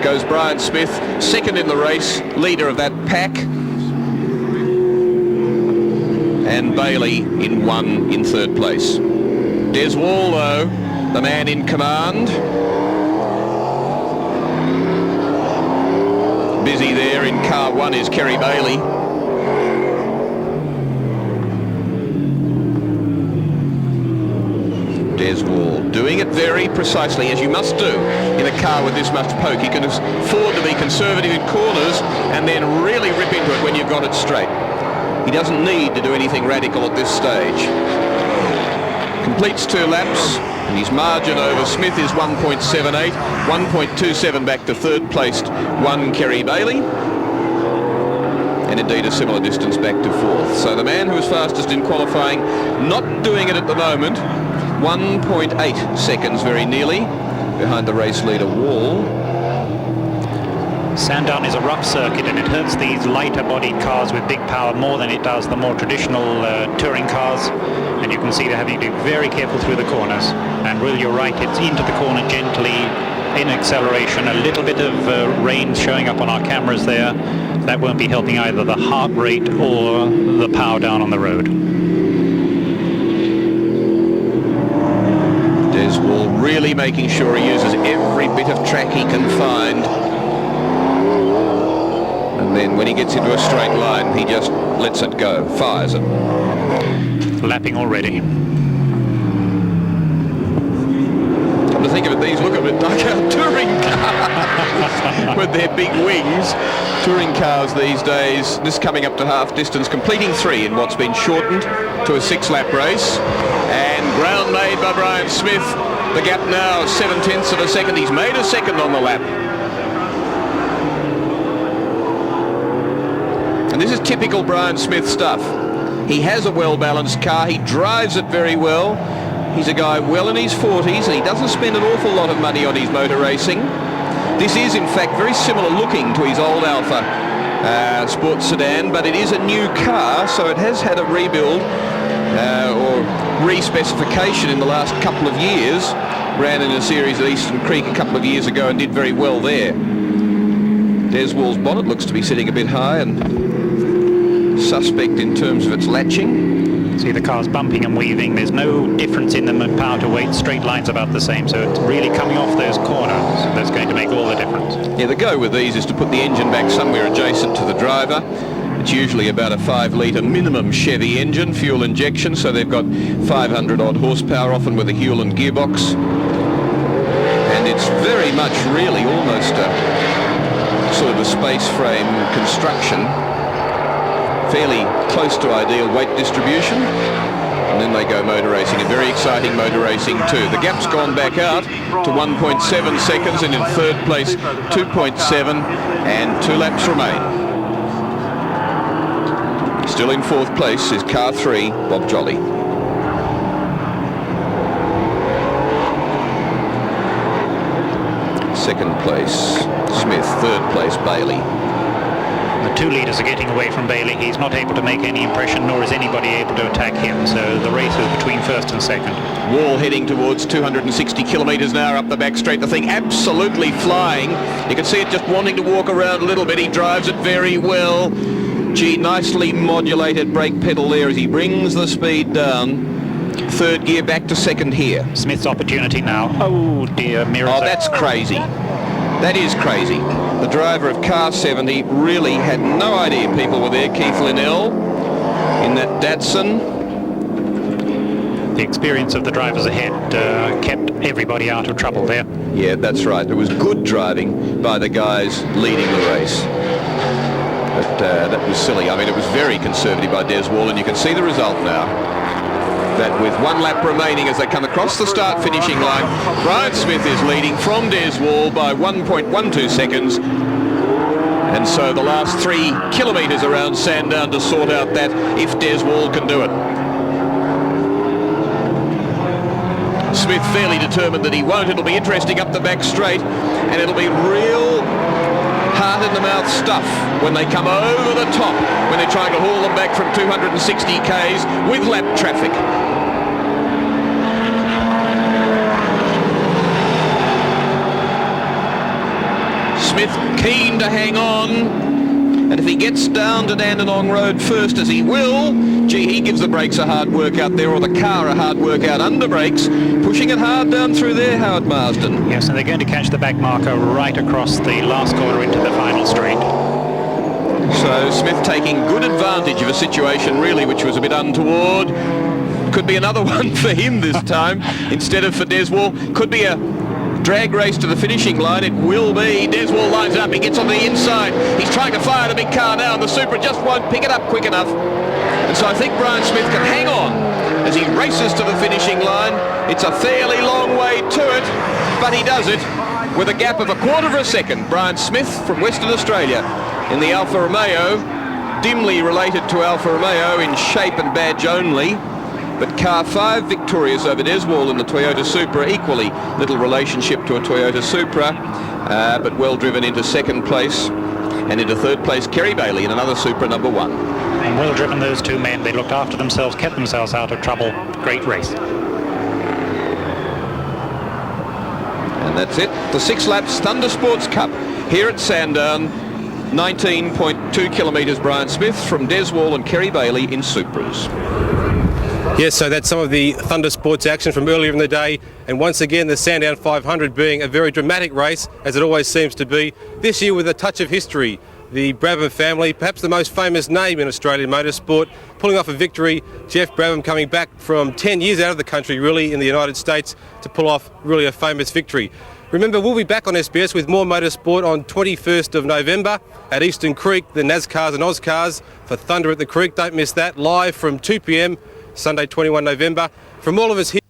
goes Brian Smith, second in the race, leader of that pack. And Bailey in 1 in third place. Des Wall, though, the man in command. Busy there in car 1 is Kerry Bailey. Des Wall doing it very precisely, as you must do in a car with this much poke. You can afford to be conservative in corners and then really rip into it when you've got it straight. He doesn't need to do anything radical at this stage. Completes 2 laps, and his margin over Smith is 1.78, 1.27 back to third placed 1 Kerry Bailey, and indeed a similar distance back to fourth. So the man who was fastest in qualifying, not doing it at the moment, 1.8 seconds very nearly behind the race leader Wall. Sandown is a rough circuit, and it hurts these lighter bodied cars with big power more than it does the more traditional touring cars, and you can see they're having to be very careful through the corners. And Will, you're right, it's into the corner gently in acceleration, a little bit of rain showing up on our cameras there. That won't be helping either the heart rate or the power down on the road. Des Wall really making sure he uses every bit of track he can find. And then when he gets into a straight line, he just lets it go, fires it. Lapping already. Come to think of it, these look a bit like our touring cars with their big wings. Touring cars these days, this coming up to half distance, completing 3 in what's been shortened to a 6-lap race. And ground made by Brian Smith. The gap now 7/10 of a second. He's made a second on the lap. And this is typical Brian Smith stuff. He has a well-balanced car. He drives it very well. He's a guy well in his 40s, and he doesn't spend an awful lot of money on his motor racing. This is, in fact, very similar looking to his old Alpha sports sedan, but it is a new car, so it has had a rebuild or re-specification in the last couple of years. Ran in a series at Eastern Creek a couple of years ago and did very well there. Des Wall's bonnet looks to be sitting a bit high and suspect in terms of its latching. See the car's bumping and weaving. There's no difference in them in power to weight. Straight line's about the same, so it's really coming off those corners. That's going to make all the difference. Yeah, the go with these is to put the engine back somewhere adjacent to the driver. It's usually about a 5-litre minimum Chevy engine, fuel injection, so they've got 500 odd horsepower, often with a Hewland gearbox. And it's very much really almost a sort of a space frame construction, fairly close to ideal weight distribution. And then they go motor racing, a very exciting motor racing too. The gap's gone back out to 1.7 seconds, and in third place 2.7, and 2 laps remain. Still in fourth place is car 3, Bob Jolly. second place Smith, third place Bailey. The two leaders are getting away from Bailey. He's not able to make any impression, nor is anybody able to attack him. So the race is between first and second. Wall heading towards 260 kilometres an hour up the back straight. The thing absolutely flying. You can see it just wanting to walk around a little bit. He drives it very well. Gee, nicely modulated brake pedal there as he brings the speed down. Third gear back to second here. Smith's opportunity now. Oh dear, mirrors. Oh, that's crazy. That is crazy. The driver of car 70 really had no idea people were there. Keith Linnell in that Datsun. The experience of the drivers ahead kept everybody out of trouble there. Yeah, that's right. It was good driving by the guys leading the race. But that was silly. I mean, it was very conservative by Des Wall, and you can see the result now. That with one lap remaining as they come across the start-finishing line, Brian Smith is leading from Des Wall by 1.12 seconds. And so the last 3 kilometres around Sandown to sort out that if Des Wall can do it. Smith fairly determined that he won't. It'll be interesting up the back straight, and it'll be real heart-in-the-mouth stuff when they come over the top, when they're trying to haul them back from 260 k's with lap traffic. Smith keen to hang on, and if he gets down to Dandenong Road first, as he will, gee, he gives the brakes a hard workout there, or the car a hard workout under brakes, pushing it hard down through there, Howard Marsden. Yes, and they're going to catch the back marker right across the last corner into the final straight. So Smith taking good advantage of a situation really which was a bit untoward. Could be another one for him this time instead of for Des Wall. Could be a drag race to the finishing line. It will be. Des Wall lines up. He gets on the inside. He's trying to fire the big car now, and the Supra just won't pick it up quick enough. And so I think Brian Smith can hang on as he races to the finishing line. It's a fairly long way to it, but he does it with a gap of a quarter of a second. Brian Smith from Western Australia in the Alfa Romeo, dimly related to Alfa Romeo in shape and badge only. But car 5 victorious over Des Wall in the Toyota Supra, equally little relationship to a Toyota Supra, but well driven into second place, and into third place Kerry Bailey in another Supra number 1. And well driven, those two men. They looked after themselves, kept themselves out of trouble. Great race. And that's it. The 6 laps Thunder Sports Cup here at Sandown. 19.2 kilometres Brian Smith from Des Wall and Kerry Bailey in Supras. Yes, so that's some of the Thunder Sports action from earlier in the day, and once again the Sandown 500 being a very dramatic race, as it always seems to be, this year with a touch of history. The Brabham family, perhaps the most famous name in Australian motorsport, pulling off a victory. Geoff Brabham coming back from 10 years out of the country really in the United States to pull off really a famous victory. Remember, we'll be back on SBS with more motorsport on 21st of November at Eastern Creek, the NASCARs and Auscars for Thunder at the Creek. Don't miss that, live from 2 p.m. Sunday 21 November. From all of us here